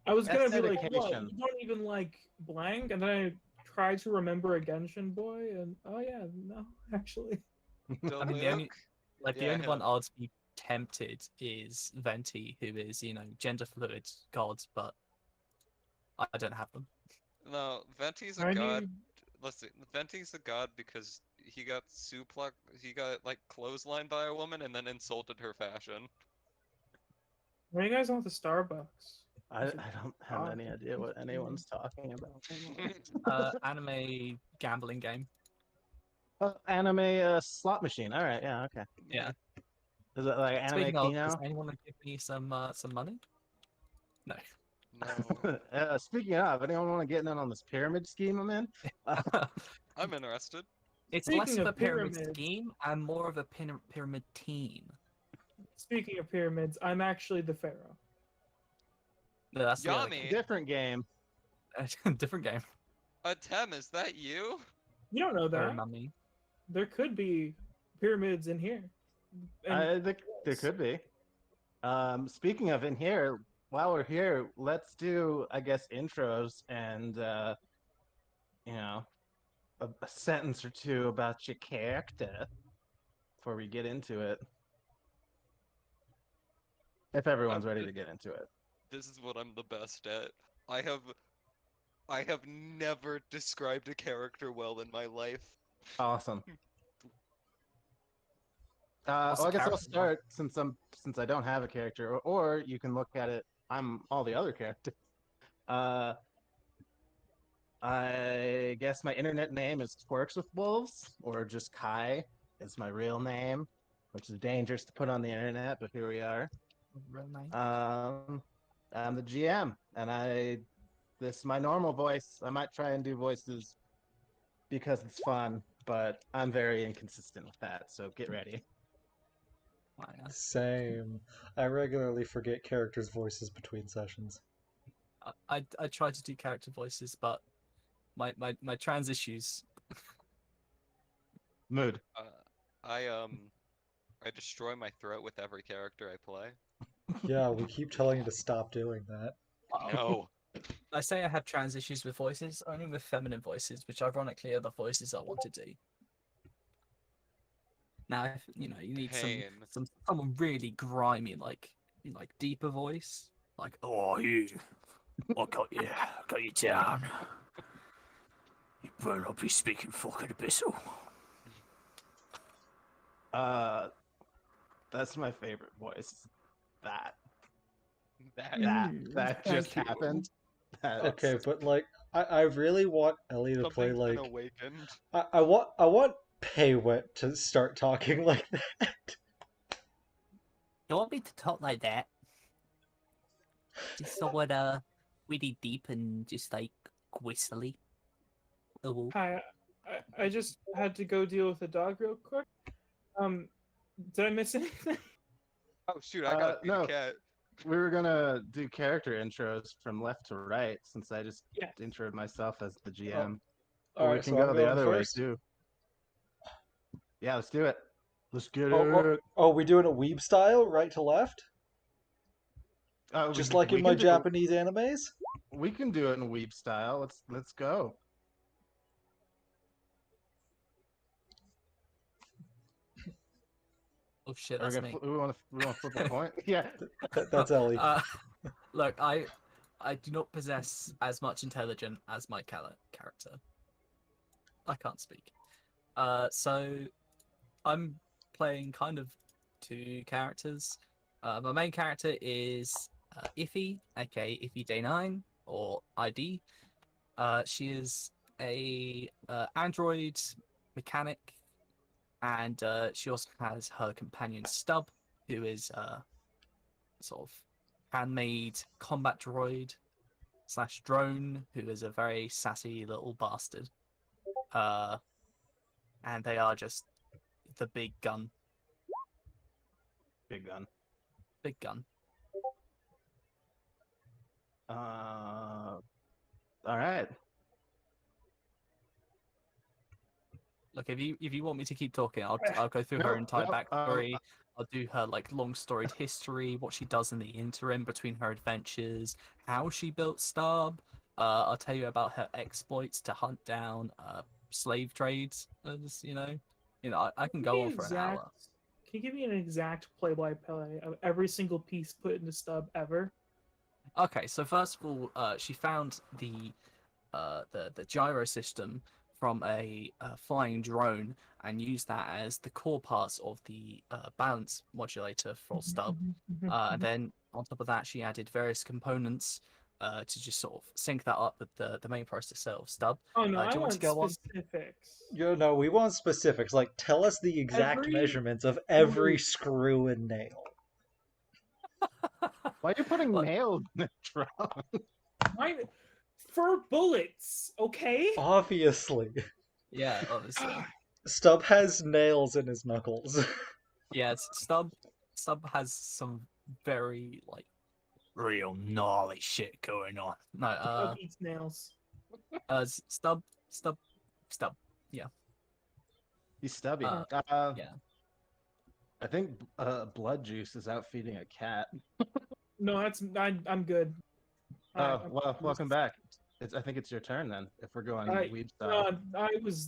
I was gonna That's be like, what? dedication. You don't even like blank? And then I tried to remember a Genshin boy, and oh yeah, no, actually. Don't I mean, we the only look? like the Yeah, only hit one him. I'd be tempted is Venti, who is gender fluid god, but I don't have them. No, Venti's a Are god. you? Listen, Venti's a god because he got he got like clotheslined by a woman and then insulted her fashion. Where are you guys on the Starbucks? I don't have God. any idea what anyone's talking about. Anime gambling game. Anime slot machine. All right, yeah, okay. Yeah. Is it like Anime Speaking of, does Kino? anyone want to give me some money? No. No, Speaking of, anyone want to get in on this pyramid scheme I'm in? I'm interested. It's less Speaking of a of pyramid pyramids. scheme and more of a pyramid team. Speaking of pyramids, I'm actually the pharaoh. No, that's the other Yami, Different game. game. Different game. Atem, is that you? You don't know Or that. mummy. There could be pyramids in here. And I think there could be. Speaking of in here, while we're here, let's do, I guess, intros and you know, a sentence or two about your character before we get into it. If everyone's ready to get into it. This is what I'm the best at. I have I have never described a character well in my life. Awesome. What's Well, the I guess I'll character? start since I don't have a character, or you can look at it. I'm all the other characters. Uh, I guess my internet name is Twerks with Wolves, or just Kai is my real name, which is dangerous to put on the internet, but here we are. Real name? I'm the GM, and this is my normal voice. I might try and do voices because it's fun, but I'm very inconsistent with that, so get ready. Same. I regularly forget characters' voices between sessions. I try to do character voices, but my trans issues. Mood. I destroy my throat with every character I play. Yeah, we keep telling you to stop doing that. No. I say I have trans issues with voices, only with feminine voices, which ironically are the voices I want to do. Now, if you need Pain. someone really grimy, like deeper voice, like oh you, I got you down. You better not be speaking fucking abyssal. That's my favorite voice. That That just Thank you. happened. Okay, but like, I really want Ellie to play something's like. been awakened. I want Paywet to start talking like that. You want me to talk like that? Just so really deep and just like whistly. Oh. Hi, I just had to go deal with a dog real quick. Did I miss anything? Oh shoot, I gotta feed no. a cat. We were gonna do character intros from left to right since I just Yes. introed myself as the GM. All Or we right, can so go I'm the going other first. way too. Yeah, let's do it. Let's get Oh, it. we doing a weeb style, right to left, just like in my Japanese animes. We can do it in weeb style. Let's go. Oh shit, that's me. We want to flip a coin. Yeah. That's Ellie. Look, I do not possess as much intelligence as my character. I can't speak. So I'm playing kind of two characters. My main character is Iffy, aka Iffy Day 9 or ID. She is a android mechanic, and she also has her companion Stub, who is sort of handmade combat droid / drone, who is a very sassy little bastard. And they are just the big gun. Big gun. Big gun. All right. Look, if you want me to keep talking, I'll go through her entire backstory. I'll do her like long storied history, what she does in the interim between her adventures, how she built Stub. I'll tell you about her exploits to hunt down slave trades. I can Give go me on an for an exact. hour. Can you give me an exact play-by-play of every single piece put into Stub ever? Okay, so first of all, she found the gyro system from a flying drone and used that as the core parts of the balance modulator for Stub. And then on top of that, she added various components to just sort of sync that up with the main process itself. Stub, Oh no, do I you want to want go on? specifics. No, we want specifics. Like, tell us the exact Every measurements of every screw. screw and nail. Why are you putting What? nails in the trunk? Mine for bullets, okay? Obviously. Yeah, obviously. God, Stub has nails in his knuckles. Yes, Stub has some very like real gnarly shit going on. No, Stub eats nails. Stub, Stub, Stub. Yeah, He's stubby. yeah. I think blood juice is out feeding a cat. No, I'm good. Oh, I'm well, good. welcome back. I think it's your turn then, if we're going I weeb style. I was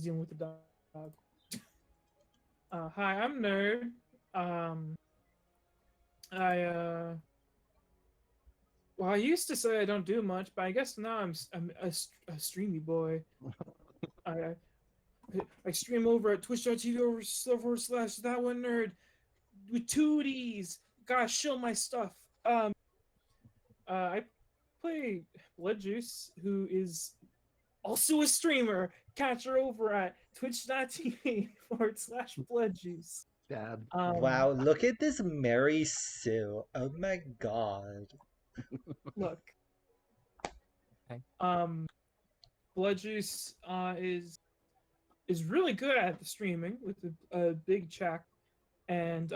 dealing with the dog. Hi, I'm Nerd. I well, I used to say I don't do much, but I guess now I'm a streamy boy. I I stream over at twitch.tv/that one nerd with 2Ds. Gotta show my stuff. I play Blood Juice, who is also a streamer. Catch her over at twitch.tv/Blood Juice. Dad. Wow, look at this Mary Sue. Oh my god. Look. Okay. Blood Juice is really good at the streaming with a big check, and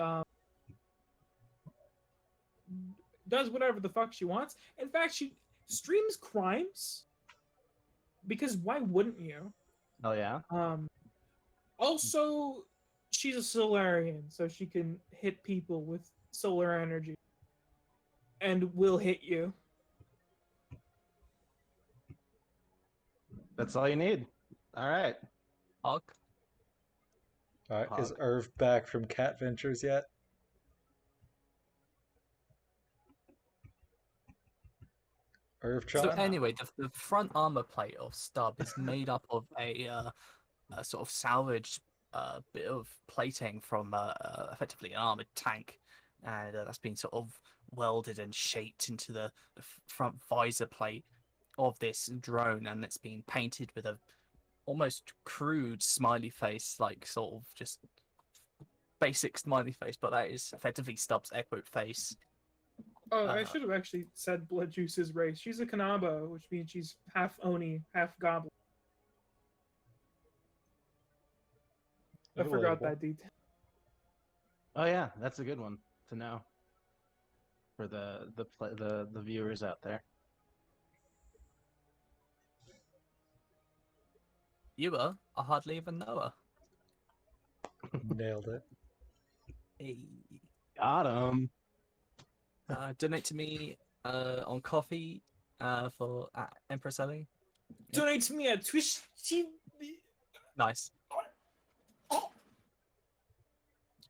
does whatever the fuck she wants. In fact, she streams crimes because why wouldn't you? Oh yeah. Also, she's a Solarian, so she can hit people with solar energy, and will hit you. That's all you need. All right. Hog. Is Hog. Irv back from Cat Ventures yet? Irv So John? anyway, the front armor plate of Stub is made up of a sort of salvaged bit of plating from effectively an armored tank, and that's been sort of welded and shaped into the front visor plate of this drone, and it's been painted with a almost crude smiley face, like sort of just basic smiley face, but that is effectively Stub's echoed face. Oh, I should have actually said Blood Juice's race. She's a Kanabo, which means she's half Oni, half Goblin. I forgot that detail. Oh yeah, that's a good one to know for the viewers out there. You I hardly even know her. Nailed it. Hey. Got him. Donate to me on coffee for at Empress Ellie. Donate to me at Twitch TV. Nice.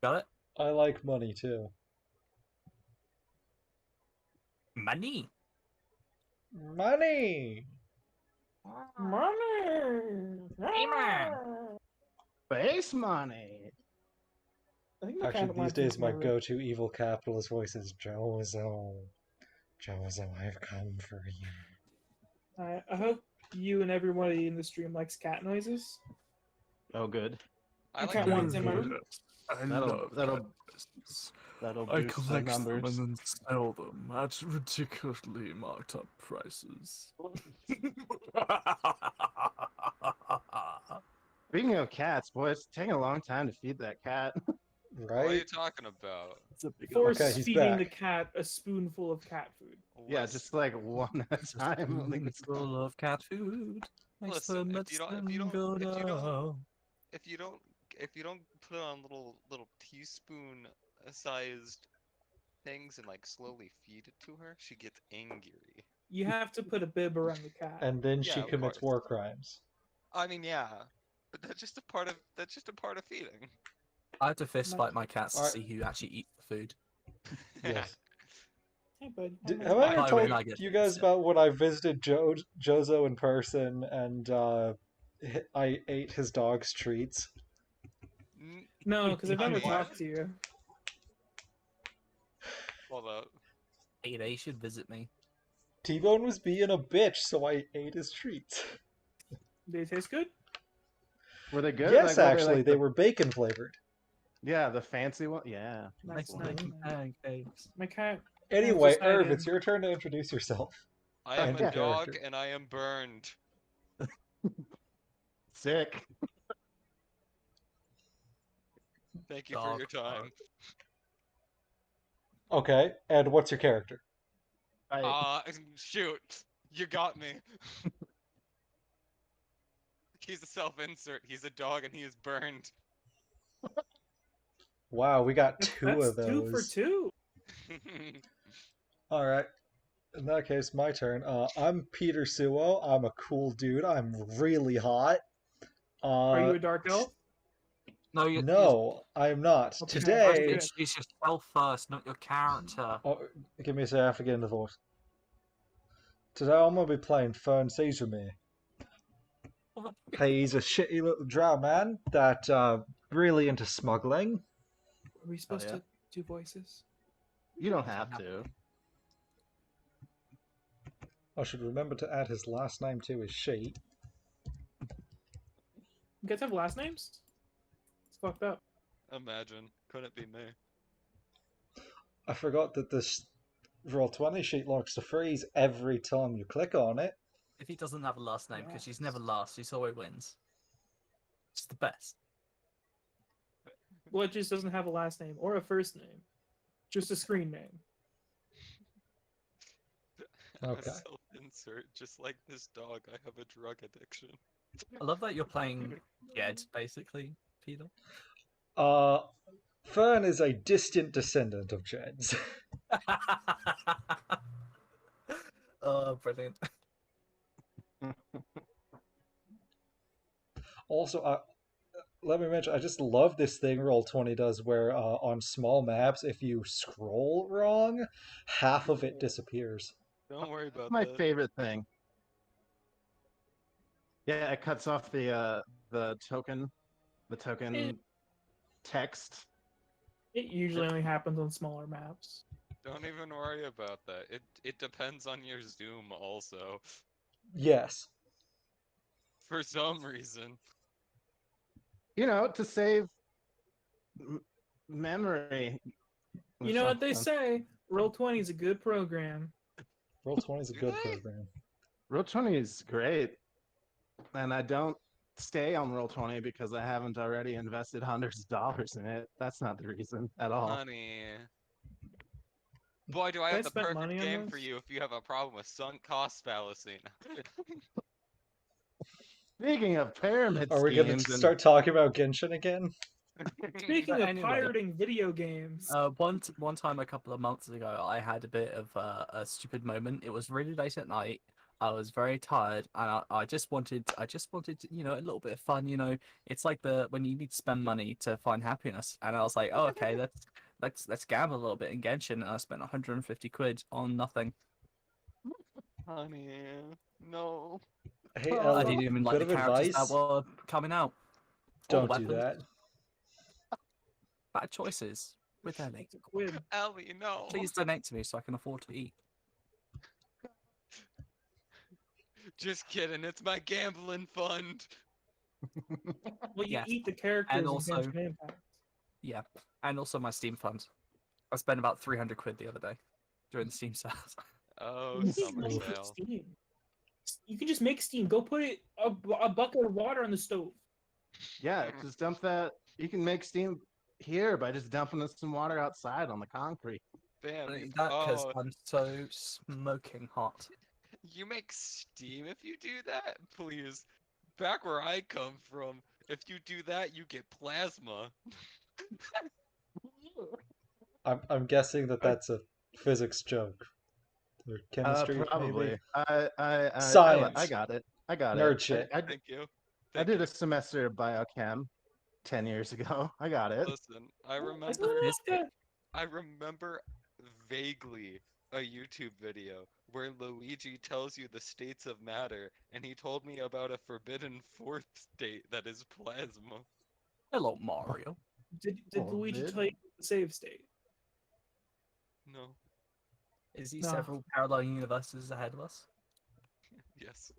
Got it? I like money too. Money. Money! Money. Base money. I think the Actually, cat these wants days to my know. go-to evil capitalist voice is Jozo. Jozo, I've come for you. I hope you and everybody in the stream likes cat noises. Oh good. I like cat cat ones in my room. That'll I boost the collect them numbers. and then sell them at ridiculously marked up prices. Speaking of cats, boy, it's taking a long time to feed that cat. What are you Right? talking about? It's a big Force Okay, he's feeding back. the cat a spoonful of cat food. Yeah, Listen- just like one at a time. I think it's Full of cat food. Makes Listen, the if you don't- medicine go down. if you don't put it on little teaspoon sized things and like slowly feed it to her, she gets angry. You have to put a bib around the cat. And then Yeah, she of commits course. war crimes. I mean, yeah, but that's just a part of feeding. I have to fist fight my cats to Alright. see who actually eats the food. Yes. Hey, bud. Have I ever I told win, I get you guys pizza. about when I visited Jozo in person and I ate his dog's treats? N- No, because I've I never mean- talked to you. Hold up. Hey, they should visit me. T-Bone was being a bitch, so I ate his treats. They taste good? Were they good? Yes, Like, were actually, like they the- were bacon flavored. Yeah, the fancy one. Yeah. Nice, Like nice, bacon nice. pancakes. My cat. Anyway, just Irv, added- it's your turn to introduce yourself. I am And a your dog character. and I am burned. Sick. Thank you Dog. for your time. Okay, and what's your character? Shoot, you got me. He's a self-insert. He's a dog and he is burned. Wow, we got That's two of those. 2 for 2. All right. In that case, my turn. I'm Peter Suo. I'm a cool dude. I'm really hot. Are you a dark elf? No, you No, I'm not. Okay. first Today. introduce yourself first, not your character. Oh, give me a second. I have to get in the voice. Today I'm gonna be playing Fern Sesame. He's a shitty little drow man that really into smuggling. Are we supposed yeah. to do voices? You don't have to. I should remember to add his last name to his sheet. You guys have last names? It's fucked up. Imagine. Couldn't be me. I forgot that this Roll20 sheet likes to freeze every time you click on it. If he doesn't have a last name, because she's never last, she's always wins. It's the best. Well, it just doesn't have a last name or a first name. Just a screen name. I'm Okay. a self-insert. Just like this dog, I have a drug addiction. I love that you're playing Jed, basically, Peter. Fern is a distant descendant of Jed's. Oh, brilliant. Also, let me mention, I just love this thing Roll20 does where on small maps, if you scroll wrong, half of it disappears. Don't worry about That's my that. favorite thing. Yeah, it cuts off the token text. It usually only happens on smaller maps. Don't even worry about that. It depends on your zoom also. Yes. For some reason. You know, to save memory. or You know what they something. say? Roll20 is a good program. Roll20 is a Do good they? program. Roll20 is great, and I don't stay on Roll20 because I haven't already invested hundreds of dollars in it. That's not the reason at all. Honey. Boy, do I I have the spent perfect money on game for this? you if you have a problem with sunk cost fallacy. Speaking of pyramid Are we going schemes, to start talking about Genshin again? Speaking But of anyway. pirating video games, One time a couple of months ago, I had a bit of a stupid moment. It was really late at night. I was very tired, and I just wanted, you know, a little bit of fun. You know, it's like when you need to spend money to find happiness. And I was like, oh, okay, let's gamble a little bit in Genshin. And I spent 150 quid on nothing. Honey, no. Hey, I Ella, didn't even like bit the of characters advice. that were coming out. All the Don't do weapons. that. Bad choices with Ellie. it's a quid. Ellie, no. Please donate to me so I can afford to eat. Just kidding. It's my gambling fund. Well, you Yes. eat the characters And in also- Genshin Impact. Yeah, and also my Steam fund. I spent about 300 quid the other day during the Steam sales. Oh, You need summer money for sale. Steam. You can just make Steam. Go put a bucket of water on the stove. Yeah, just dump that. You can make steam here by just dumping some water outside on the concrete. Bam. That because Oh, I'm so smoking hot. you make steam if you do that? Please. Back where I come from, If you do that, you get plasma. I'm guessing that I- that's a physics joke or chemistry, Probably. maybe. I Science, got it. I got it. nerd shit. Thank you. I Thank did you. a semester of biochem 10 years ago. I got it. Listen, I I remember still don't know if I remember vaguely a YouTube video where Luigi tells you the states of matter, and he told me about a forbidden fourth state that is plasma. Hello, Mario. did Luigi tell you the save state? No. Is he No. several parallel universes ahead of us? Yes.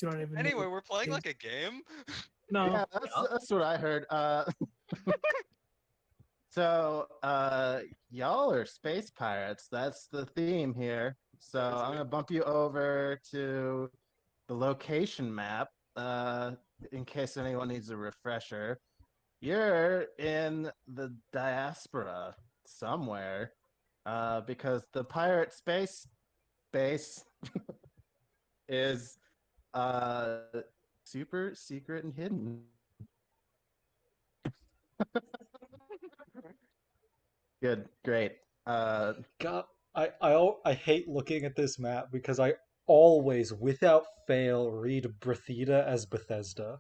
You don't even know Anyway, what we're playing is. like a game. No. Yeah, that's what I heard. So y'all are space pirates. That's the theme here. So Is I'm it? gonna bump you over to the location map, in case anyone needs a refresher. You're in the diaspora somewhere, because the pirate space base is uh super secret and hidden. Good, great. God, I hate looking at this map because I always, without fail, read Brethida as Bethesda.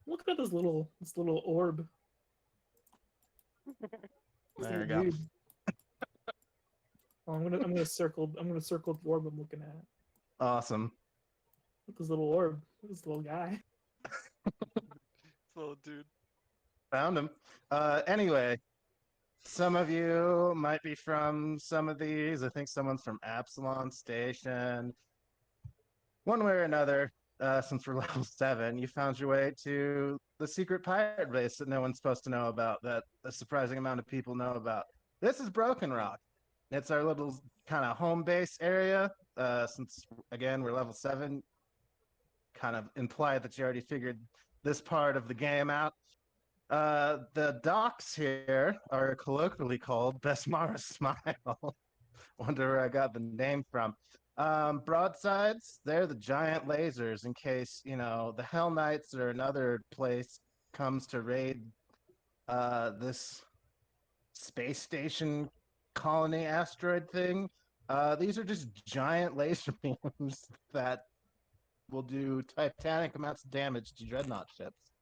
Look at this little orb. This There little we go. dude. Oh, I'm gonna circle the orb I'm looking at. Awesome. Look at this little orb. Look at this little guy. Little dude. Found him. Anyway, some of you might be from some of these. I think someone's from Absalon Station. One way or another, since we're level 7, you found your way to the secret pirate base that no one's supposed to know about, that a surprising amount of people know about. This is Broken Rock. It's our little kind of home base area. Since, again, we're level 7, kind of imply that you already figured this part of the game out. The docks here are colloquially called Besmara Smile. Wonder where I got the name from. Broadsides, they're the giant lasers in case, the Hell Knights or another place comes to raid this space station colony asteroid thing. These are just giant laser beams that will do titanic amounts of damage to dreadnought ships.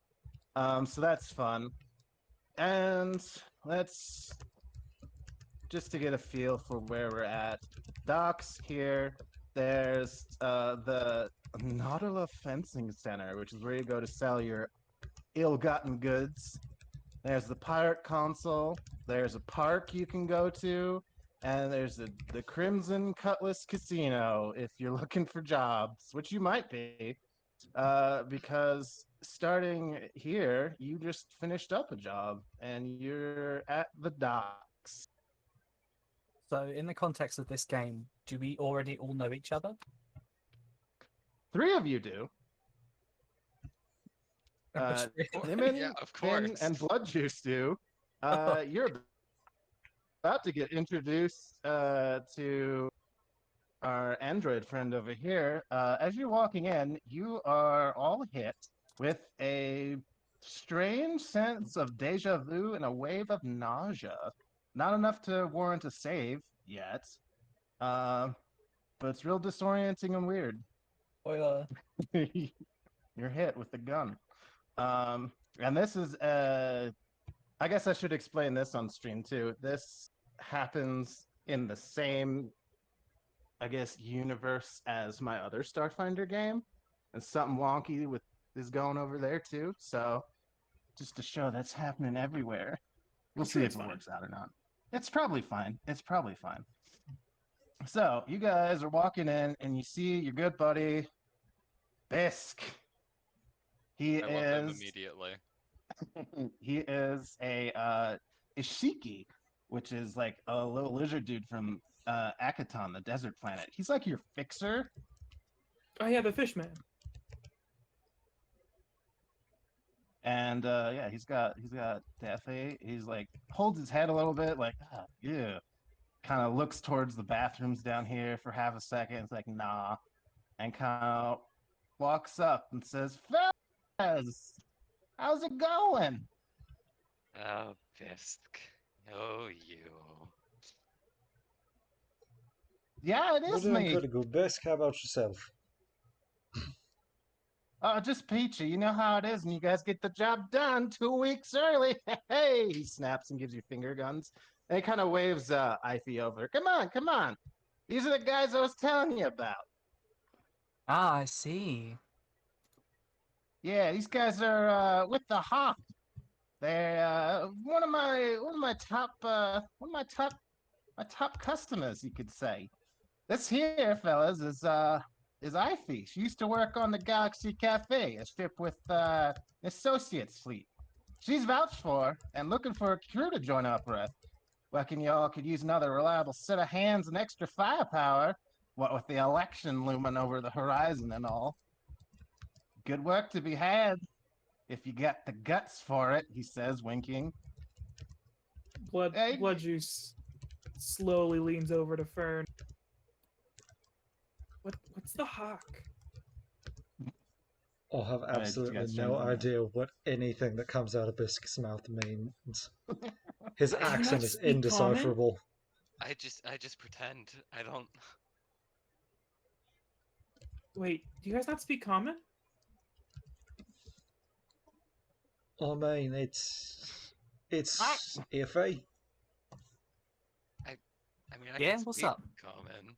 So that's fun. And let's just to get a feel for where we're at. Docks here. There's the Nautilus Fencing Center, which is where you go to sell your ill-gotten goods. There's the Pirate Console. There's a park you can go to. And there's the Crimson Cutlass Casino if you're looking for jobs, which you might be. Because starting here, you just finished up a job and you're at the docks. So, in the context of this game, do we already all know each other? 3 of you do. Lemon, Yeah, of Finn, course. and Blood Juice do. You're about to get introduced to our android friend over here. As you're walking in, you are all hit with a strange sense of deja vu and a wave of nausea. Not enough to warrant a save yet, but it's real disorienting and weird. Spoiler. You're hit with the gun. And this is I guess I should explain this on stream too. This happens in the same, I guess, universe as my other Starfinder game. And something wonky with is going over there too. So just to show that's happening everywhere. We'll I'm sure see it's if it fine. works out or not. It's probably fine. It's probably fine. So you guys are walking in and you see your good buddy Bisk. He I love him is immediately. he is a Ishiki, which is like a little lizard dude from Akaton, the desert planet. He's like your fixer. Oh yeah, the fish man. And yeah, he's got definitely he's like holds his head a little bit, like yeah, kind of looks towards the bathrooms down here for half a second. It's like nah, and kind of walks up and says, How's it going? Oh, Fisk. Oh, you. Yeah, it We're is doing me. pretty good, Bisk. How about yourself? Oh, just peachy. You know how it is, and you guys get the job done 2 weeks early. Hey, he snaps and gives you finger guns. And he kind of waves Ivy over. Come on, come on. These are the guys I was telling you about. Ah, I see. Yeah, these guys are with the Hawk. They're my top customers, you could say. This here, fellas, is Ivy. She used to work on the Galaxy Cafe, a ship with associates fleet. She's vouched for and looking for a crew to join up with. Reckon y'all could use another reliable set of hands and extra firepower. What with the election looming over the horizon and all. Good work to be had if you got the guts for it, he says, winking. Hey. Blood juice slowly leans over to Fern. What's the hawk? I have Alright, did you absolutely guys no change your idea what anything that comes out of Bisk's mouth means. His Do you not accent is speak common? indecipherable. I just pretend. I don't. Wait, do you guys not speak common? I mean, it's iffy. I mean, I Yeah, can what's speak up? common.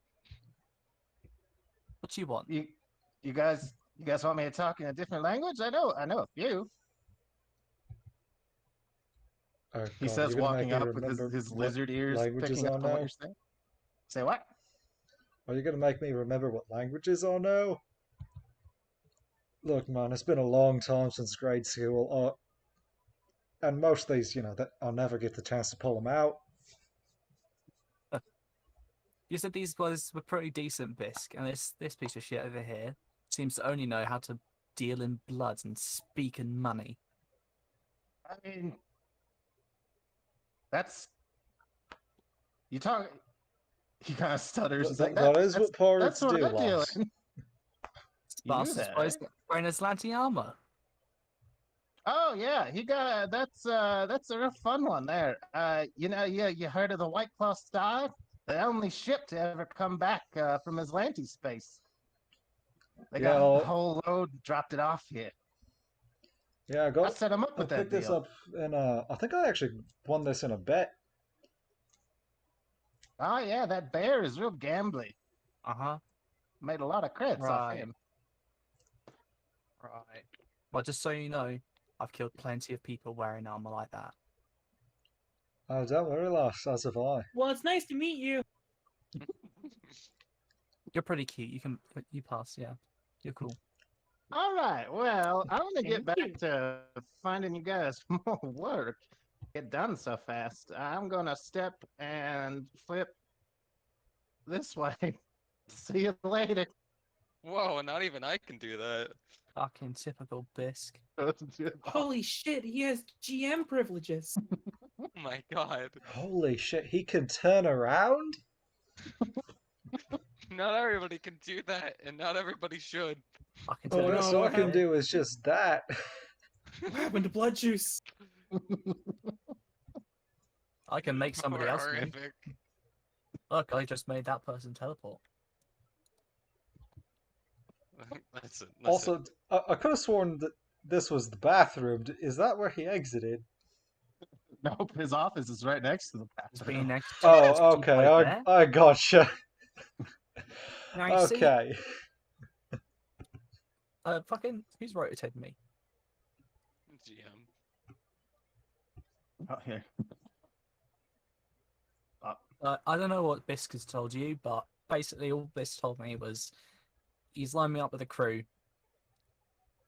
What you want? You guys want me to talk in a different language? I know a few. Oh He God, are says, you gonna make walking me up with remember his what lizard ears, languages picking I up on what know? you're saying. Say what? Are you gonna make me remember what languages I know? Look, man, it's been a long time since grade school, and most of these, that I'll never get the chance to pull them out. You said these boys were pretty decent, Bisk, and this piece of shit over here seems to only know how to deal in blood and speak in money. I mean, that's you talk. He kind of stutters. He's like, That is what pirates that's what do, I deal lass. in. You knew Bastards that, boys eh? wearing Atlantean armor. Oh yeah, he got that's a real fun one there. You heard of the White Claw Star? The only ship to ever come back from Atlantis space. They Yeah, got a whole load, dropped it off here. yeah, I I got. set him up I with that picked this deal. up in a. I think I actually won this in a bet. Oh yeah, that bear is real gambly. Uh-huh. Made a lot of crits off Right. him. Right. Well, just so you know, I've killed plenty of people wearing armor like that. Oh, don't worry, lass. As have I. Well, it's nice to meet you. You're pretty cute. You pass, yeah. You're cool. All right, well, I want to get Thank back you. to finding you guys more work. Get done so fast. I'm gonna step and flip this way. See you later. Whoa, not even I can do that. Fucking typical Bisk. Holy shit, he has GM privileges. Oh my god. Holy shit, he can turn around? Not everybody can do that, and not everybody should. I can Oh, tell The you best no, I what can happened? do is just that. What happened to blood juice? I can make somebody else move. Horrific. Look, I just made that person teleport. Listen. Also, I could have sworn that this was the bathroom. Is that where he exited? Nope, his office is right next to the It's bathroom. being next to Oh, just okay. right there. I gotcha. Now you see, Okay. fucking, who's rotated me? GM. Oh, here. I don't know what Bisk has told you, but basically all Bisk told me was he's lined me up with a crew,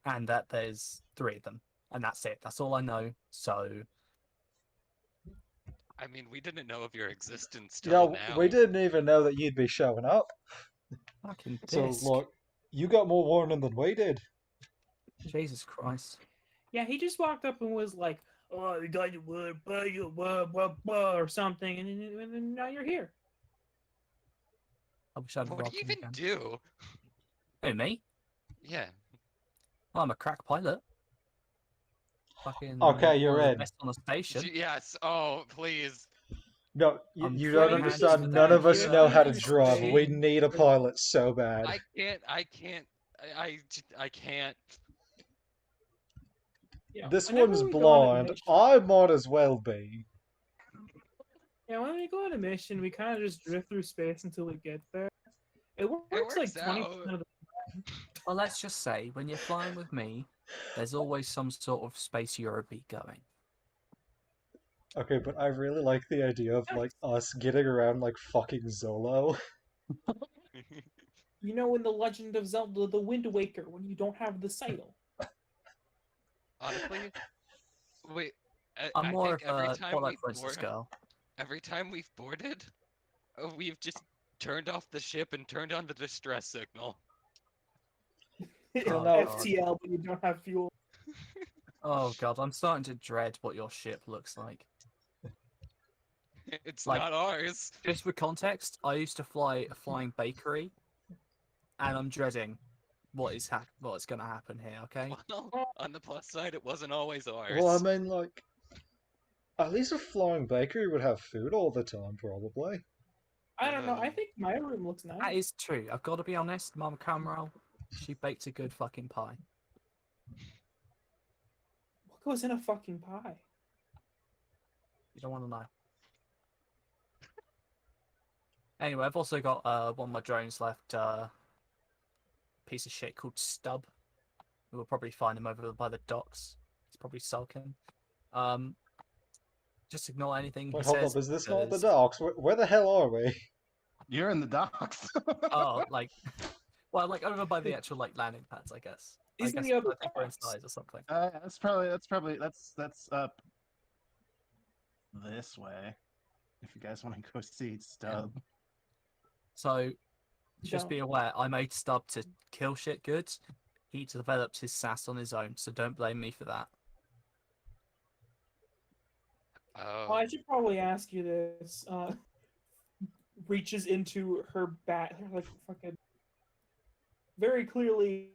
and that there's 3 of them, and that's it. That's all I know. So I mean, we didn't know of your existence Yeah, till now. we didn't even know that you'd be showing up. fucking So, Bisk. like, you got more warning than we did. Jesus Christ. Yeah, he just walked up and was like, "Oh, you got your word, or something," and then now you're here. I wish I'd What do robbed you him even again. do? Who, me? Yeah. Well, I'm a crack pilot. fucking Okay, you're one of the in. best on the station. Yes. Oh, please. No, I'm you free don't hands understand. for None of us days. know how to Yeah. drive. We need a pilot so bad. I can't. I can't. Yeah, This whenever one's we go on a blind. mission- I might as well be. Yeah, when we go on a mission, we kind of just drift through space until we get there. It works, works like 20% out. of the Well, let's just say when you're flying with me, there's always some sort of space Europe going. Okay, but I really like the idea of like us getting around like fucking Zolo. You know, in the Legend of Zelda: The Wind Waker, when you don't have the sail. Honestly, wait. I'm I more think of a Twilight Princess girl. every time we've boarded, we've just turned off the ship and turned on the distress signal. Oh, no. God. FTL, but you don't have fuel. Oh god, I'm starting to dread what your ship looks like. It's Like- not ours. Just for context, I used to fly a flying bakery, and I'm dreading what's going to happen here. Okay. Well, on the plus side, it wasn't always ours. Well, I mean, like, at least a flying bakery would have food all the time, probably. I don't know. I think my room looks nice. That is true. I've got to be honest, Mama Camero, she baked a good fucking pie. What goes in a fucking pie? You don't want to know. Anyway, I've also got one of my drones left. Piece of shit called Stub. We'll probably find him over by the docks. He's probably sulking. Just ignore anything Wait, he hold says. up, is this not the because- docks? Where the hell are we? You're in the docks. Oh, like, well, like over by the actual like landing pads, I guess. He's in I guess the other I think we're docks. inside or something. That's up this way. If you guys want to go see Stub. So, just be Don't. aware, I made Stub to kill shit goods. He developed his sass on his own, so don't blame me for that. Oh. Oh, I should probably ask you this. Reaches into her bat, like fucking, very clearly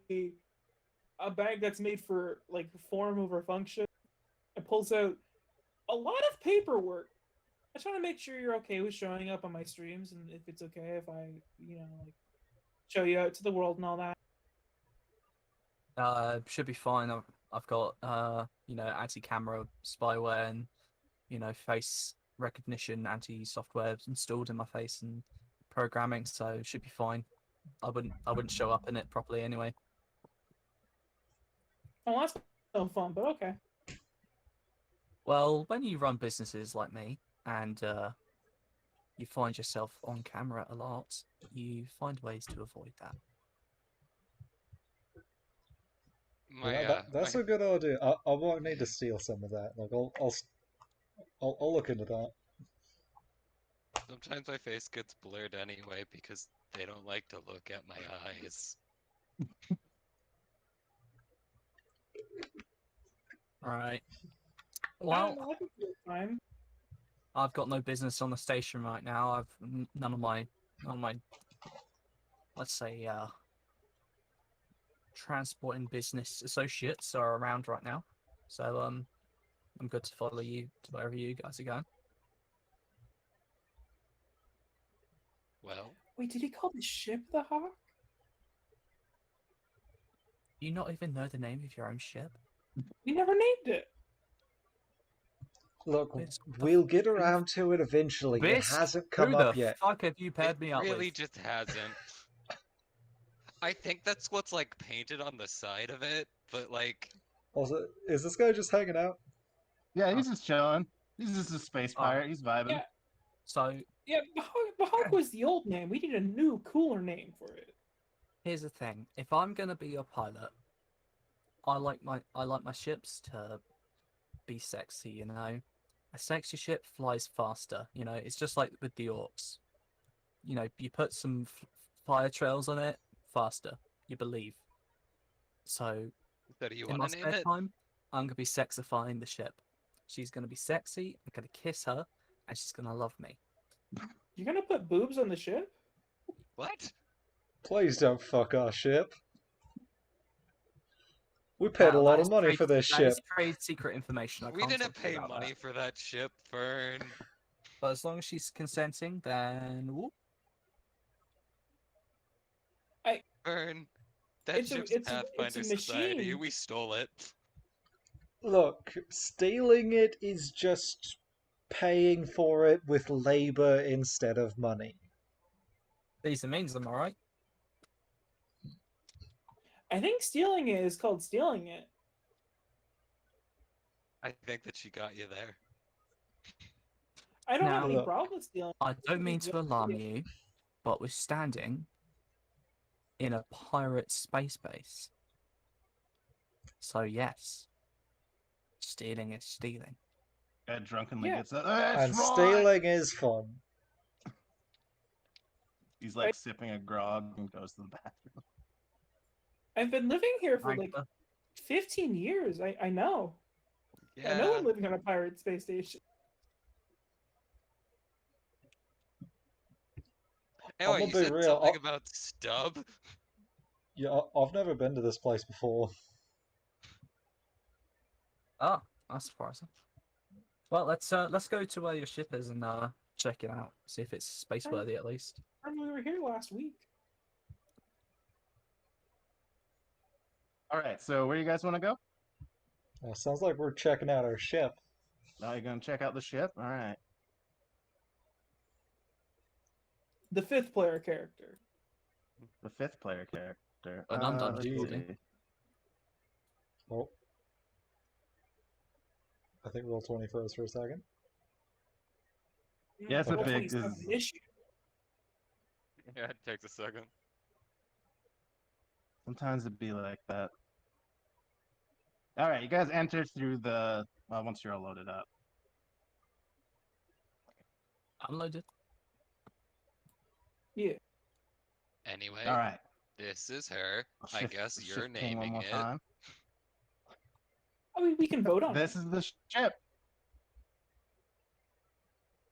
a bag that's made for like form over function, and pulls out a lot of paperwork. I just want to make sure you're okay with showing up on my streams, and if it's okay if I, like, show you out to the world and all that. Should be fine. I've got anti-camera spyware and face recognition anti-software installed in my face and programming, so it should be fine. I wouldn't show up in it properly anyway. Oh, that's no fun, but okay. Well, when you run businesses like me and you find yourself on camera a lot, you find ways to avoid that. That's a good idea. I might need to steal some of that. Like, I'll look into that. Sometimes my face gets blurred anyway because they don't like to look at my eyes. All right. I Well, don't know, I think it's fine. I've got no business on the station right now. None of my, let's say, transporting business associates are around right now. So I'm good to follow you to wherever you guys are going. Well, Wait, did he call the ship the Hawk? You not even know the name of your own ship? We never named it. Look, Bisc, what the we'll get f- around to it eventually. It Bisc? hasn't come Who up the yet. fuck have you paired it me up really with? just hasn't. I think that's what's like painted on the side of it, but like, Also, is this guy just hanging out? Yeah, he's just chilling. He's just a space Oh. pirate. He's vibing. Yeah. So Yeah, Bahawk was the old name. We need a new, cooler name for it. here's the thing: if I'm gonna be your pilot, I like my ships to be sexy. You know, a sexy ship flies faster. You know, it's just like with the orcs. You know, you put some fire trails on it, faster. You believe. So so do you in want my to name spare it? time, I'm gonna be sexifying the ship. She's gonna be sexy. I'm gonna kiss her, and she's gonna love me. You're gonna put boobs on the ship? What? Please don't fuck our ship. We paid a lot That of is money trade- for this That ship. is trade secret information. I We can't didn't talk to you pay about money that. for that ship, Fern. But as long as she's consenting, then whoop. Fern, that It's a ship's it's a Pathfinder Society. machine. We stole it. Look, stealing it is just paying for it with labor instead of money. These are means, am I right? I think stealing it is called stealing it. I think that she got you there. I don't have Now- any Look. problem with stealing. I don't mean Yeah, to alarm yeah. you, but we're standing in a pirate space base. So yes, stealing is stealing. Ed drunkenly Yeah. gets up. That's And right. stealing is fun. He's like sipping a grog and goes to the bathroom. I've been living here for like Anchor. 15 years. I know. I know Yeah. I'm living on a pirate space station. Anyway, gonna you be said real, something about stub. Yeah, I've never been to this place before. Oh, that's surprising. Well, let's go to where your ship is and check it out. See if it's space worthy at least. And we were here last week. All right, so where you guys want to go? Sounds like we're checking out our ship. Now you're gonna check out the ship. All right. The 5th player character. The 5th player character. An undone let's building. see. Oh. I think roll 20 froze for a second. Yeah, it's a Roll big- 27 is- issue. Yeah, it takes a second. Sometimes it'd be like that. All right, you guys enter through the. Well, once you're all loaded up. Unloaded. Yeah. Anyway, All right. this is her. I'll I shift- guess you're shift ping one naming more it. time. I mean, we can vote on This it. is the ship.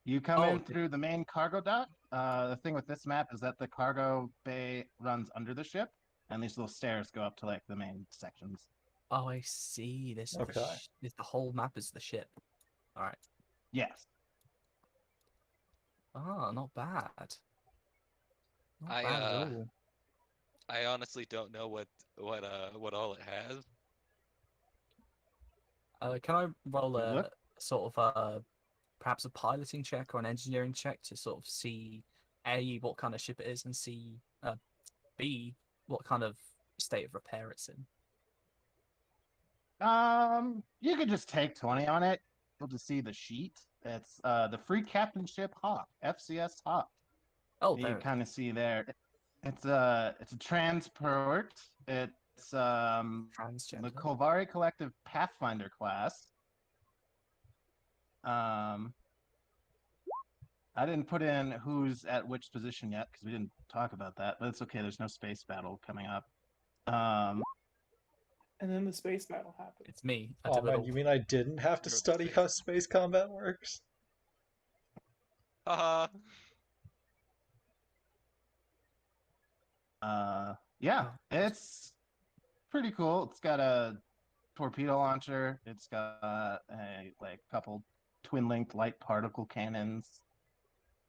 You come Oh, in through the main cargo dock. The thing with this map is that the cargo bay runs under the ship, and these little stairs go up to like the main sections. Oh, I see. Okay. The whole map is the ship. All right. Yes. Ah, not bad. Not I, bad at all. I honestly don't know what all it has. Can I roll Good a luck. sort of perhaps a piloting check or an engineering check to sort of see A, what kind of ship it is, and see B, what kind of state of repair it's in? You could just take 20 on it. You'll just see the sheet. It's the free captain ship Hawk, FCS Hawk. Oh, You there. kind of see there. It's a transport. It's the Transgender. Kovari Collective Pathfinder class. I didn't put in who's at which position yet because we didn't talk about that, but it's okay. There's no space battle coming up. And then the space battle happened. It's me. I Oh did it man, all. you mean I didn't have to Go to study space. how space combat works? Haha. Yeah, Oh. it's pretty cool. It's got a torpedo launcher. It's got a like couple twin-linked light particle cannons.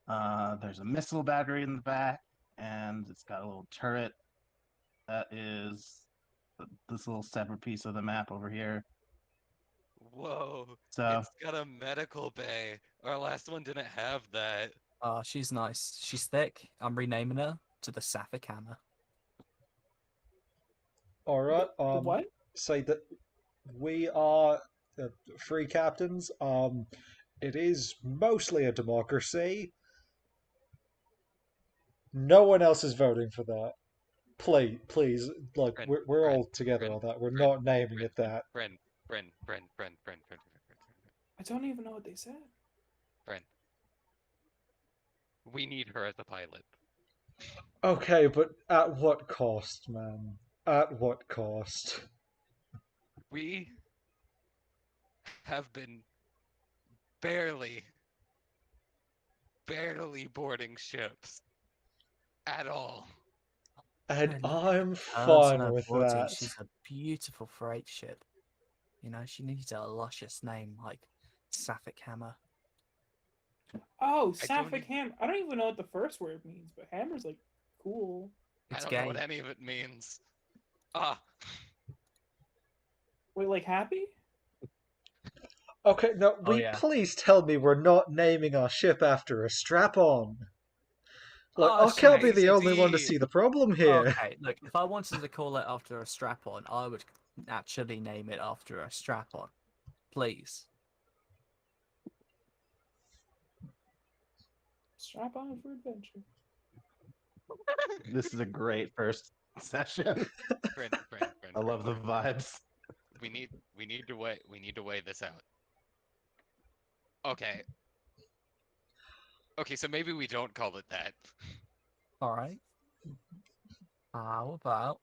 There's a missile battery in the back, and it's got a little turret that is this little separate piece of the map over here. Whoa. So It's got a medical bay. Our last one didn't have that. She's nice. She's thick. I'm renaming her to the Sapphic Hammer. All right. The what? Say that we are free captains. It is mostly a democracy. No one else is voting for that. Please, like Friend, we're friend, all together friend, on that. We're friend, not naming friend, it that. Friend. I don't even know what they said. We need her as a pilot. Okay, but at what cost, man? At what cost? We have been barely boarding ships at all. And Yeah, look at I'm the curves on fine her with body. that. She's a beautiful freight ship. You know, she needs a luscious name like Sapphic Hammer. Oh, I don't sapphic ham. I don't even know what the first word means, but hammer's like cool. I It's don't know what gay. any of it means. Ah, Wait, like happy? Okay, now, Oh, we yeah. please tell me we're not naming our ship after a strap-on. Like, Oh, I can't be nice the only one to indeed. see the problem here. Okay, look, if I wanted to call it after a strap-on, I would actually name it after a strap-on. Please. Strap on for adventure. This is a great first session. Friend, friend, friend, I love the friend. vibes. We need to weigh this out. Okay. Okay, so maybe we don't call it that. All right. How about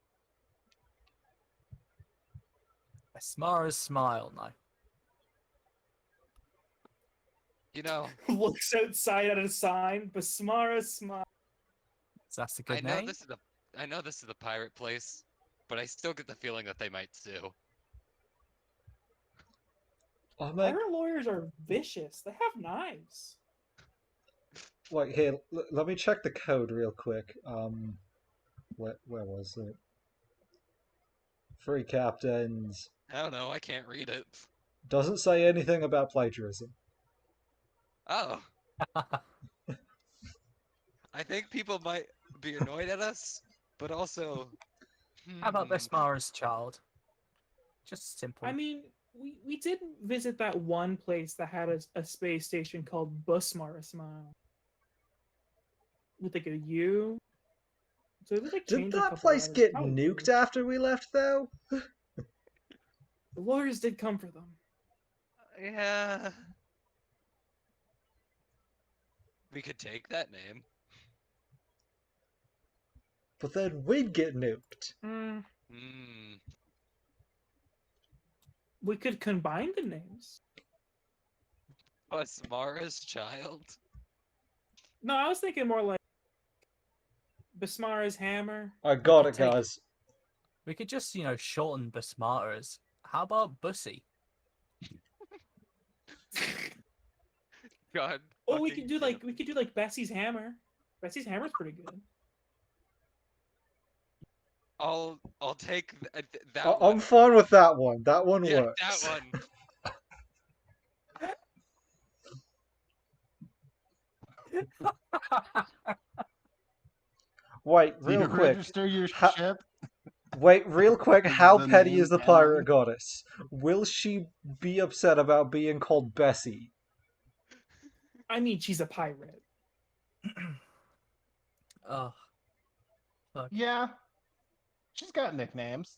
Besmara's smile? No. You know, Looks outside at a sign. Besmara smile. So that's a good name. I know this is a pirate place, but I still get the feeling that they might sue. I mean, Pirate lawyers are vicious. They have knives. wait, here, let me check the code real quick. Where was it? Free captains. I don't know, I can't read it. Doesn't say anything about plagiarism. Oh. I think people might be annoyed at us, but also How about hmm, Besmara's child? Just simple. I mean, we did visit that one place that had a space station called Besmara smile. With like a U. So it was like Did change a that couple place letters. get Probably nuked did. after we left, though? The lawyers did come for them. yeah. We could take that name. But then we'd get nuked. Mm, Hmm. we could combine the names. Besmara's child? No, I was thinking more like Besmara's hammer. I got could it, take- guys. We could just, shorten Besmara as. How about Bussy? God. Oh, we fucking could do damn. like Bessie's hammer. Bessie's hammer's pretty good. I'll take that I'm one. fine with that one. That one Yeah, works. that one. Wait, Do you real quick. register your Ha- ship? Wait, real quick. How The petty name is the canon? pirate goddess? Will she be upset about being called Bessie? I mean, she's a pirate. Oh, fuck. Yeah. She's got nicknames.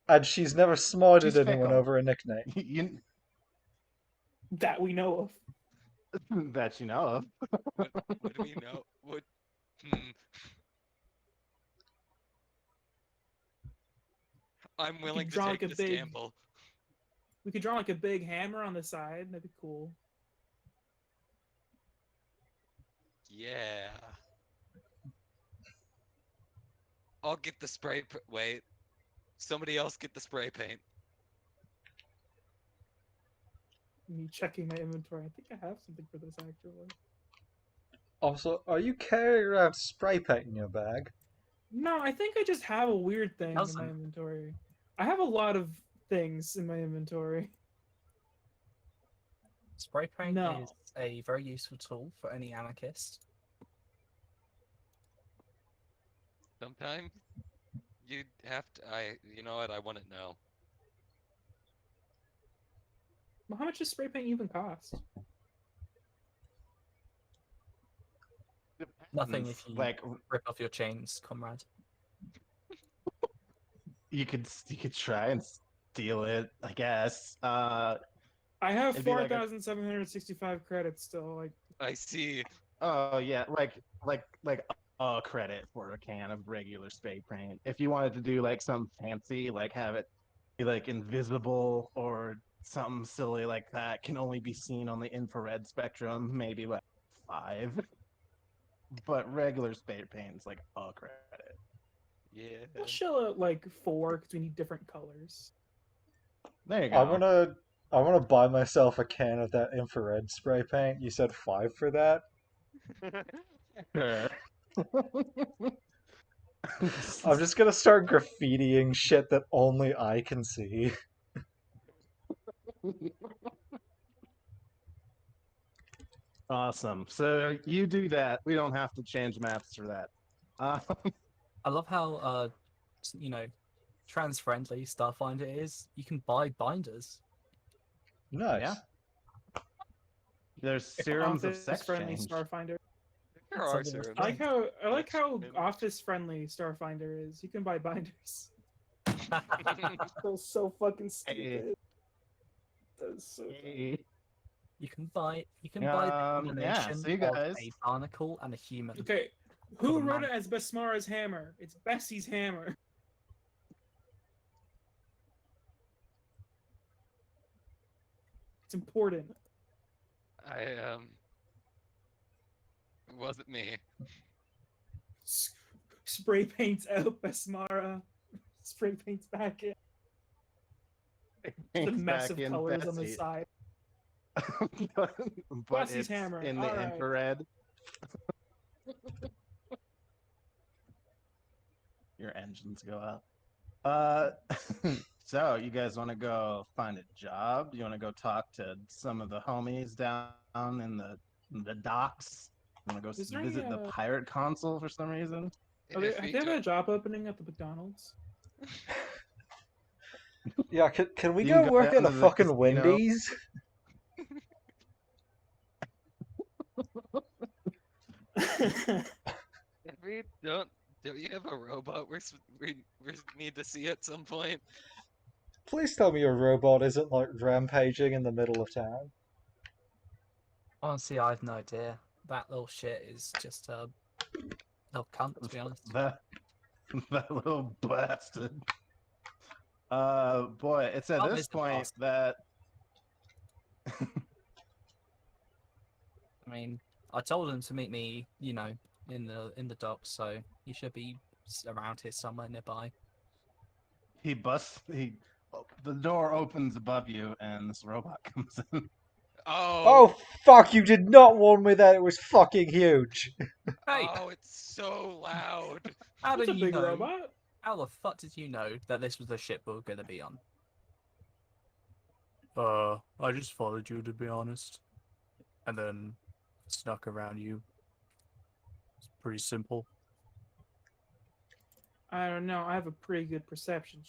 And she's never smited She's anyone fickle. over a nickname. You, That we know of. that you know of. What do we know? What? Hmm. I'm willing to draw like take a this big- gamble. We could draw like a big hammer on the side. That'd be cool. Yeah. I'll get the spray. Wait. Somebody else get the spray paint. Me checking my inventory. I think I have something for this actually. Also, are you carrying around spray paint in your bag? No, I think I just have a weird thing in my Doesn't. inventory. I have a lot of things in my inventory. Spray paint No. is a very useful tool for any anarchist. Sometimes you have to. You know what? I want it now. Well, how much does spray paint even cost? Nothing if you Like rip off your chains, comrade. you could try and steal it, I guess. I have It'd be like a- 4,765 credits still. Like, I see. Oh yeah, like a credit for a can of regular spray paint. If you wanted to do like some fancy, like have it be like invisible or something silly like that, can only be seen on the infrared spectrum, maybe like 5. but regular spray paint's like a credit. Yeah. We'll shell out like 4 because we need different colors. There you go. I'm gonna buy myself a can of that infrared spray paint. You said 5 for that? Sure. I'm just gonna start graffitiing shit that only I can see. Awesome. So you do that. We don't have to change maps for that. I love how you know, trans-friendly Starfinder is. You can buy binders. Nice. Yeah. There's serums of sex Office-friendly change. Starfinder. There It's are a little serums. I like how Sex change. office-friendly Starfinder is. You can buy binders. That's so fucking stupid. That's so. You can buy the Yeah, combination so you of guys- a barnacle and a human. Okay, For who the wrote man. it as Besmara's hammer? It's Bessie's hammer. It's important. I wasn't me. Spray paints out Besmara. Spray paints back in. The Paints mess back of in colors on the Bessie. side. but Bessie's it's hammer. in the Alright. infrared. Your engines go out. So you guys want to go find a job? You want to go talk to some of the homies down in the docks? You want to go Is there visit any, the pirate consul for some reason? Have they have a job opening at the McDonald's? Yeah, can we You can go go work down at a to the fucking casino. Wendy's? Don't you have a robot we need to see at some point? Please tell me your robot isn't like rampaging in the middle of town. Honestly, I have no idea. That little shit is just a little cunt, to be honest. That little bastard. Boy, it's at Oh, this Mr. point Bastard. that I mean, I told him to meet me, you know, in the docks, so he should be around here somewhere nearby. the door opens above you and this robot comes in. Oh fuck, you did not warn me that it was fucking huge. Hey, Oh, it's so loud. how It's did a you big know? robot. How the fuck did you know that this was the ship we were gonna be on? I just followed you, to be honest. And then snuck around you. It's pretty simple. I don't know. I have a pretty good perception.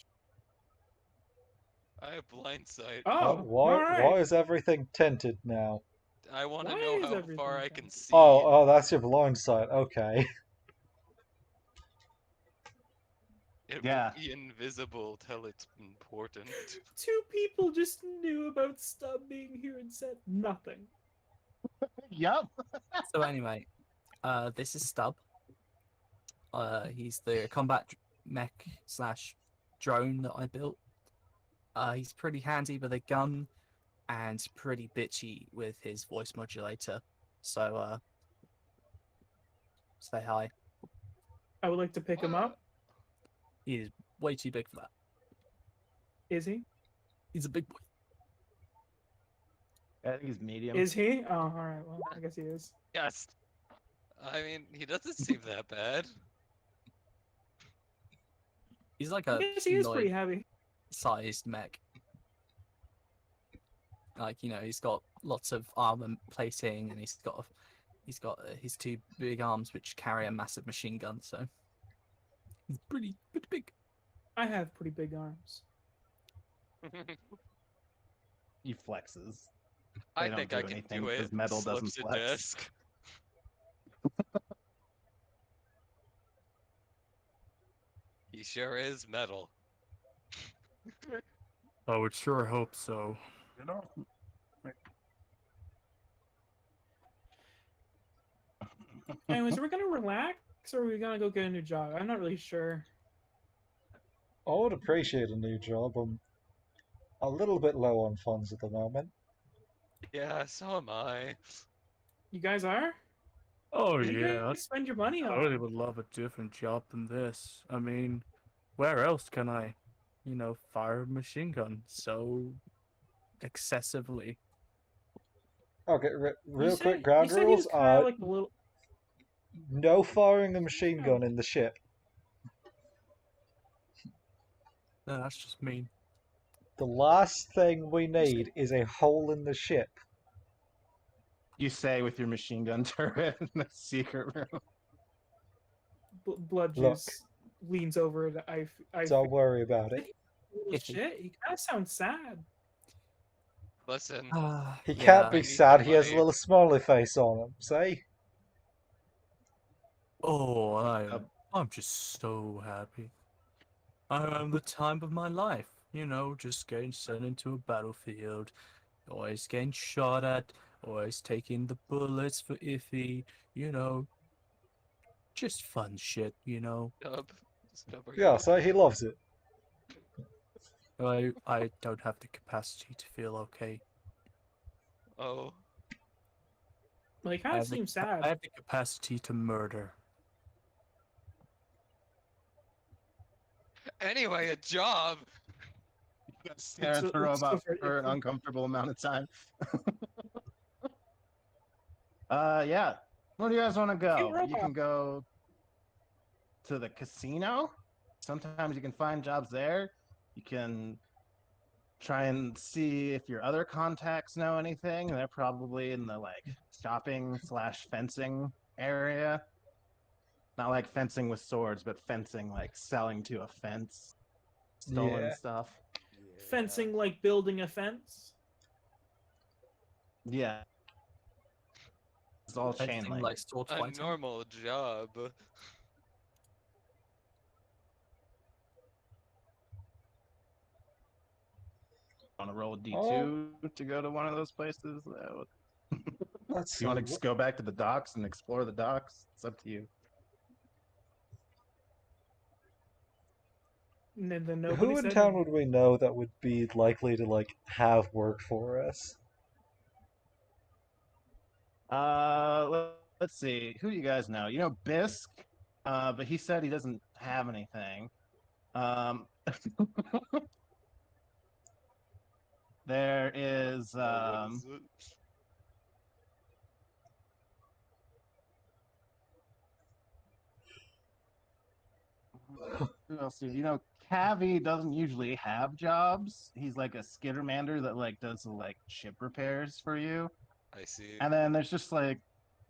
I have blind sight. Oh, why alright. is everything tinted now? I want to Why know is how everything far I tinted? can see. Oh, that's your blind sight. Okay. It Yeah. will be invisible till it's important. 2 people just knew about Stub being here and said nothing. Yup. So anyway, this is Stub. He's the combat mech slash drone that I built. He's pretty handy with a gun and pretty bitchy with his voice modulator. So, say hi. I would like to pick him up. He is way too big for that. Is he? He's a big boy. I think he's medium. Is he? Oh, alright. Well, I guess he is. Yes. I mean, he doesn't seem that bad. He's like I a guess he is pretty heavy. sized mech. Like, you know, he's got lots of armor plating, and he's got his 2 big arms which carry a massive machine gun. So he's pretty big. I have pretty big arms. He flexes. I don't think do I can anything do it. because metal doesn't Slips a flex. desk. He sure is metal. I would sure hope so. You know? Anyways, are we gonna relax or are we gonna go get a new job? I'm not really sure. I would appreciate a new job. I'm a little bit low on funds at the moment. Yeah, so am I. You guys are? Oh What are you yeah, gonna spend your money I really on? would love a different job than this. I mean, where else can I, fire a machine gun so excessively? Okay, real quick You ground said he rules. was kind of like a little. No firing a machine Yeah. gun in the ship. No, that's just mean. The last thing we You said need is a hole in the ship. You say with your machine gun turret in the secret room. blood Look, juice leans over to I. don't worry about it. Iffy. Shit, he kind of sounds sad. Listen, He can't Yeah. be I need the sad. He has a money. little smiley face on him. See? Oh, Uh, I'm just so happy. I'm the time of my life. Just getting sent into a battlefield, always getting shot at, always taking the bullets for Iffy. You know, just fun shit. Dub, Dub, are you Yeah, so he okay? loves it. I don't have the capacity to feel okay. Oh, Well, he I kind of have the seems capa- sad. I have the capacity to murder. anyway, a job. You gotta stare at the Let's go robot for it. for an uncomfortable amount of time. Yeah. Where do you guys want to Cute go? You robot. can go to the casino. Sometimes you can find jobs there. You can try and see if your other contacts know anything. They're probably in the like shopping slash fencing area. Not like fencing with swords, but fencing like selling to a fence, stolen Yeah. stuff. Fencing like building a fence. Yeah, it's all chain Fencing link. like sword A fighting. normal job. Want to roll a Oh, D2 to go to one of those places? let's You see. want to just go back to the docks and explore the docks? It's up to you. And then nobody Who in said town anything. would we know that would be likely to like have work for us? Let's see. Who do you guys know? You know Bisk, but he said he doesn't have anything. Um, there is Oh, what is it? who else? You know, Cavi doesn't usually have jobs. He's like a skittermander that like does the like ship repairs for you. I see. And then there's just like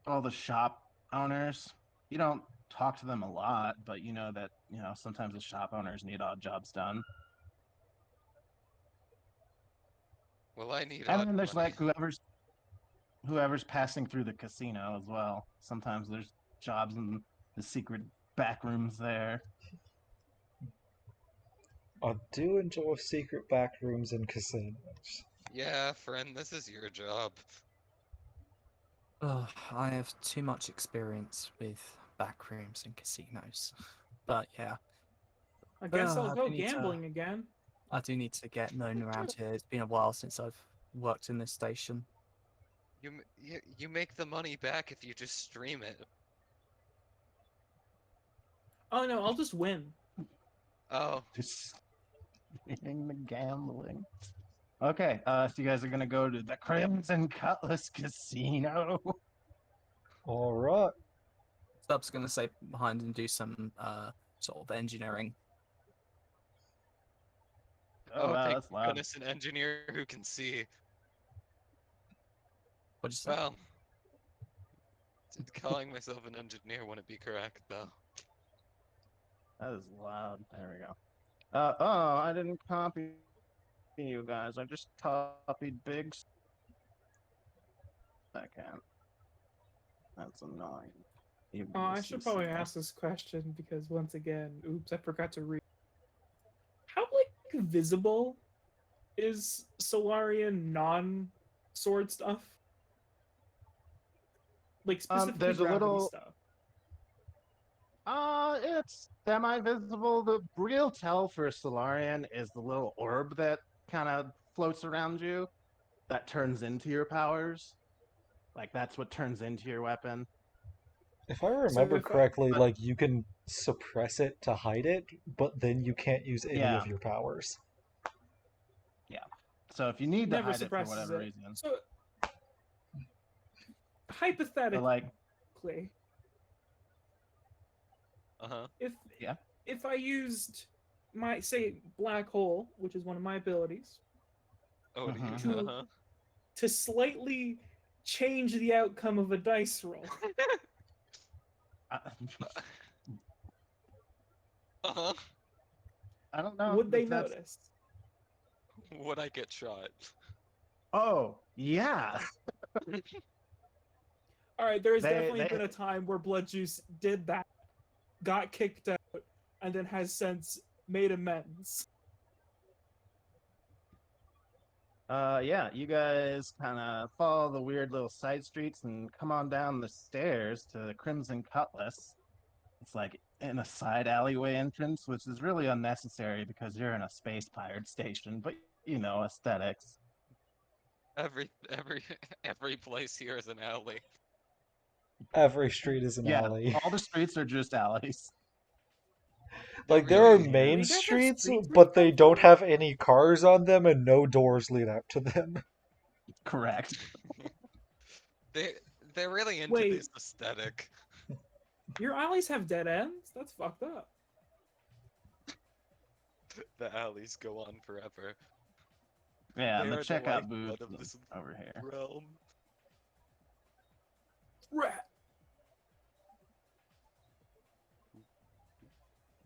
all the shop owners. You don't talk to them a lot, but you know that, sometimes the shop owners need odd jobs done. Well, I need And odd then there's money. like whoever's passing through the casino as well. Sometimes there's jobs in the secret back rooms there. I do enjoy secret back rooms in casinos. Yeah, friend, this is your job. Ugh, I have too much experience with backrooms and casinos. But yeah, I guess I'll I go do need to. gambling again. I do need to get known around here. It's been a while since I've worked in this station. You make the money back if you just stream it. Oh no, I'll just win. Oh, Just streaming the gambling. Okay, so you guys are gonna go to the Crimson Cutlass Casino. All right. Stub's gonna stay behind and do some sort of engineering. Oh wow, thank that's loud. goodness, an engineer who can see. What'd you say? Well, calling myself an engineer wouldn't be correct, though. That is loud. There we go. Oh, I didn't copy you guys. I just copied big second. That's annoying. You Oh, I should UCC. probably ask this question because once again, oops, I forgot to read. How like visible is Solarian non-sword stuff? Like specifically There's a gravity little. stuff. It's semi-visible. The real tell for a Solarian is the little orb that kind of floats around you that turns into your powers. Like that's what turns into your weapon. If I remember if I- correctly, like you can suppress it to hide it, but then you can't use any Yeah. of your powers. So if you need to never hide it for suppresses whatever it. reason, So but hypothetically, like, Uh-huh. Yeah. if I used my say black hole, which is one of my abilities, Oh, do you? Mhm. To- Uh-huh. to slightly change the outcome of a dice roll, I, Uh-huh. I don't know would they if that's. notice? Would I get shot? Oh yeah, All right, there has They- definitely they- been a time where Blood Juice did that, got kicked out, and then has since made amends. yeah. You guys kind of follow the weird little side streets and come on down the stairs to the Crimson Cutlass. It's like in a side alleyway entrance, which is really unnecessary because you're in a space pirate station. But you know, aesthetics. Every place here is an alley. Every street is an Yeah, alley. all the streets are just alleys. Like They there are really main You guys have streets, streets and but they stuff? don't have any cars on them and no doors lead out to them. Correct. They they're really into Wait. this aesthetic. Your alleys have dead ends? That's fucked up. The alleys go on forever. Yeah, They the are checkout lifeblood booth of this over here. realm. Rat.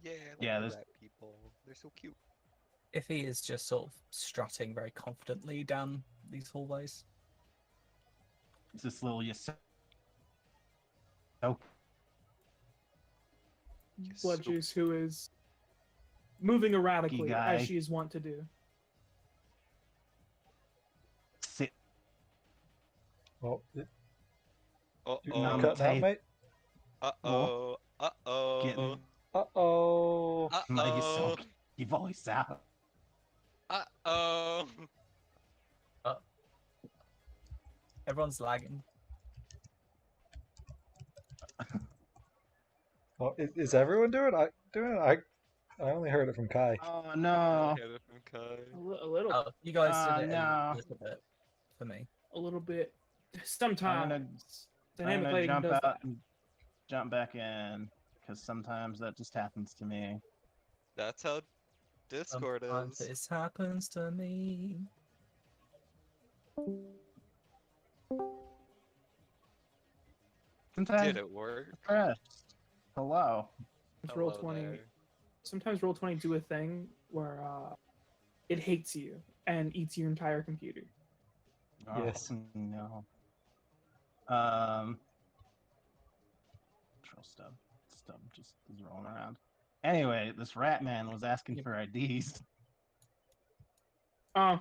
Yeah, I like Yeah, the there's- rat people. They're so cute. If he is just sort of strutting very confidently down these hallways. It's this little Blood So- Juice, who is moving erratically guy. as she is wont to do. sit. Well, Uh you Um, cutting out, tape. mate? oh. Uh oh. Getting Uh-oh. my Uh-oh. silky voice out. Uh-oh. Everyone's lagging. Well, is everyone doing it? I only heard it from Kai. Oh no. Get it from Kai. A little, Oh, you guys did it no. a little bit for me. a little bit. Sometimes I'm dynamic gonna lighting jump does out that. and jump back in because sometimes that just happens to me. That's how Discord Sometimes is. this happens to me. Sometimes Did it work? pressed. Hello. Roll Hello 20. there. Sometimes roll 20 do a thing where it hates you and eats your entire computer. Oh, Yes. No. Control stub. Stub just is rolling around. Anyway, this rat man was asking Yep. for IDs. Oh,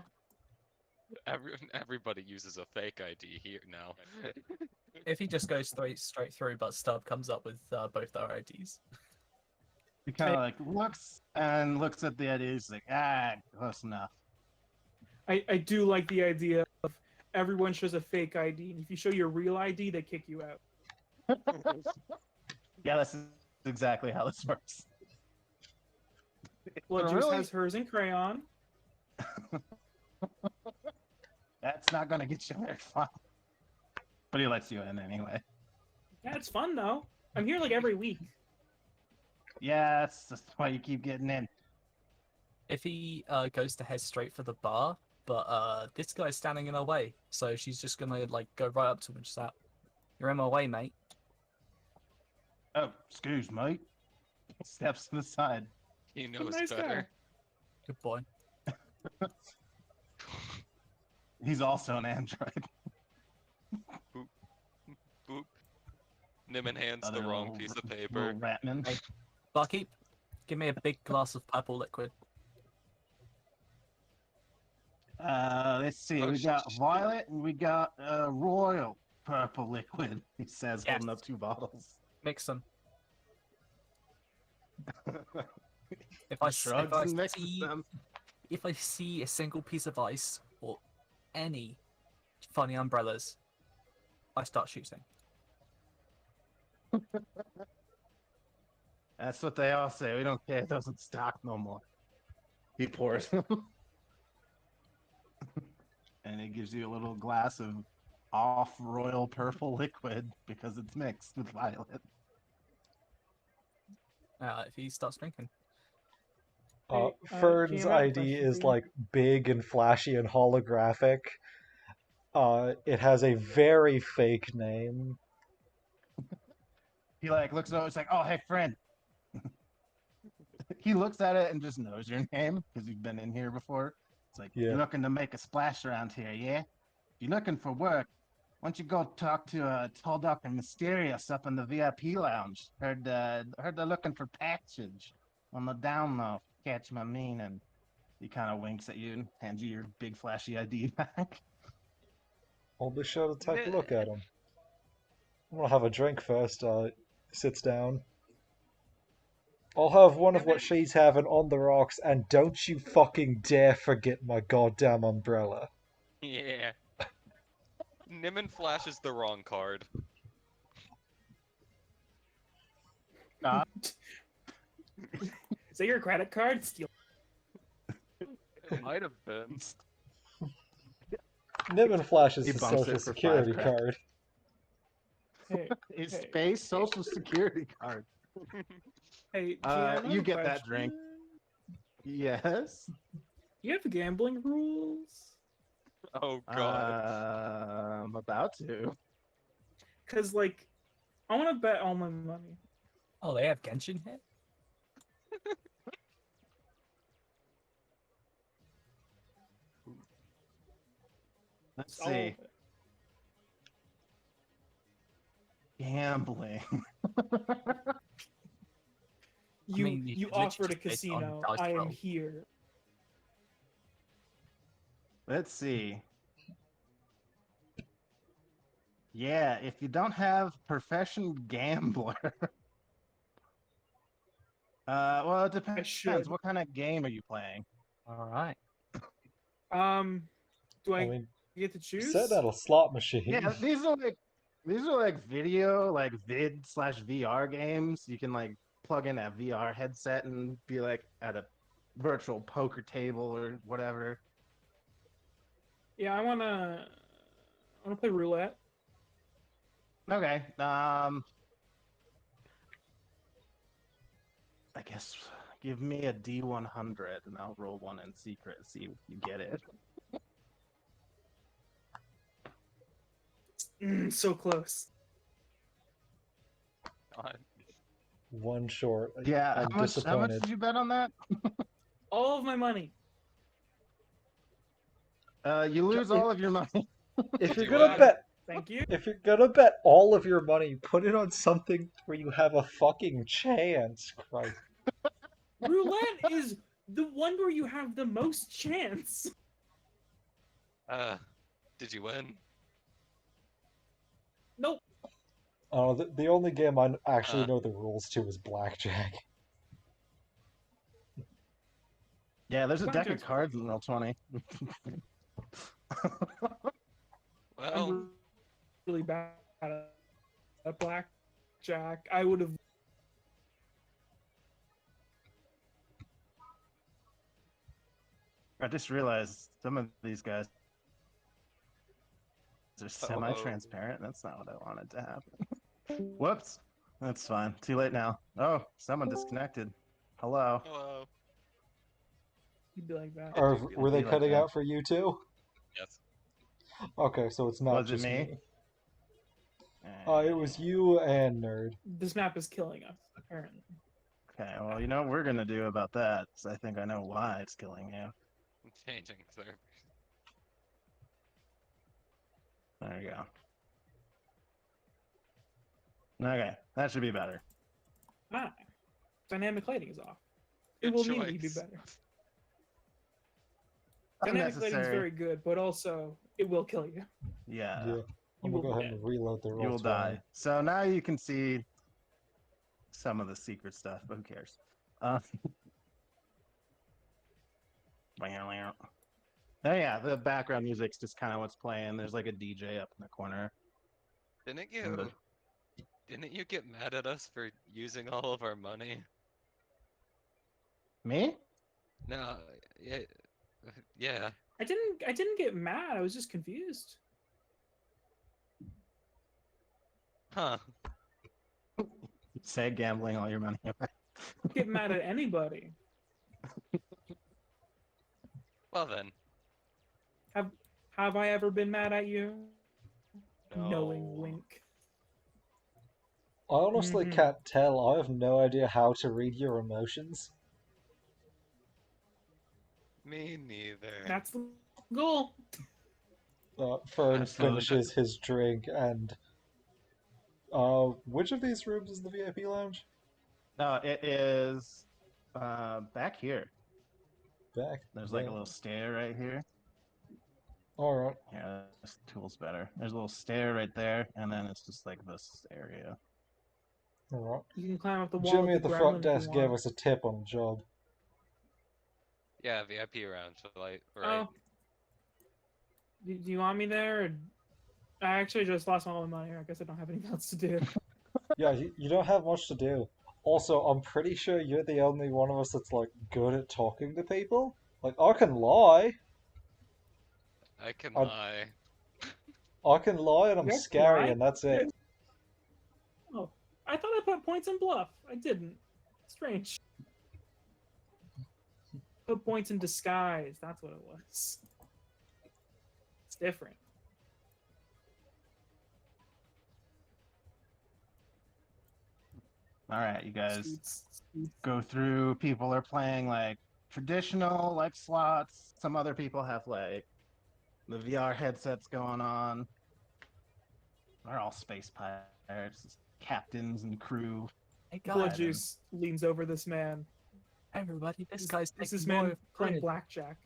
Everybody uses a fake ID here now. If he just goes straight through, but Stub comes up with both our IDs. He kind of like looks at the IDs like, close enough. I do like the idea of everyone shows a fake ID, and if you show your real ID, they kick you out. Yeah, that's exactly how this works. Blood But Juice really- has hers in crayon. That's not gonna get you very far. But he lets you in anyway. Yeah, it's fun though. I'm here like every week. Yeah, that's just why you keep getting in. If he goes to head straight for the bar, but this guy's standing in our way, so she's just gonna like go right up to him and just out. You're in my way, mate. Oh, excuse me. Steps to the side. He What a knows nice better. guy. Good boy. He's also an android. Boop. Niman hands the Other wrong little piece of r- paper. little ratman. Hey. Barkeep, give me a big glass of purple liquid. Let's see. Oh, We got violet and we got royal purple liquid. He says, Yes. holding up 2 bottles. Mix them. If I, Shrugs and mixes them. if I see a single piece of ice or any funny umbrellas, I start shooting. That's what they all say. We don't care. It doesn't stock no more. He pours them. And it gives you a little glass of off royal purple liquid because it's mixed with violet. If he starts drinking. Hey, Fern's GM, I have a ID question is for you. like big and flashy and holographic. It has a very fake name. He like looks over. It's like, oh hey friend. He looks at it and just knows your name because you've been in here before. It's like, Yeah. you're looking to make a splash around here, yeah? If you're looking for work, why don't you go talk to Tall Doc and Mysterious up in the VIP lounge? Heard they're looking for passage on the down low. Catch my meaning. He kind of winks at you and hands you your big flashy ID back. I'll be sure to take a look at him. I'm gonna have a drink first. Sits down. I'll have one of what she's having on the rocks, and don't you fucking dare forget my goddamn umbrella. Yeah. Nimon flashes the wrong card. Is that your credit card? Steal. It might have been. Niven flashes He his bumps social it for 5 security credits. card. Hey, His Hey, space social security card. hey, GM, I have You a get that drink. question. Yes. You have gambling rules? Oh god. I'm about to. Cause like, I want to bet all my money. Oh, they have Genshin here? Let's All of see. it. Gambling. You mean, you you could literally offered a just base it on casino. dice I am roll. here. Let's see. Yeah, if you don't have profession gambler. Well, it depends. should. What kind of game are you playing? All right. Do I, I mean, get to choose? set at a slot machine. Yeah, these are like video, like vid/VR games. You can like plug in a VR headset and be like at a virtual poker table or whatever. Yeah, I wanna play roulette. Okay. I guess give me a D100 and I'll roll one in secret and see if you get it. So close. God. One short. Yeah, I'm how much disappointed. did you bet on that? All of my money. You lose all of your money. If you're Do gonna I? bet, Thank you. if you're gonna bet all of your money, put it on something where you have a fucking chance. Christ. Roulette is the one where you have the most chance. Did you win? Nope. Oh, the only game I actually know the rules to is blackjack. Yeah, there's a deck of Blackjack's cards in Roll20. Well, I'm really bad at blackjack. I would have. I just realized some of these guys are semi-transparent. That's not what I wanted to happen. Whoops. That's fine. Too late now. Oh, someone disconnected. Hello. hello. You'd be like that. Or do feel were they like cutting that. out for you too? Yes. Okay, so it's not Was it just me? me. It was you and Nerd. This map is killing us, apparently. Okay, well, you know what we're gonna do about that? 'Cause I think I know why it's killing you. I'm changing servers. There you go. Okay, that should be better. Ah, dynamic lighting is off. It will immediately be choice. better. Dynamic lighting is Unnecessary. very good, but also it will kill you. Yeah, Yeah. I'm You gonna will go ahead and reload the roll. you will die. So now you can see some of the secret stuff, but who cares? Oh yeah, the background music's just kind of what's playing. There's like a DJ up in the corner. Didn't And you Didn't you get mad at us for using all of our money? Me? No, yeah, yeah. I didn't get mad. I was just confused. Huh. Say gambling all your money away. Get mad at anybody. Well then. Have I ever been mad at you? Knowing No. wink. I honestly Mhm. can't tell. I have no idea how to read your emotions. Me neither. That's the goal. Fern That's so- finishes his drink and which of these rooms is the VIP lounge? No, it is back here. Back There's there. like a little stair right here. Alright. Yeah, this tool's better. There's a little stair right there, and then it's just like this area. Alright. You can climb up the wall. Jimmy with at the gremlin front if you desk gave want. us a tip on the job. Yeah, VIP round, so like, Oh. right? Do you want me there? Or... I actually just lost all my money. I guess I don't have anything else to do. Yeah, you don't have much to do. Also, I'm pretty sure you're the only one of us that's like good at talking to people. Like, I can lie. I can I- lie. I can lie and I'm You guys can scary lie? and that's it. Oh, I thought I put points in bluff. I didn't. Strange. Put points in disguise. That's what it was. It's different. All right, you guys Suits. go through. People are playing like traditional like slots. Some other people have like the VR headsets going on. They're all space pirates, captains and crew. Hey Blood guys, Juice leans over this man. everybody, this guy's This taking is more man of playing grid. blackjack.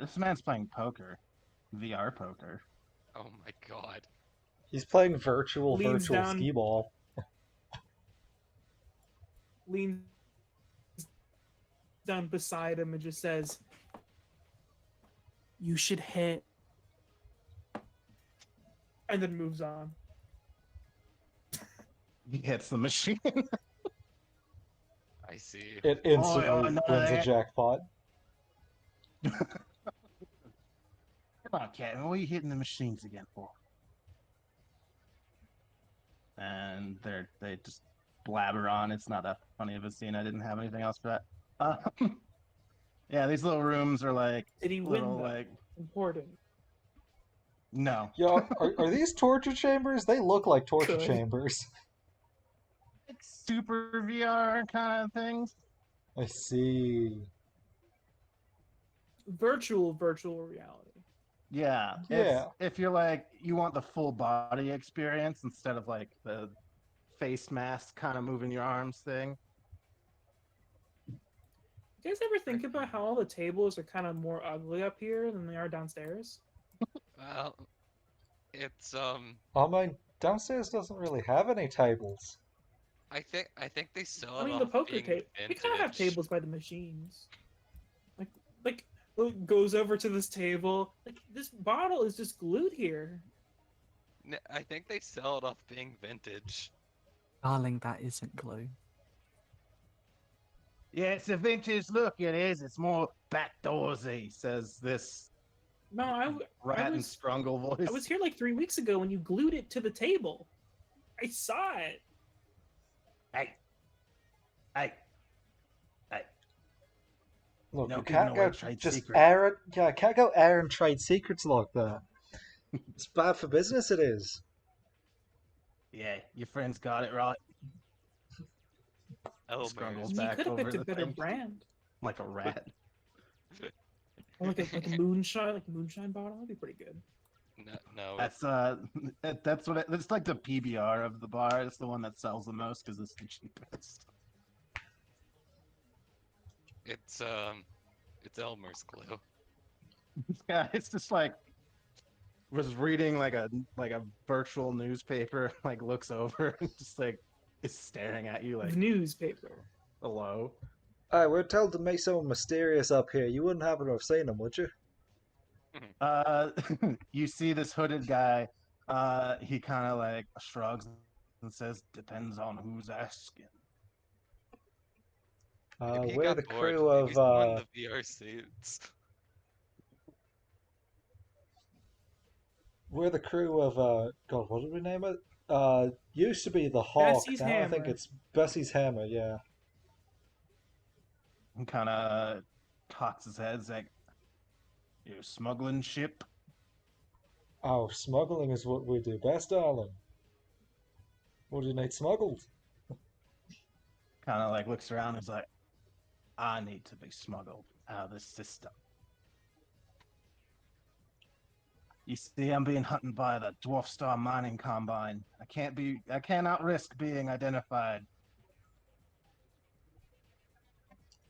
This man's playing poker, VR poker. Oh my god. He's playing virtual Leans down. skee ball. Leans down beside him and just says, "You should hit," and then moves on. He hits the machine. I see. It instantly Oh, no, wins a that- jackpot. Come on, Captain. What are you hitting the machines again for? And they just blabber on. It's not that funny of a scene. I didn't have anything else for that. Yeah, these little rooms are like Did he win? little Though? like Important. no. Yeah, are these torture chambers? They look like torture Good. chambers. Like super VR kind of things. I see. Virtual reality. Yeah. Yeah. If you're like you want the full body experience instead of like the face mask kind of moving your arms thing. You guys ever think about how all the tables are kind of more ugly up here than they are downstairs? Well, it's I mean, downstairs doesn't really have any tables. I think they sell I it mean, the off poker being table. We kind of have vintage. tables by the machines. Like goes over to this table. Like this bottle is just glued here. I think they sell it off being vintage. Darling, that isn't glue. Yeah, it's a vintage look. It is. It's more backdoorsy, says this No, rat and was- strungle voice. I was here like 3 weeks ago when you glued it to the table. I saw it. Hey, hey, hey. Look, No you giving can't away go trade just secrets. air it. Yeah, can't go airing trade secrets like that. It's bad for business. It is. Yeah, your friend's got it right. Elmer's. Scruggles You back could have over picked a the better thing. brand. Like a rat. Or like a moonshine bottle. That'd be pretty good. No, That's that's what it's like the PBR of the bar. It's the one that sells the most because it's the cheapest. it's Elmer's glue. Yeah, it's just like was reading like a virtual newspaper, like looks over and just like is staring at you like The newspaper. hello. Hey, we're told to make someone mysterious up here. You wouldn't happen to have seen him, would you? You see this hooded guy. He kind of like shrugs and says, "Depends on who's asking." Maybe he We're got the bored. crew Maybe of someone in the VR suits. we're the crew of God, what did we name it? Used to be the Hawk. Bessie's Now I think Hammer. it's Bessie's Hammer. Yeah. And kind of cocks his head, he's like, "You smuggling ship?" Oh, smuggling is what we do best, darling. What do you need smuggled? Kind of like looks around, and is like, "I need to be smuggled out of this system. You see, I'm being hunted by the Dwarf Star Mining Combine. I cannot risk being identified."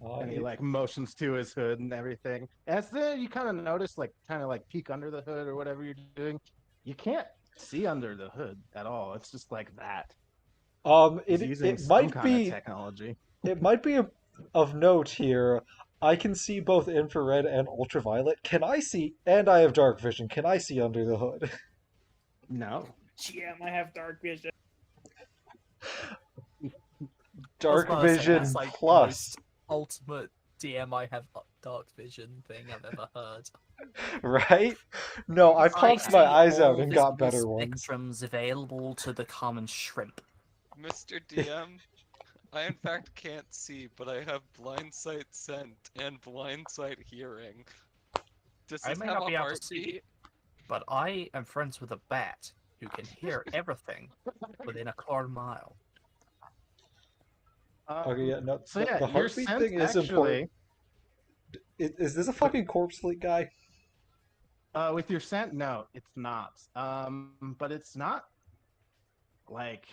And he like motions to his hood and everything. As then you kind of notice, like, kind of like peek under the hood or whatever you're doing. You can't see under the hood at all. It's just like that. He's using It some might kind of be technology. of note here. I can see both infrared and ultraviolet. Can I see? And I have dark vision. Can I see under the hood? No. GM, I have dark vision. Dark about to say, vision that's like the plus, most ultimate DM I have dark vision thing I've ever heard. right? No, I I popped see my eyes out all and got visible better ones. spectrums available to the common shrimp. Mr. DM, I in fact can't see, but I have blind sight scent and blind sight hearing. Does I this may have not a be able to see, heartbeat? but I am friends with a bat who can hear everything within a quarter mile. Okay, yeah, no, So the yeah, your heartbeat scent thing is important. actually. Is this a fucking corpse fleet guy? With your scent, no, it's not. But it's not like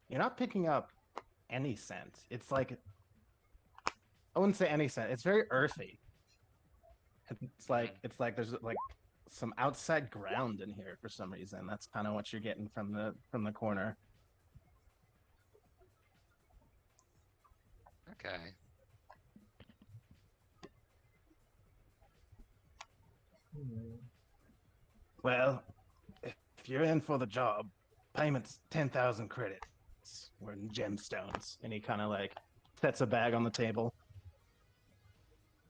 you're not picking up any scent. It's like I wouldn't say any scent. It's very earthy. It's like there's like some outside ground in here for some reason. That's kind of what you're getting from the corner. Okay. Well, if you're in for the job, payment's 10,000 credits. We're in gemstones, and he kind of like sets a bag on the table.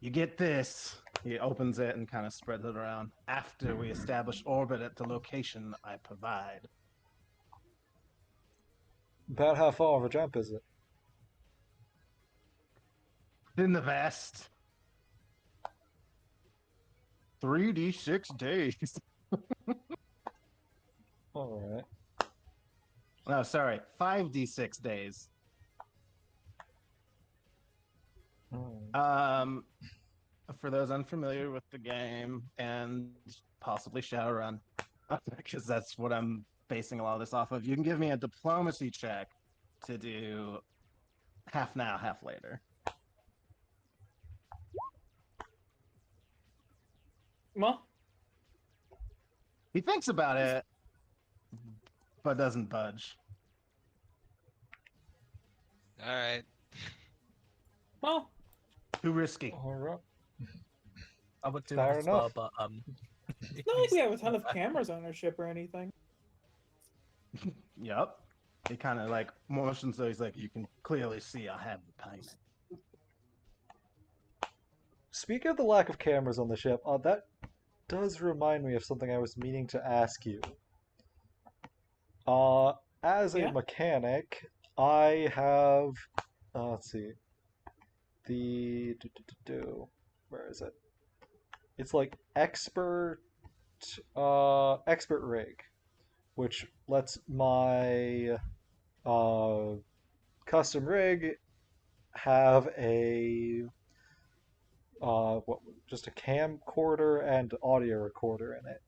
You get this. He opens it and kind of spreads it around. After we establish orbit at the location I provide. About how far of a jump is it? In the vast 3d6 days. All right. No, sorry, 5d6 days. For those unfamiliar with the game and possibly Shadowrun, because that's what I'm basing a lot of this off of, you can give me a diplomacy check to do half now, half later. Well, He thinks about it, but doesn't budge. All right. well, Too risky. All right. I would do Fair that as well, enough. but it's not like we have a ton of cameras on our ship or anything. Yep. He kind of like motions, so he's like, you can clearly see I have the payment. Speaking of the lack of cameras on the ship, that does remind me of something I was meaning to ask you. As a Yeah? mechanic, I have. Let's see. Where is it? It's like expert rig, which lets my custom rig have a just a camcorder and audio recorder in it.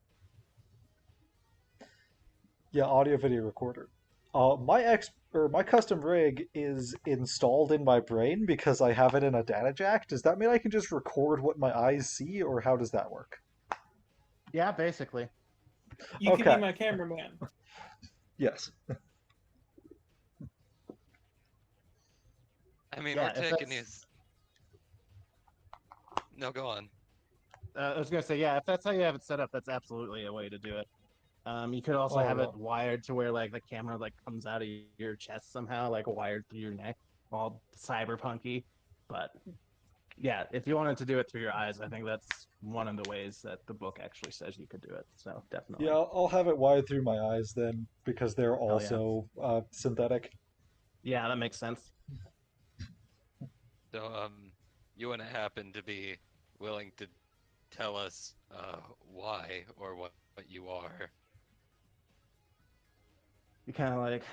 Yeah, audio video recorder. My custom rig is installed in my brain because I have it in a data jack. Does that mean I can just record what my eyes see, or how does that work? Yeah, basically. You can Okay. be my cameraman. Yes. I mean, Yeah, we're if taking that's- these. No, go on. I was gonna say, yeah, if that's how you have it set up, that's absolutely a way to do it. You could also Oh, have it yeah. wired to where like the camera like comes out of your chest somehow, like wired through your neck, all cyberpunky. But yeah, if you wanted to do it through your eyes, I think that's one of the ways that the book actually says you could do it. So definitely. Yeah, I'll have it wired through my eyes then, because they're Hell yeah. also synthetic. Yeah, that makes sense. So, you wouldn't happen to be willing to tell us why or what you are? You kind of like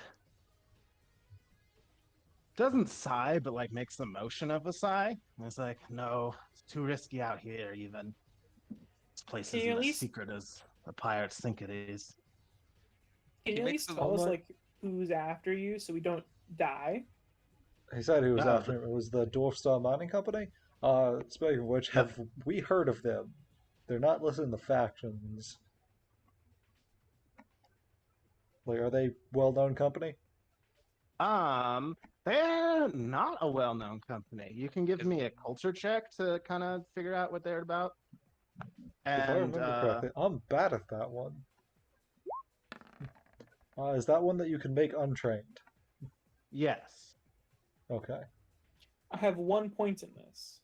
doesn't sigh, but like makes the motion of a sigh. And it's like, no, it's too risky out here. Even this place Can you isn't at as least secret as the pirates think it is. can He you at makes least the tell us my- like who's after you so we don't die? He said who was Oh, after him. It was the Dwarf Star Mining Company. Speaking of which, Yep. have we heard of them? They're not listed in the factions. Like, are they well-known company? They're not a well-known company. You can give Is me a culture check to kind of figure out what they're about. If I And remember correctly, I'm bad at that one. Is that one that you can make untrained? yes. Okay. I have 1 point in this.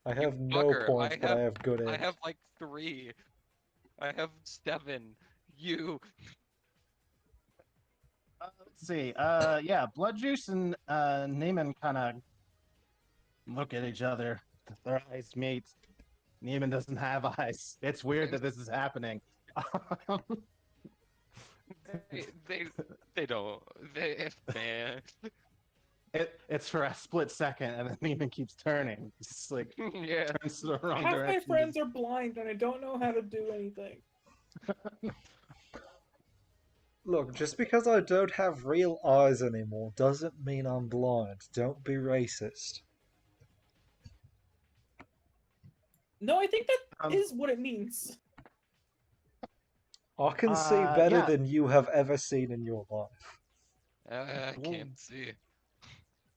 I You have no fucker, points, but I have good I ink. have like 3. I have 7. You Let's see. Yeah, Blood Juice and Neiman kind of look at each other. Their eyes meet. Neiman doesn't have eyes. It's weird that this is happening. they they don't they man. It's for a split second, and then Neiman keeps turning. It's just like Yeah. turns to the wrong Half my direction. friends are blind and I don't know how to do anything. Look, just because I don't have real eyes anymore doesn't mean I'm blind. Don't be racist. No, I think that Um, is what it means. I can see better yeah. than you have ever seen in your life. I can't see.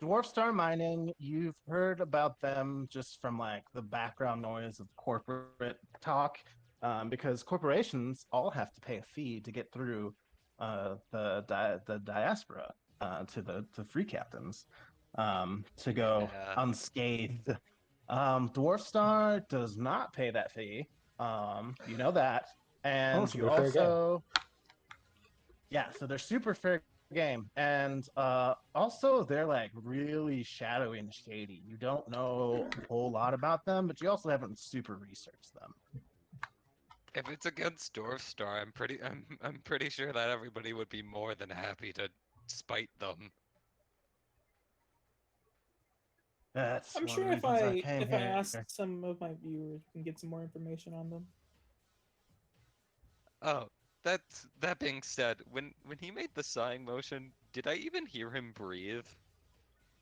Dwarf Star Mining, you've heard about them just from like the background noise of corporate talk, because corporations all have to pay a fee to get through the diaspora to the free captains to go Yeah. unscathed. Dwarf Star does not pay that fee. You know that, and it's a you very fair game. also yeah, so they're super fair game, and also they're like really shadowy and shady. You don't know a whole lot about them, but you also haven't super researched them. If it's against Dwarf Star, I'm pretty sure that everybody would be more than happy to spite them. That's I'm one sure of the reasons I came if I here. ask some of my viewers, we can get some more information on them. Oh, that being said, when he made the sighing motion, did I even hear him breathe?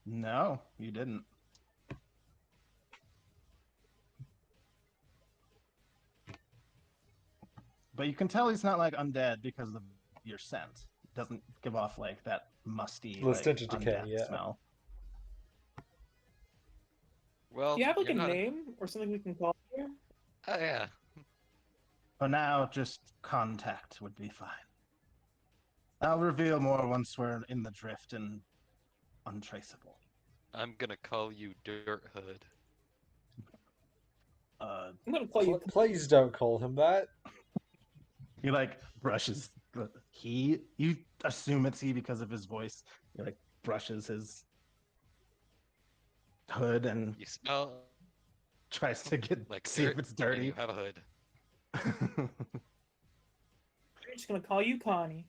No, you didn't. But you can tell he's not like undead because of your scent. It doesn't give off like that musty, The like stench of decay, undeath yeah. smell. Well, Do you have like a you're not name or something we can call you? Oh yeah. For now, just contact would be fine. I'll reveal more once we're in the drift and untraceable. I'm gonna call you Dirt Hood. I'm gonna call you. Please don't call him that. He like brushes he. You assume it's he because of his voice. He like brushes his hood and You smell tries to get like see dirt, if it's and dirty. you have a hood. I'm just gonna call you Connie.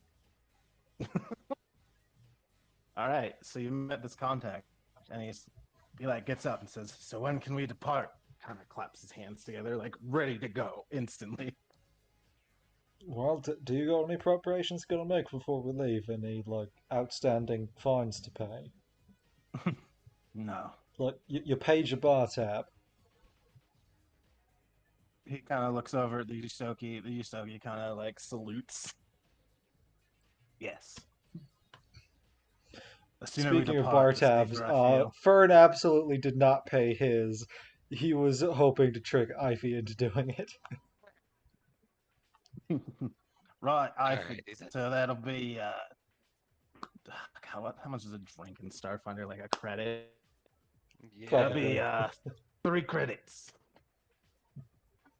All right, so you met this contact, and he like gets up and says, "So when can we depart?" Kind of claps his hands together, like ready to go instantly. Well, do you got any preparations gonna make before we leave? Any like outstanding fines to pay? No, Like you paid your bar tab. he kind of looks over at the Yusoki. The Yusoki kind of like salutes. Yes. The sooner we Speaking of depart, bar the tabs, safer I feel. Fern absolutely did not pay his. He was hoping to trick Ivy into doing it. Right, Alright, so that'll be how much is a drink in Starfinder? Like a credit? That'll Probably. be 3 credits.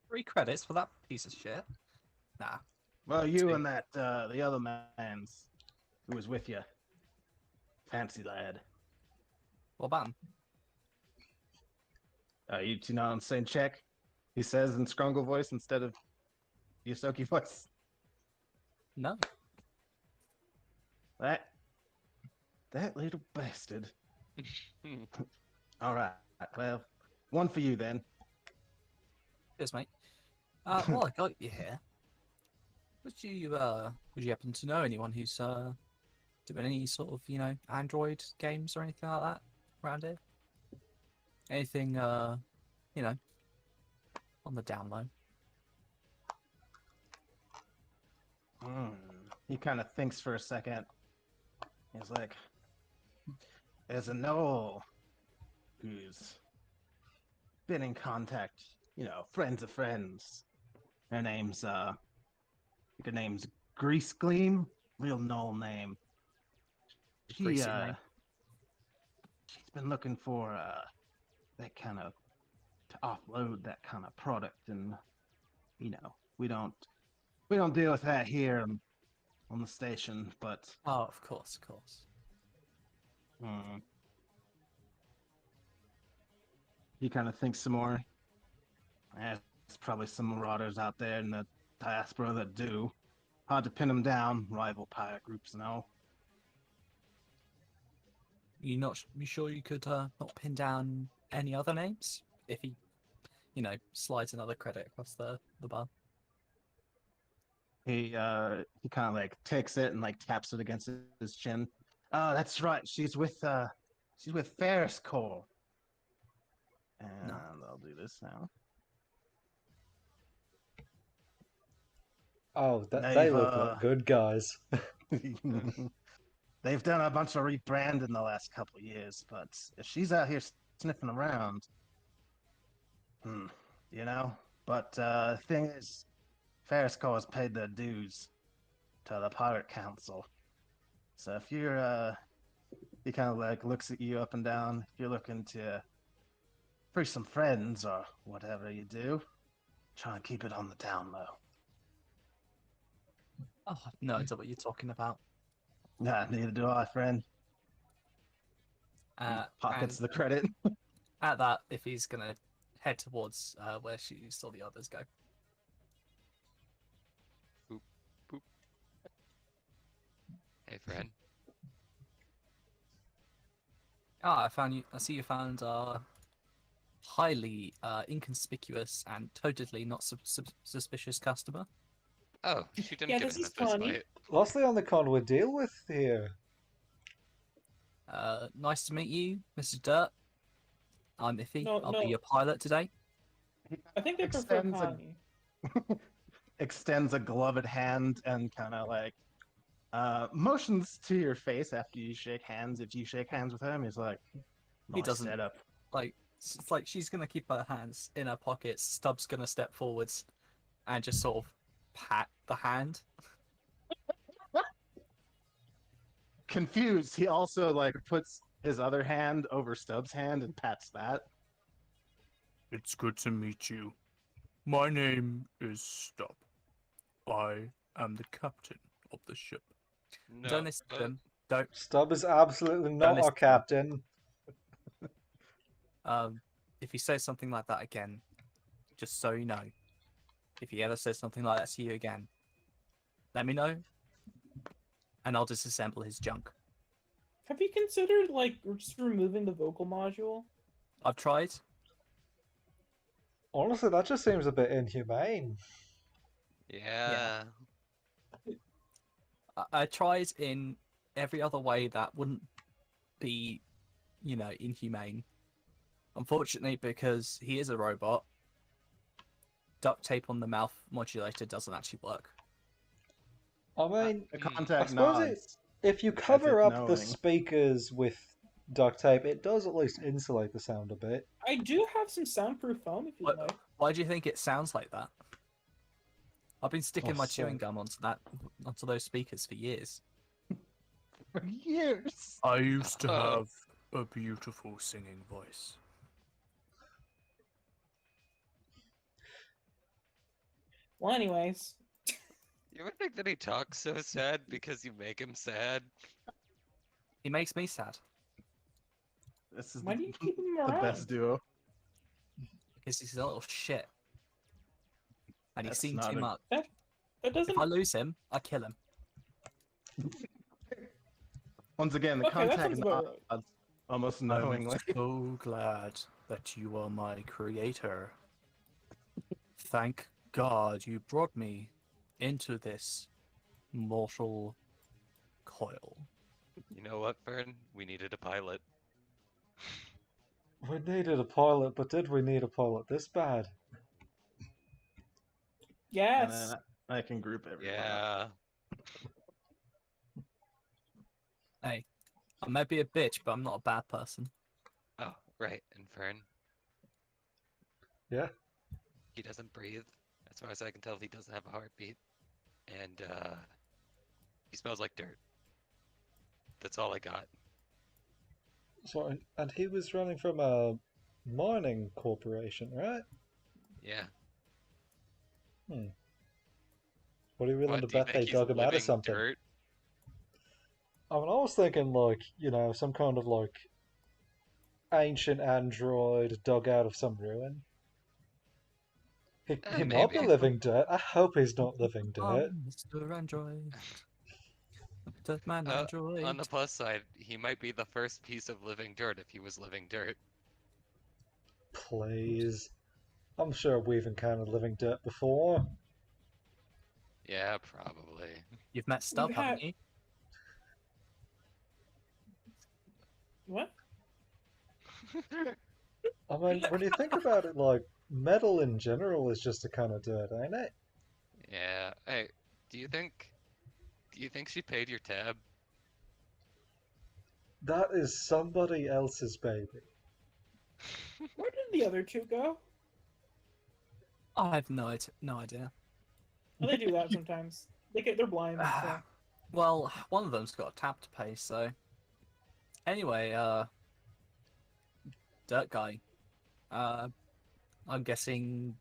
3 credits for that piece of shit. Nah. Well, you Two. and that the other man's who was with you. Fancy lad. What about him? You two not on the same check? He says in Scrungle voice instead of Yosoki voice. No. That little bastard. All right. Well, one for you then. Cheers, mate. Well, I got you here. Would you happen to know anyone who's doing any sort of, Android games or anything like that around here? Anything on the down low? He kind of thinks for a second. He's like, there's a Noel who's been in contact, friends of friends. Her name's Grease Gleam, real Noel name. Greasy name. She's been looking for that kind of to offload that kind of product, and we don't deal with that here on the station, but Oh, of course. he kind of thinks some more. There's probably some marauders out there in the diaspora that do. Hard to pin them down. Rival pirate groups and all. You sure you could not pin down any other names if he, slides another credit across the bar? He kind of like takes it and like taps it against his chin. Oh, that's right. She's with Ferris Cole. And No. I'll do this now. Oh, they They've, look like good guys. They've done a bunch of rebranding the last couple of years, but if she's out here sniffing around, But the thing is, Ferris Cole has paid their dues to the Pirate Council. So if you're, he kind of like looks at you up and down. If you're looking to free some friends or whatever you do, try and keep it on the down low. Oh, no idea what you're talking about. Nah, neither do I, friend. Pockets And the credit. at that, if he's gonna head towards where she saw the others go. Boop, boop. Hey, friend. I see you found a highly inconspicuous and totally not suspicious customer. Oh, she didn't Yeah, get this in a is fist Connie. fight. That's the only con we deal with here. Nice to meet you, Mr. Dirt. I'm Iffy. No, I'll no. be your pilot today. I think they prefer Extends Connie. extends a gloved hand and kind of like motions to your face after you shake hands. If you shake hands with him, he's like, He nice doesn't. setup. Like, it's like she's gonna keep her hands in her pockets. Stubbs gonna step forwards and just sort of pat the hand. Confused, he also like puts his other hand over Stubbs' hand and pats that. It's good to meet you. My name is Stubb. I am the captain of the ship. No, Don't listen to them. Don't. Stubb is absolutely not listen our to him. captain. If he says something like that again, just so you know, if he ever says something like that to you again, let me know, and I'll disassemble his junk. Have you considered like just removing the vocal module? I've tried. Honestly, that just seems a bit inhumane. Yeah. I tried in every other way that wouldn't be, inhumane. Unfortunately, because he is a robot, duct tape on the mouth modulator doesn't actually work. I mean, The Hmm. I contact suppose nods. if you as cover if up the knowing. speakers with duct tape, it does at least insulate the sound a bit. I do have some soundproof foam if you'd What- like. Why do you think it sounds like that? I've been sticking Oh, my chewing sick. gum onto those speakers for years. For years. I used to Uh, have a beautiful singing voice. Well, anyways, You ever think that he talks so sad because you make him sad? He makes me sad This is why do you keep him the around? best duo. because he's a little shit. And he's That's seen not too a- much. That doesn't. If I lose him, I kill him. Once again, the Okay, that contact sounds about right. nods almost I'm knowingly. so glad that you are my creator. Thank God you brought me into this mortal coil. You know what, Fern? We needed a pilot. We needed a pilot, but did we need a pilot this bad? And Yes. then I can group everyone up. Yeah. Hey, I might be a bitch, but I'm not a bad person. Oh, right. And Fern, Yeah. he doesn't breathe. As far as I can tell, he doesn't have a heartbeat. And he smells like dirt. That's all I got. So, and he was running from a mining corporation, right? Yeah. What are you willing What, to do you bet think they he's dug him out of living something? dirt? I mean, I was thinking like, some kind of like ancient android dug out of some ruin. He might be Maybe. living dirt. I hope he's not living dirt. Mr. Android. Dirt man On Android. the plus side, he might be the first piece of living dirt if he was living dirt. Please. I'm sure we've encountered living dirt before. Yeah, probably. You've met Stub, We've haven't had- you? What? I mean, when you think about it, like, metal in general is just a kind of dirt, ain't it? Yeah. Hey, do you think she paid your tab? That is somebody else's baby. Where did the other two go? I have no idea. Oh, they do that sometimes. They're blind. So. Well, one of them's got a tab to pay, so. Anyway, Dirt Guy. I'm guessing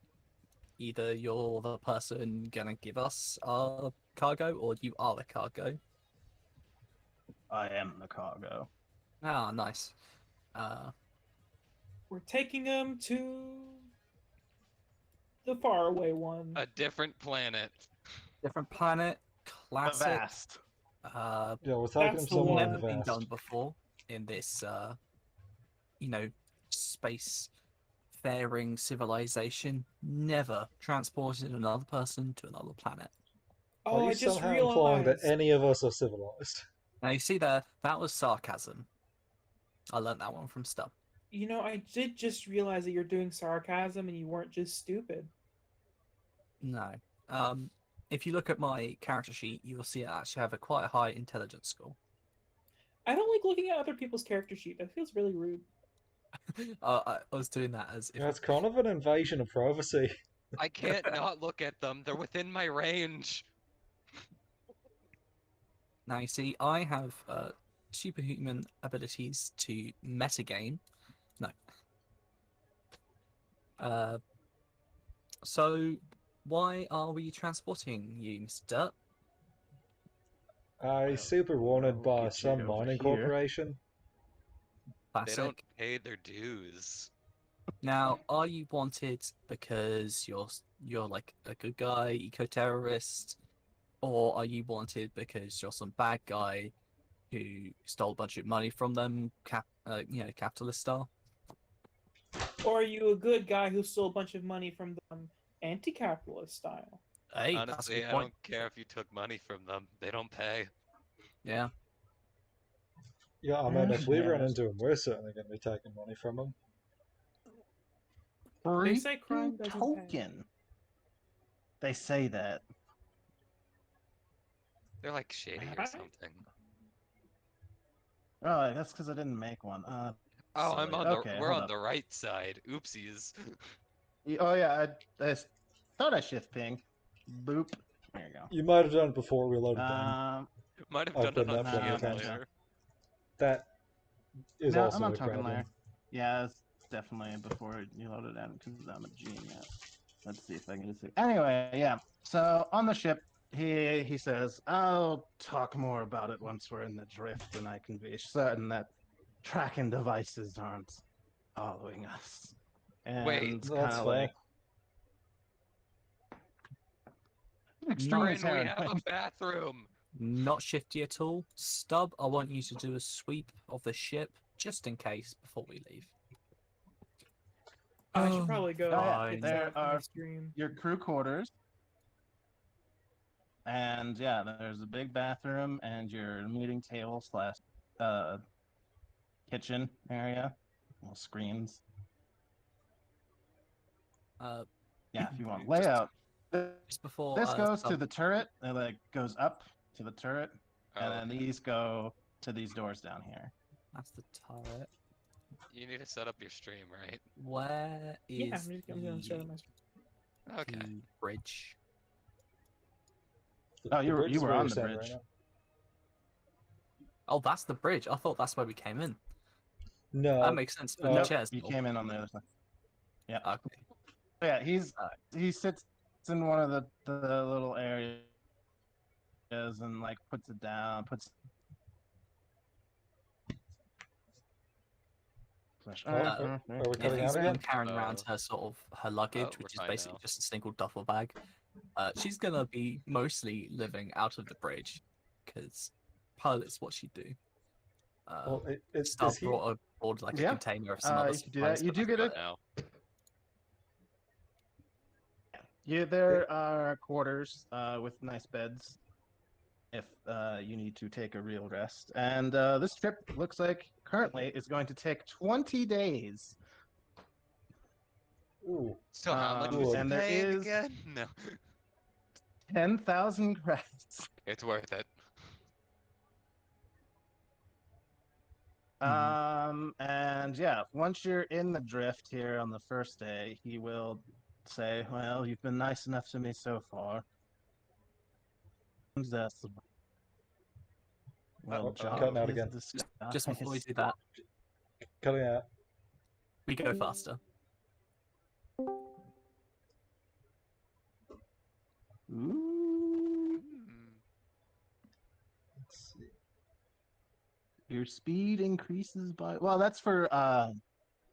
either you're the person gonna give us our cargo, or you are the cargo. I am the cargo. Ah, nice. We're taking them to the faraway one. A different planet. Different planet, The classic. vast. Yeah, we're taking That's him the somewhere one. in Never the been vast. done before in this, space faring civilization. Never transported another person to another planet. Oh, Are you I just somehow implying that realized. any of us are civilized? Now you see there, that was sarcasm. I learnt that one from Stub. I did just realize that you're doing sarcasm and you weren't just stupid. No. If you look at my character sheet, you will see I actually have quite a high intelligence score. I don't like looking at other people's character sheet. That feels really rude. I was doing that as if Yeah, it's kind of an invasion of privacy. I can't not look at them. They're within my range. now you see I have superhuman abilities to metagame. No. So why are we transporting you, Mr. Dirt? I super wanted We'll by get you some over mining here. corporation. They Classic. don't pay their dues. Now, are you wanted because you're like a good guy, eco-terrorist, or are you wanted because you're some bad guy who stole a bunch of money from them, capitalist style? Or are you a good guy who stole a bunch of money from them, anti-capitalist style? Hey, that's a Honestly, good I point. don't care if you took money from them. They don't pay. Yeah. Yeah, I mean, if we run Yes. into him, we're certainly going to be taking money from him. They say crime Freaking doesn't pay. token. They say that. They're like shady or Right? something. Oh, that's because I didn't make one. Oh, I'm silly. on Okay, we're hold on up. the right side. Oopsies. Oh yeah, I thought I shift ping. Boop. There you go. You might have done it before we loaded them. Might have I've done done it on that plenty of GM times. layer. That is No, also I'm on a token problem. layer. Yeah, it's definitely before you load it in because I'm a genius. Let's see if I can get it. Anyway, yeah. So on the ship, he says, "I'll talk more about it once we're in the drift, and I can be certain that tracking devices aren't following us." Wait. And That's kind of fair. like extreme Bryn, we paranoid. have a bathroom. Not shifty at all. Stub, I want you to do a sweep of the ship just in case before we leave. I should probably go Oh, yeah. fix There that on are the stream. your crew quarters. And yeah, there's a big bathroom and your meeting table slash kitchen area. Little screens. Yeah, if you want layout. Just before This goes to Stub, the turret. It like goes up to the turret, Oh, and then okay. these go to these doors down here. that's the turret. You need to set up your stream, right? Where is Yeah, I'm gonna show my stream. Okay. the bridge? Oh, The you bridge is were where on you're the standing bridge. right Oh, that's the bridge. I thought that's where we came in. now. That No, makes sense with uh, the Nope, chairs. you came in on the other side. Yeah, Okay. yeah. He sits in one of the little areas and like puts it down, puts. Oh, are we Yeah, cutting he's out been again? carrying around her sort of her luggage, we're which is fine basically now. just a single duffel bag. She's gonna be mostly living out of the bridge because pilot's what she do. Well, Star is he? brought aboard like a Yeah, container of some other you can do that. supplies. You but do I get forgot it. Now. Yeah, there are quarters with nice beds if you need to take a real rest. And this trip looks like currently is going to take 20 days. Ooh, So how much was he And there paying is again? No. 10,000 credits. It's worth it. And yeah, once you're in the drift here on the first day, he will say, "Well, you've been nice enough to me so far." That's well, cutting out is again. just before we do that, Cutting out. we go faster. Ooh. Let's see. Your speed increases by that's for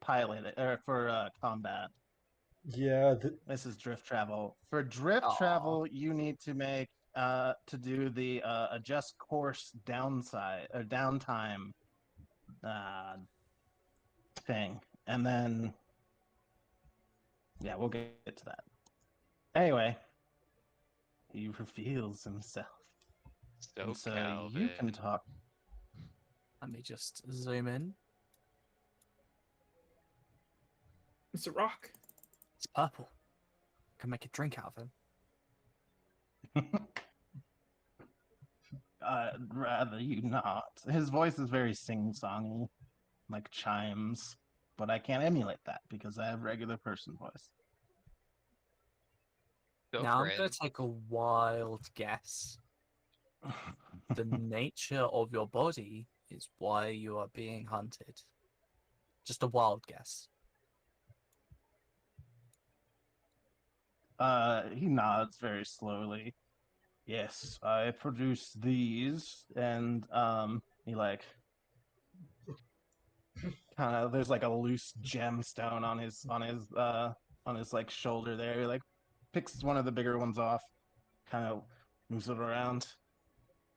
pilot or for combat. Yeah, This is drift travel. For drift Aw. travel, you need to make to do the adjust course downside or downtime thing, and then yeah, we'll get to that. Anyway, he reveals himself, So and so Calvin. you can talk. Let me just zoom in. It's a rock. It's purple. I can make a drink out of him. Rather you not. His voice is very sing-songy, like chimes, but I can't emulate that because I have regular person voice. So Now I'm Bryn, gonna take a wild guess. The nature of your body is why you are being hunted. Just a wild guess. He nods very slowly. Yes, I produce these, and he like kind of there's like a loose gemstone on his like shoulder there. He like picks one of the bigger ones off, kind of moves it around.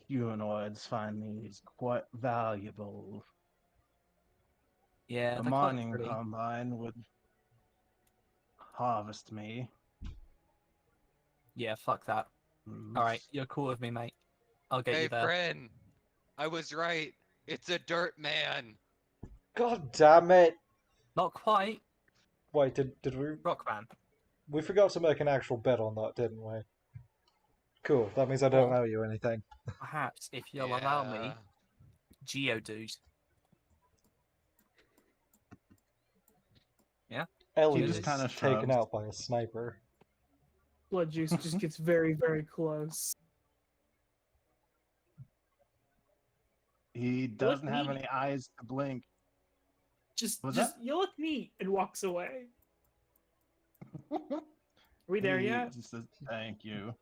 Humanoids find these quite valuable. Yeah, The they're quite mining pretty. combine would harvest me. Yeah, fuck that. All right, you're cool with me, mate. I'll get hey you there. Bryn, I was right. It's a dirt man. God damn it! Not quite. Wait, did we? Rockman. We forgot to make an actual bet on that, didn't we? Cool. That means I don't Well- owe you anything. Perhaps, if you'll allow me, Geodude. Ellie just is kinda taken shrugs. out by a sniper. Blood juice just gets very, very close. He You look doesn't have neat. any eyes to blink. Just, Was just you look neat, and walks away. Are we there He yet? just says, "Thank you."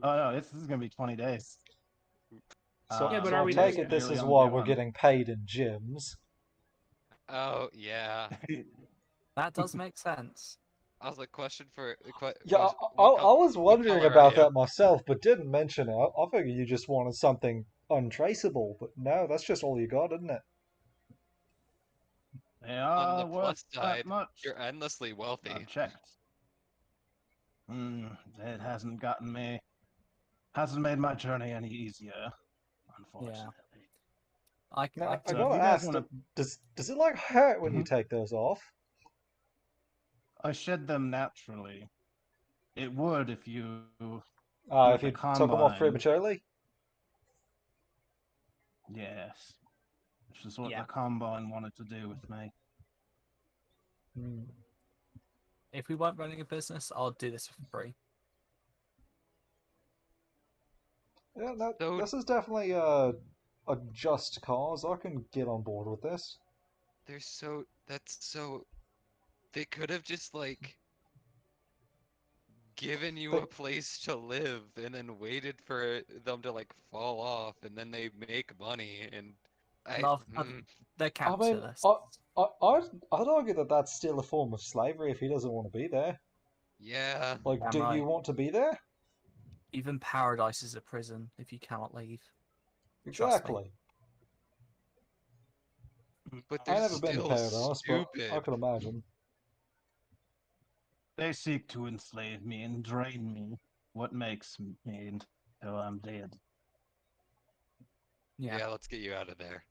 Oh no, this is gonna be 20 days. So, Yeah, but so are I we there take just it yet? this barely is on why day we're one. getting paid in gyms. Oh yeah. That does make sense. I was like, question for Yeah, question. I was What wondering color are about you? that myself, but didn't mention it. I figured you just wanted something untraceable, but no, that's just all you got, isn't it? They On the are worth plus side, that much. you're endlessly wealthy. I've checked. It hasn't made my journey any easier, unfortunately. I Now, I So gotta if you guys ask, want does it like hurt when you Mhm. take those off? I shed them naturally. It would if you If with the you took them off combine. prematurely? Yes, which is what Yeah. the combine wanted to do with me. Hmm. If we weren't running a business, I'll do this for free. Yeah, So this is definitely a just cause. I can get on board with this. that's so. They could have just like given you They, a place to live and then waited for them to like fall off and then they make money and I Love, they're I mean, capitalists. I'd argue that that's still a form of slavery if he doesn't want to be there. yeah. Like, Damn do you right. want to be there? Even paradise is a prison if you cannot leave. Trust me. Exactly. But I they're never been to still paradise, but I stupid. can imagine. They seek to enslave me and drain me. What makes me until I'm dead? Yeah. Yeah, let's get you out of there.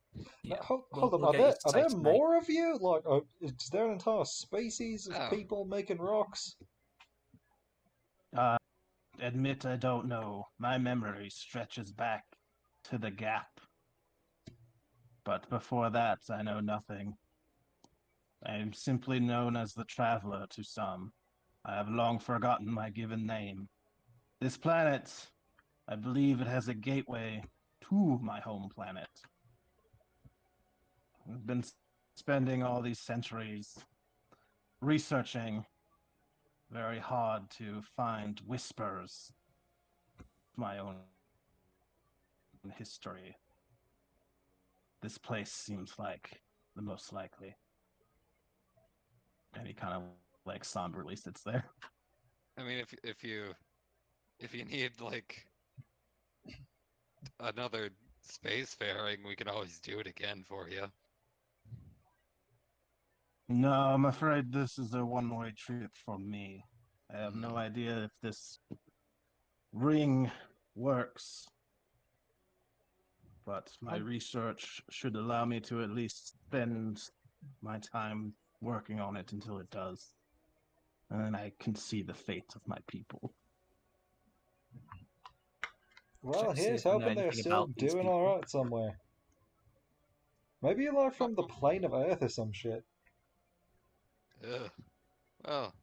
Yeah. Hold on, We'll get you are there safe, mate. more of you? Like, is there an entire species of Oh. people making rocks? Admit I don't know. My memory stretches back to the gap. But before that, I know nothing. I am simply known as the Traveler to some. I have long forgotten my given name. This planet, I believe it has a gateway to my home planet. I've been spending all these centuries researching very hard to find whispers of my own history. This place seems like the most likely. And he kind of like somberly sits there. I mean if you need like another spacefaring, we can always do it again for you. No, I'm afraid this is a one-way trip for me. I have no Hmm. idea if this ring works, but my research should allow me to at least spend my time working on it until it does. And then I can see the fate of my people. Well, Check to see here's if I know hoping they're anything still about these doing people. alright somewhere. Maybe you're like from the plane of Earth or some shit. Ugh. Well,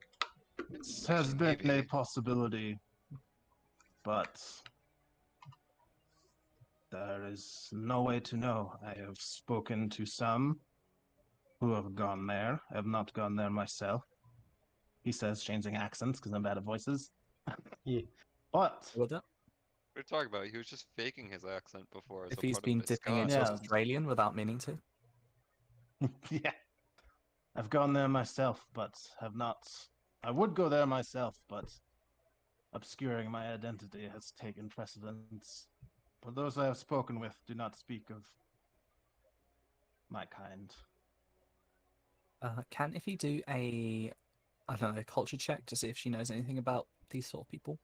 It I has mean, been a maybe. possibility, but there is no way to know. I have spoken to some who have gone there. I have not gone there myself. He says, changing accents because I'm bad at voices. Yeah. But Would it? What are you talking about? He was just faking his accent before as If a he's part been of dipping disguise. into Yeah. Australian without meaning to. yeah, I've gone there myself, but have not. I would go there myself, but obscuring my identity has taken precedence. But those I have spoken with do not speak of my kind. Can if you do a, I don't know, culture check to see if she knows anything about these sort of people?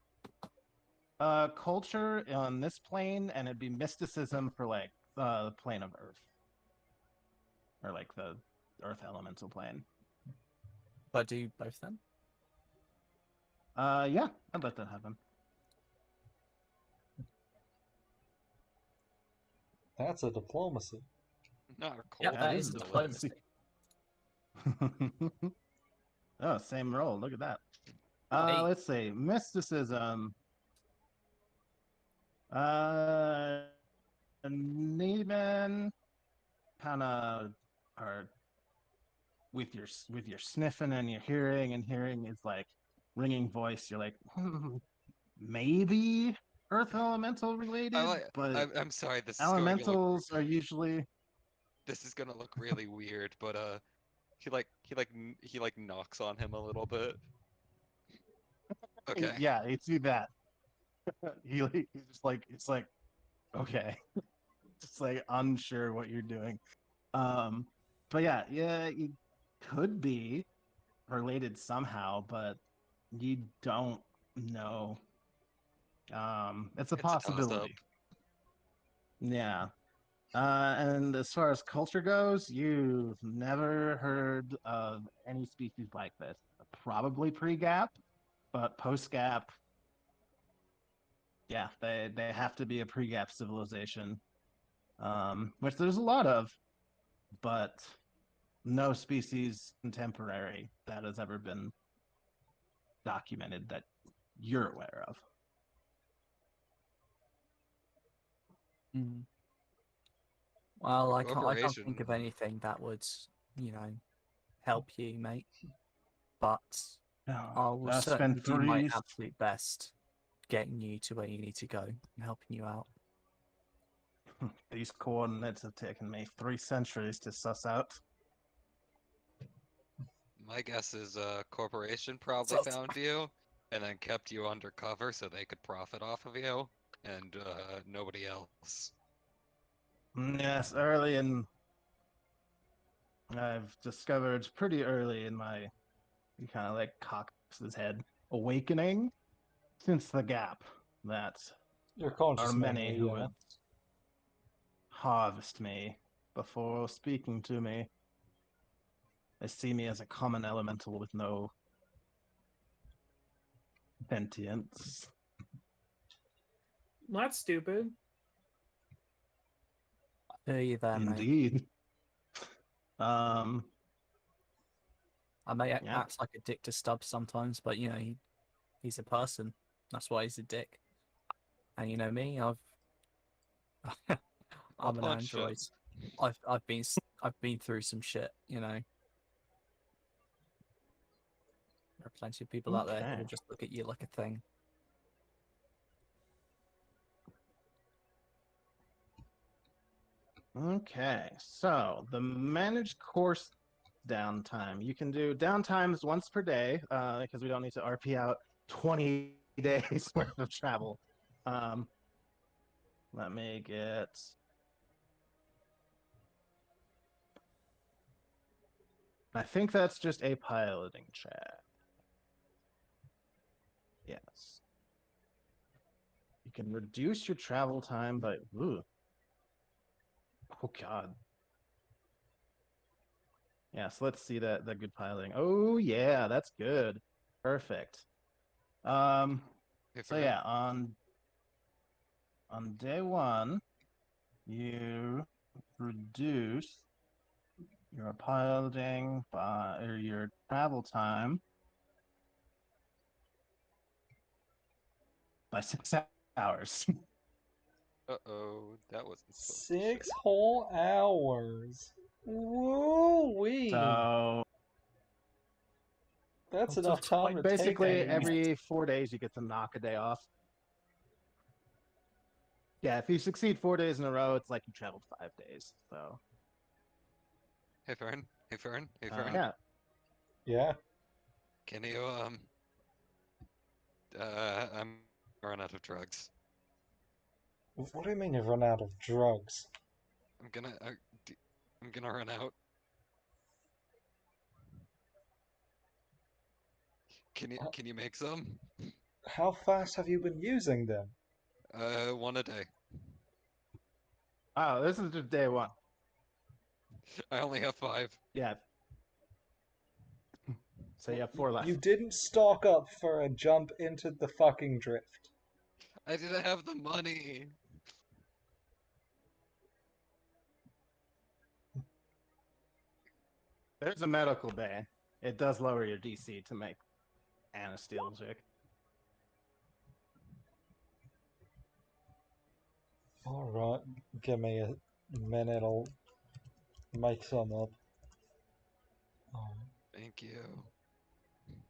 Culture on this plane, and it'd be mysticism for like the plane of Earth, or like the Earth elemental plane. But do both then? Yeah, I'd let that happen. That's a diplomacy. Not a Yeah, cold. that That is is a diplomacy. diplomacy. Oh, same roll. Look at that. Hey. Let's see. Mysticism. Uh, Neiman kind of are with your sniffing and your hearing, and hearing is like ringing voice. You're like, maybe earth elemental I related, like. but I'm sorry. elementals are usually This is gonna look really weird, but he like knocks on him a little bit. Okay. yeah, you see that. He's just like it's like okay, just like unsure what you're doing. Um, but yeah, it could be related somehow, but you don't know. It's a It's a toss up. possibility. Yeah. And as far as culture goes, you've never heard of any species like this. Probably pre-gap, but post-gap, yeah, they have to be a pre-gap civilization, which there's a lot of, but no species contemporary that has ever been documented that you're aware of. Mm. Well, I can't think Corporation. of anything that would, you know, help you, mate. But I will I certainly spent do my three. absolute best getting you to where you need to go and helping you out. These coordinates have taken me 3 centuries to suss out. My guess is corporation probably So, found you and then kept you undercover so they could profit off of you and nobody else. Yes, early in I've discovered pretty early in my he kind of like cocks his head awakening since the gap that Your are conscious many memory, who yeah. would harvest me before speaking to me. They see me as a common elemental with no sentience. Well, that's stupid. I hear you there, mate. Indeed. Um, I may yeah. act like a dick to Stubbs sometimes, but you know, he's a person. That's why he's a dick. And you know me, I'll I'm an punch him. android. I've been through some shit, you know. There are plenty of people out there who Okay. will just look at you like a thing. Okay. So the managed course downtime. You can do downtimes once per day, because we don't need to RP out 20 days worth of travel. Um, let me get. I think that's just a piloting check. Yes. You can reduce your travel time by. Ooh. Oh God. Yeah, so let's see that good piloting. Oh yeah, that's good. Perfect. Um, Hey, so Fern. yeah, on day one, you reduce your piloting by or your travel time by 6 hours. Uh-oh, that wasn't supposed to ship. 6 whole hours. Woo-wee. So That's Out of enough time to take 20 basically, a. days. every 4 days you get to knock a day off. Yeah, if you succeed 4 days in a row, it's like you traveled 5 days. So Hey, Fern. Hey, Fern. Hey, Fern. yeah, Yeah. Can you I'm run out of drugs. What do you mean you've run out of drugs? I'm gonna d- I'm gonna run out. Can you make some? How fast have you been using them? One a day. oh, this is just day one. I only have 5. Yeah, so you have 4 You left. didn't stock up for a jump into the fucking drift. I didn't have the money. There's a medical bay. It does lower your DC to make anesthetic. Alright, give me a minute, I'll make some up. Thank you.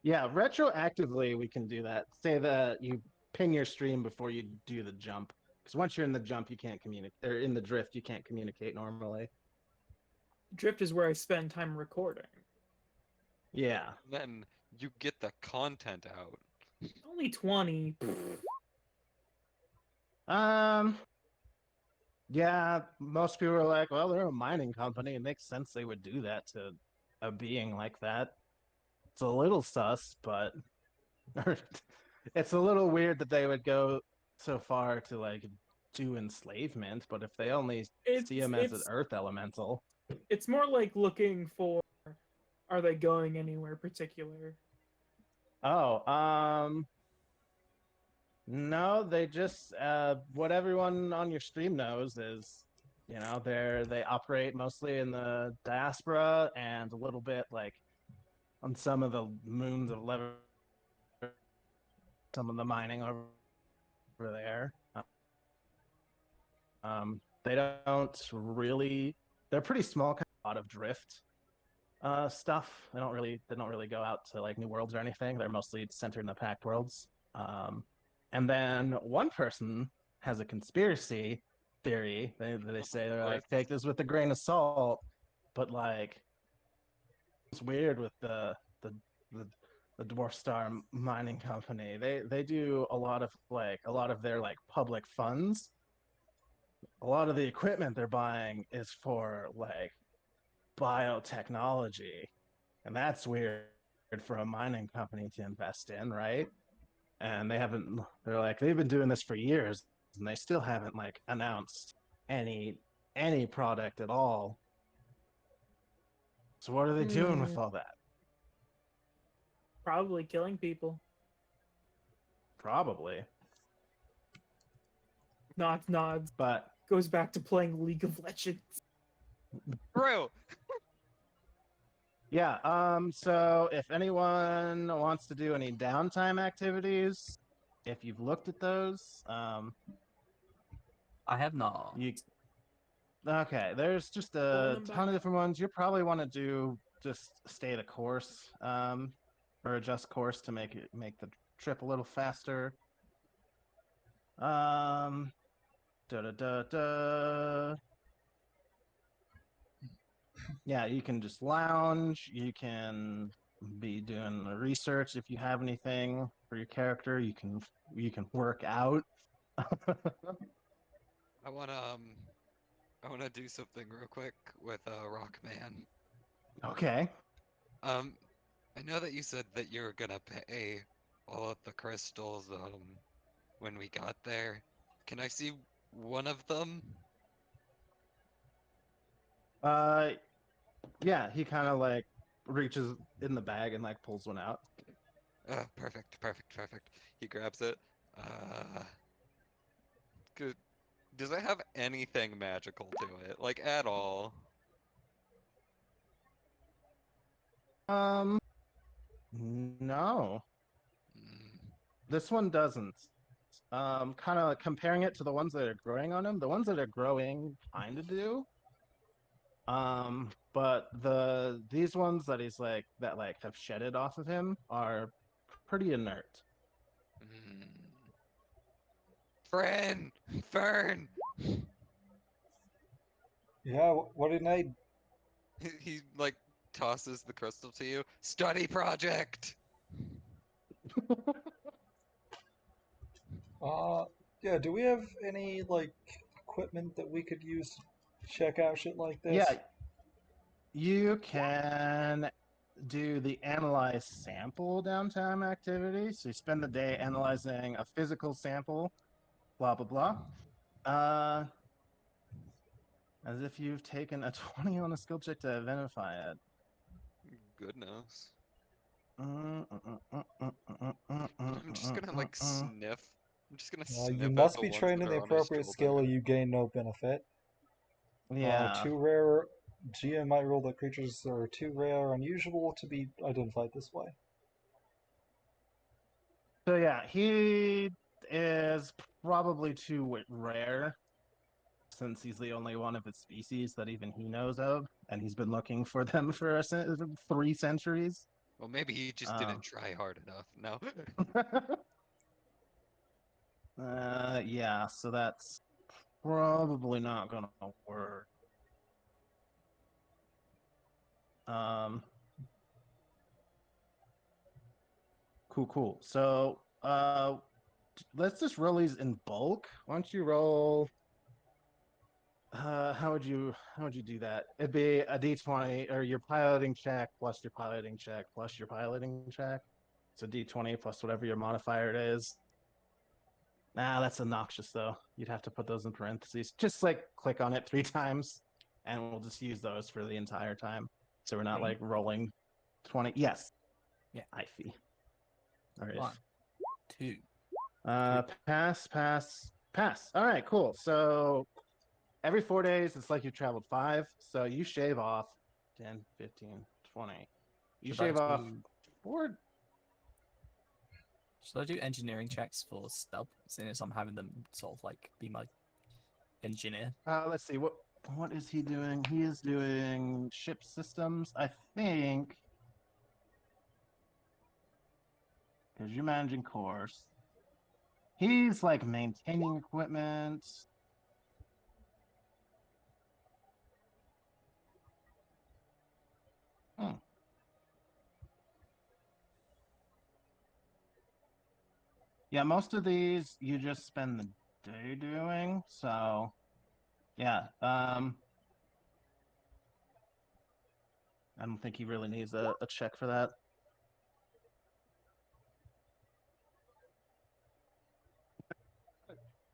Yeah, retroactively we can do that. Say that you ping your stream before you do the jump, because once you're in the jump, you can't communicate. Or in the drift, you can't communicate normally. Drift is where I spend time recording. Yeah. Then you get the content out. Only 20. Um. Yeah, most people are like, well, they're a mining company. It makes sense they would do that to a being like that. It's a little sus, but it's a little weird that they would go so far to like do enslavement. But if they only It's see him as an earth elemental, it's more like looking for, are they going anywhere particular? oh, no, they just what everyone on your stream knows is, they operate mostly in the diaspora and a little bit like on some of the moons of Lever, some of the mining over there. They don't really. They're pretty small, kind of a lot of drift stuff. They don't really go out to like new worlds or anything. They're mostly centered in the packed worlds. And then one person has a conspiracy theory. They say they're like, take this with a grain of salt, but like it's weird with the the Dwarf Star Mining Company. They do a lot of their like public funds. A lot of the equipment they're buying is for like biotechnology, and that's weird for a mining company to invest in, right? And they're like, they've been doing this for years and they still haven't like announced any product at all. So what are they doing with all that? Probably killing people. Probably. Nods. But Goes back to playing League of Legends. Bro, yeah, so if anyone wants to do any downtime activities, if you've looked at those, I have not. okay, there's just Pulling a them ton of back. different ones. You probably want to do just stay the course, or adjust course to make the trip a little faster. Um, da da da da. Yeah, you can just lounge. You can be doing the research if you have anything for your character. You can work out. I wanna do something real quick with Rockman. Okay. Um, I know that you said that you were gonna pay all of the crystals when we got there. Can I see one of them? Uh, yeah, he kind of like reaches in the bag and like pulls one out. Perfect, perfect, perfect. He grabs it. Uh, good. Does it have anything magical to it? Like at all? Um, no, Mm, this one doesn't. Kind of comparing it to the ones that are growing on him, the ones that are growing kind of do. But these ones that he's like that like have shedded off of him are pretty inert. mm. Fern! Fern! Yeah, what do you need? He like tosses the crystal to you. Study project! Uh, yeah, do we have any, like, equipment that we could use to check out shit like this? Yeah, you can do the analyze sample downtime activity. So you spend the day analyzing a physical sample, blah blah blah. As if you've taken a 20 on a skill check to identify it. Goodness. Mm, I'm just gonna like sniff. I'm just gonna You sniff at must the be ones trained that in the are on his appropriate skill shoulder. or you gain no benefit. Yeah. Too rare. GM might rule that creatures are too rare or unusual to be identified this way. So yeah, he is probably too rare since he's the only one of his species that even he knows of, and he's been looking for them for 3 centuries. Well, maybe he just Um, didn't try hard enough. No. yeah, so that's probably not gonna work. Um, cool. So, let's just roll these in bulk. Why don't you roll? How would you do that? It'd be a d20 or your piloting check plus your piloting check plus your piloting check. So d20 plus whatever your modifier it is. Nah, that's obnoxious though. You'd have to put those in parentheses. Just like click on it 3 times, and we'll just use those for the entire time. So we're not Me? like rolling 20. Yes. Yeah. IFE. Or if. 1, 2. Pass. All right, cool. So every 4 days, it's like you traveled 5. So you shave off 10, 15, 20. You Should I shave off do 4. should I do engineering checks for stub, seeing as I'm having them sort of like be my engineer? Let's see. What is he doing? He is doing ship systems, I think, because you're managing course. He's like maintaining equipment. Hmm. Yeah, most of these you just spend the day doing. So yeah, I don't think he really needs a check for that.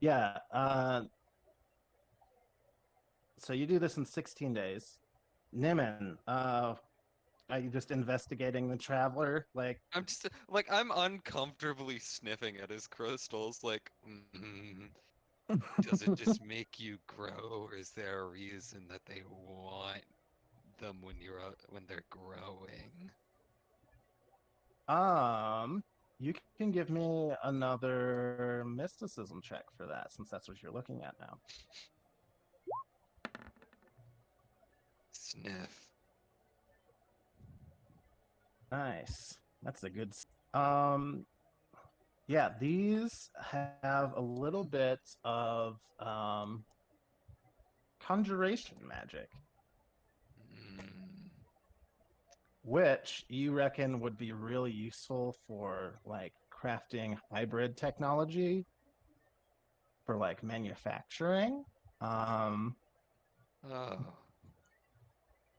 Yeah. So you do this in 16 days. Niman, are you just investigating the traveler? Like, I'm just like I'm uncomfortably sniffing at his crystals. Like, does it just make you grow, or is there a reason that they want them when when they're growing? you can give me another mysticism check for that, since that's what you're looking at now. Sniff. Nice. That's a good. Yeah, these have a little bit of conjuration magic, Mm. which you reckon would be really useful for like crafting hybrid technology for like manufacturing. Um, Oh.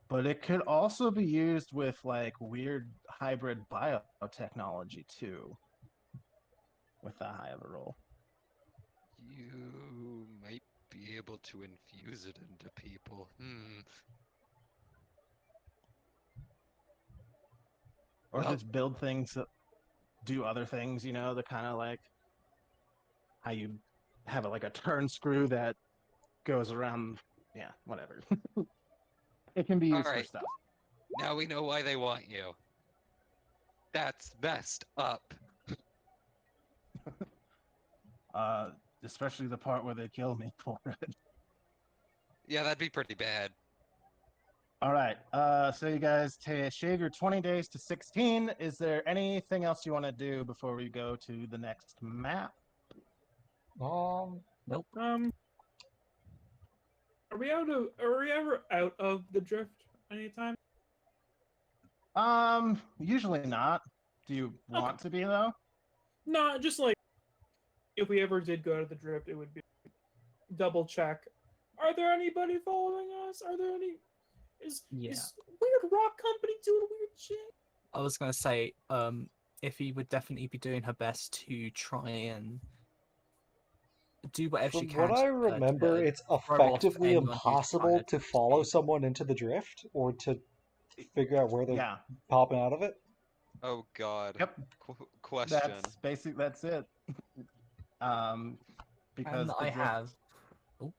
but it could also be used with like weird hybrid biotechnology too, with that high of a roll. You might be able to infuse it into people. Or Well, just build things that do other things, the kind of like how you have like a turn screw that goes around. Yeah, whatever. It can be all used for right. stuff. Now we know why they want you. That's messed up. Uh, Especially the part where they kill me for it. Yeah, that'd be pretty bad. All right. So you guys shave your 20 days to 16. Is there anything else you want to do before we go to the next map? Nope. Are we ever out of the drift anytime? Usually not. Do you Okay. want to be though? No, just like if we ever did go to the drift, it would be double check. Are there anybody following us? Are there any? Yeah. Is Weird Rock Company doing weird shit? I was gonna say, Iffy would definitely be doing her best to try and do whatever she From can. what I to, remember, it's throw off effectively anyone who's impossible trying to to follow escape. someone into the drift or to figure out where they're Yeah. popping out of it. Oh God. Yep. Question. That's it. Um, And because the I drift have. Oh,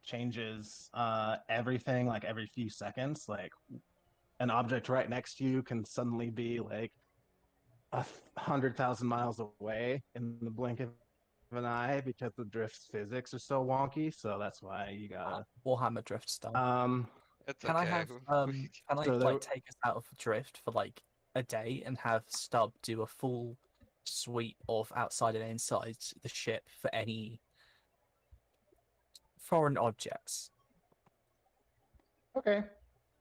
changes everything like every few seconds. Like an object right next to you can suddenly be like 100,000 miles away in the blink of an eye because the drift's physics are so wonky. So that's why you gotta. Warhammer Drift style. It's Can I okay. have We- can I So there- like take us out of Drift for like a day and have Stub do a full sweep of outside and inside the ship for any foreign objects? Okay.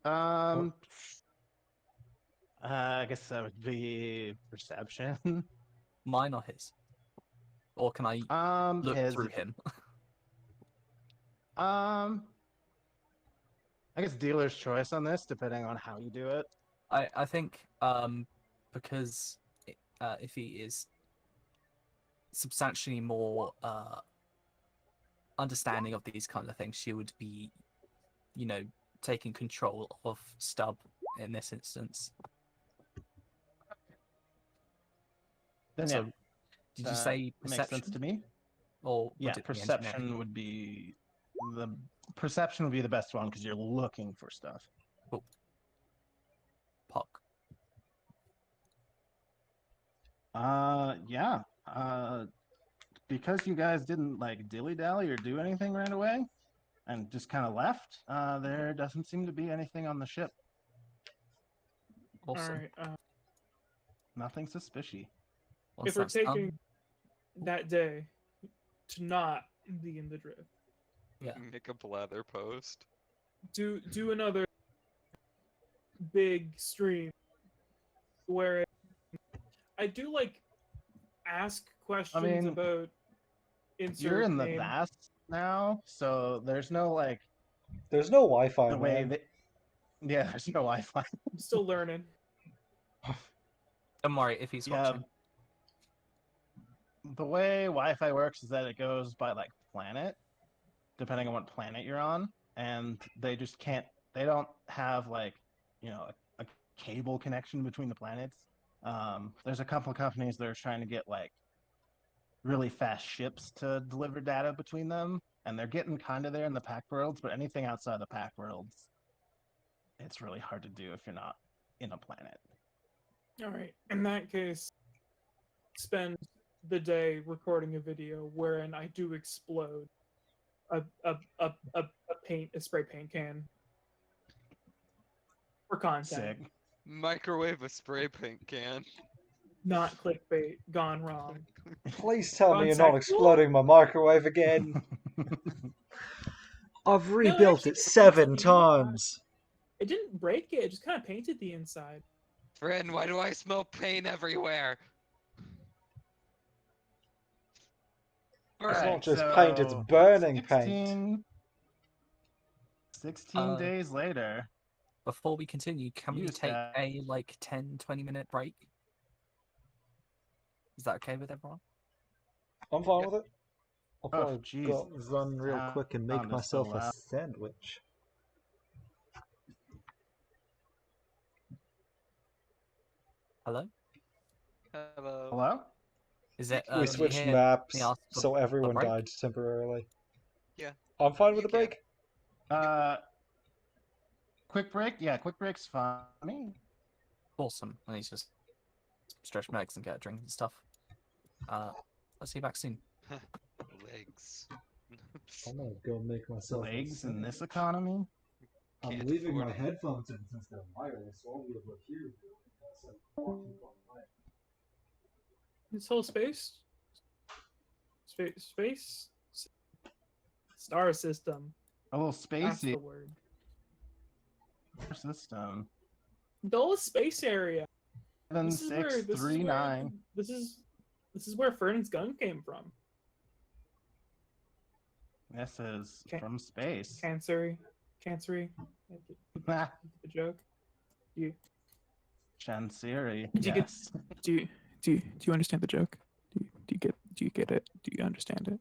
I guess that would be perception. Mine or his? Or can I look His. through him? I guess dealer's choice on this, depending on how you do it. I think because if he is substantially more understanding of these kind of things, she would be, you know, taking control of Stub in this instance. Then So, yeah, did you that say makes perception? sense to me. Or would Yeah, it be engineering? perception would be the best one because you're looking for stuff. Puck. Yeah. Because you guys didn't like dilly dally or do anything right away, and just kind of left. There doesn't seem to be anything on the ship. Awesome. All right. Nothing suspicious. Once If we're that's done, taking that day to not be in the drift, Yeah. Make a blather post. do another big stream where I do like ask questions mean, about insert You're in the name. vast now, so there's no like There's no Wi-Fi, the way man. that. Yeah, there's no Wi-Fi. I'm still learning. don't worry if he's Yeah, watching. the way Wi-Fi works is that it goes by like planet, depending on what planet you're on, and they just can't. They don't have like, a cable connection between the planets. There's a couple of companies that are trying to get like really fast ships to deliver data between them, and they're getting kind of there in the pack worlds. But anything outside the pack worlds, it's really hard to do if you're not in a planet. All right. In that case, spend the day recording a video wherein I do explode a spray paint can for content, Sick. Microwave a spray paint can. not clickbait gone wrong. Please tell me you're not Contact- exploding my microwave again. I've No, rebuilt actually, it 7 times. It didn't break it; it just kind of painted the inside. Friend, why do I smell paint everywhere? It's Alright, not just paint, it's burning paint. 16 days later. Before we continue, can we You take said- a like 10-20 minute break? Is that okay with everyone? I'm fine Yep. with it. I'll Oh, probably jeez. go run real quick and make Sound is so myself a loud. sandwich. Hello? Hello. Hello? Is it? We can you switched hear me maps, ask for so everyone break? died temporarily. Yeah. I'm fine with You the break. Quick break? Yeah, quick break's fine. I mean, Awesome. I need to just stretch my legs and get a drink and stuff. I'll see you back soon. Legs. I'm gonna go make myself legs in this economy? I'm Can't leaving afford my it. headphones in since they're wireless, so I'll be able to hear you. That's like fucking fun. This whole space, star system. A little That's spacey the word. system. The whole space area. This is where 7639. this is where Fernand's gun came from. This is Can- from space. Cancery. The joke. Chansiri. Did you get- Yes. Do you understand the joke? Do you get it? Do you understand it?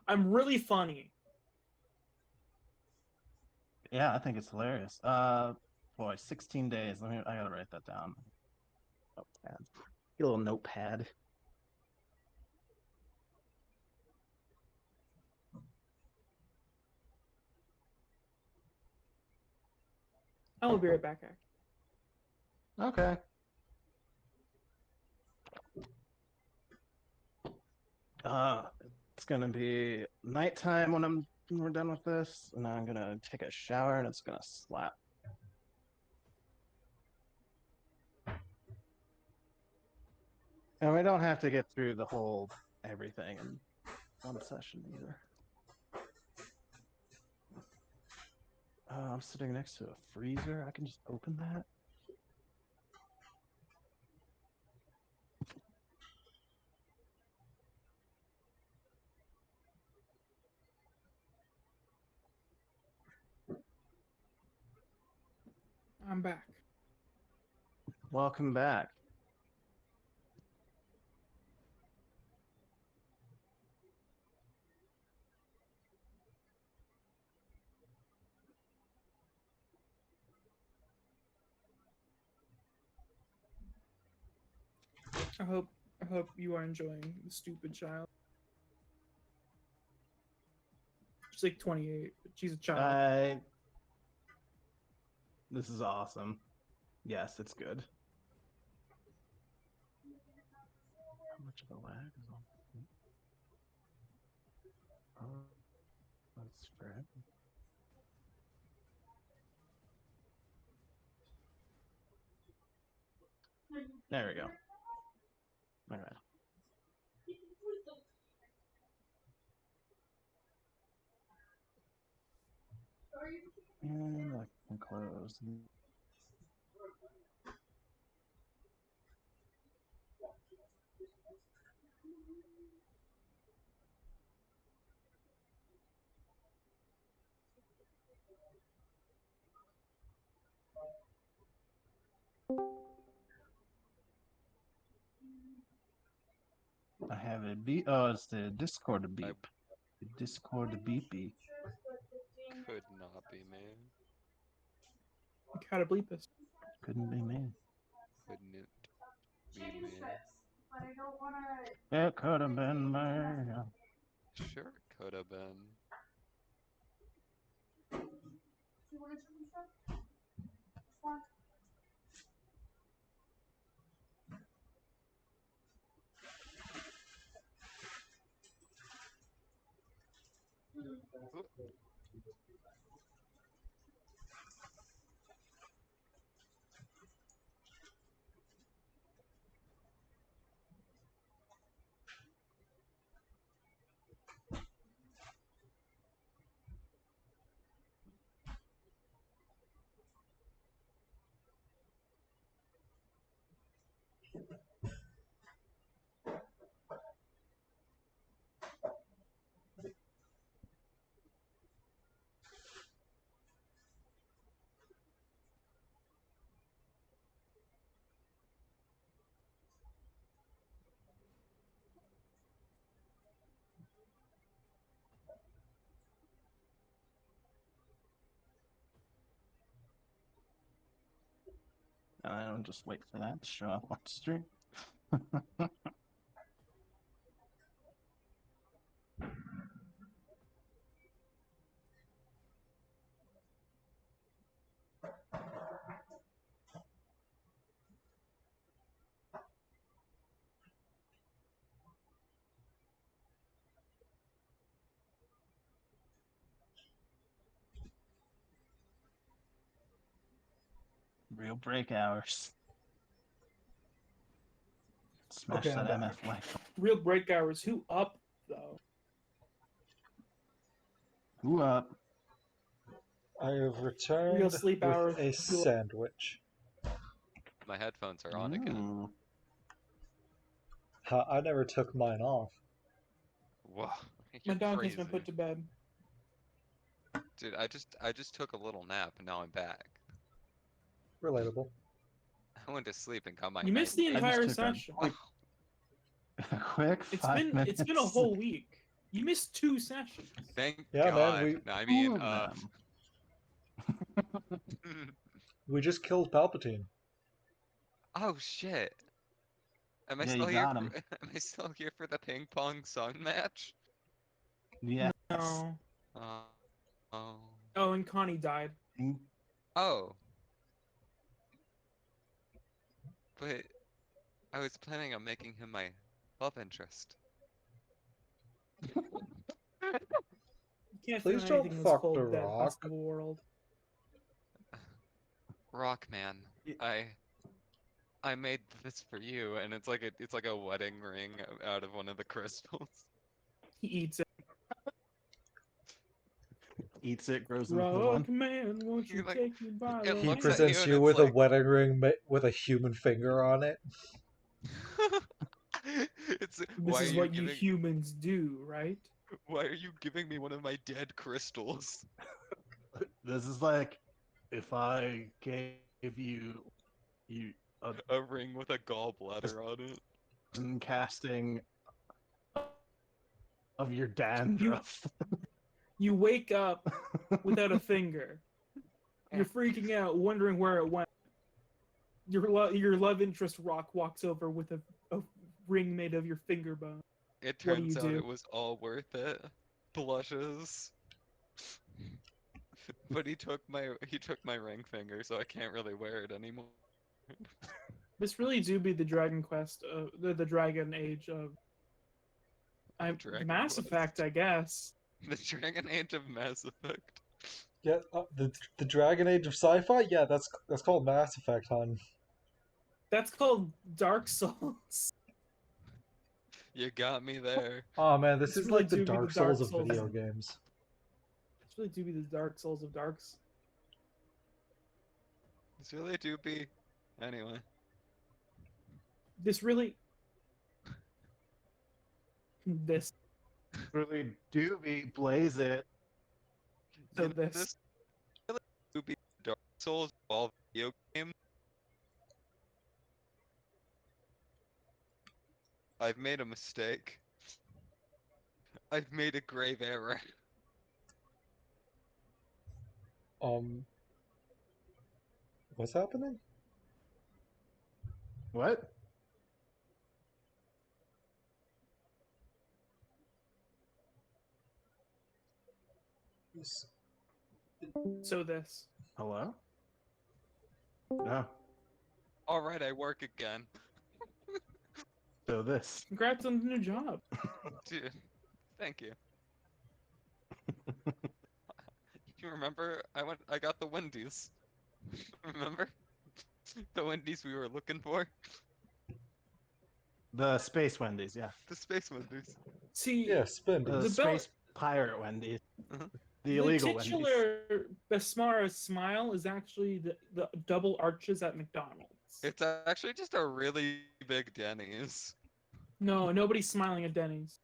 I'm really funny. Yeah, I think it's hilarious. Boy, 16 days. I gotta write that down. Notepad. Get a little notepad. I will be right back. Okay. It's gonna be nighttime when we're done with this, and I'm gonna take a shower, and it's gonna slap. And we don't have to get through the whole everything in one session either. I'm sitting next to a freezer. I can just open that. I'm back. Welcome back. I hope you are enjoying the stupid child. She's like 28, but she's a child. This is awesome. Yes, it's good. How much of a lag is on? Oh, that's fair. There we go. All right. And I can close. I have a beep. Oh, it's the Discord beep. The Discord beepy. Could not be me. You gotta bleep this. Couldn't be me. Couldn't be me. It could have been me. Sure, it could have been. And I don't just wait for that to show up on stream. Real break hours. Smash Okay, I'm that back. MF life. Real break hours. Who up though? Who up? I have returned Real sleep with hours. a Who up? sandwich. My headphones are on again. Ooh. Ha, I never took mine off. Whoa, My you're dog crazy. has been put to bed. Dude, I just took a little nap and now I'm back. Relatable. I went to sleep and got my You missed the night. I just entire took session. a quick It's 5 minutes. it's been a whole week. You missed 2 sessions. Thank Yeah, man, God. we- I Two mean, of them. We just killed Palpatine. oh shit. Am I Yeah, still you here? got him. Am I still here for the ping pong sun match? Yes. No. Uh, oh. Oh, and Connie died. Oh. But I was planning on making him my love interest. You can't Please feel don't anything in this fuck cold, The dead, Rock. hospitable world. Rockman, Y- I made this for you, and it's like a wedding ring out of one of the crystals. He eats it. Eats it, grows into one. Rock man, won't you You're like, take me by it the He looks hand? at you presents and you it's with a like, wedding ring with a human finger on it. it's This is what you humans do, right? why are you giving me one of my dead crystals? This is like if I gave you a A ring with a gallbladder on it. casting of your dandruff. You wake up without a finger. You're freaking out, wondering where it went. Your love interest Rock walks over with a ring made of your finger bone. It What do turns you out do? it was all worth it. Blushes. But he took my ring finger, so I can't really wear it anymore. This really do be the Dragon Quest, the Dragon Age of Dragon Mass Quest. Effect, I guess. The Dragon Age of Mass Effect. Yeah, the Dragon Age of sci-fi. Yeah, that's called Mass Effect, hon. That's called Dark Souls. You got me there. Oh man, this This is really like the do be the Dark Dark Souls of Souls. video games. This really do be the Dark Souls of Darks. This really do be. Anyway. This really. This. Really do be blaze it. So You know, this. this really do be Dark Souls of all video games. I've made a mistake. I've made a grave error. What's happening? What? So this. Hello? No. Alright, I work again. So this. Congrats on the new job. Dude, thank you. You remember I got the Wendy's. Remember? The Wendy's we were looking for? The Space Wendy's, yeah. The Space Wendy's. See, Yeah, The Spendy. The bel- Space Pirate Wendy's. Uh-huh. The illegal Wendy's. titular Besmara smile is actually the double arches at McDonald's. It's actually just a really big Denny's. No, nobody's smiling at Denny's.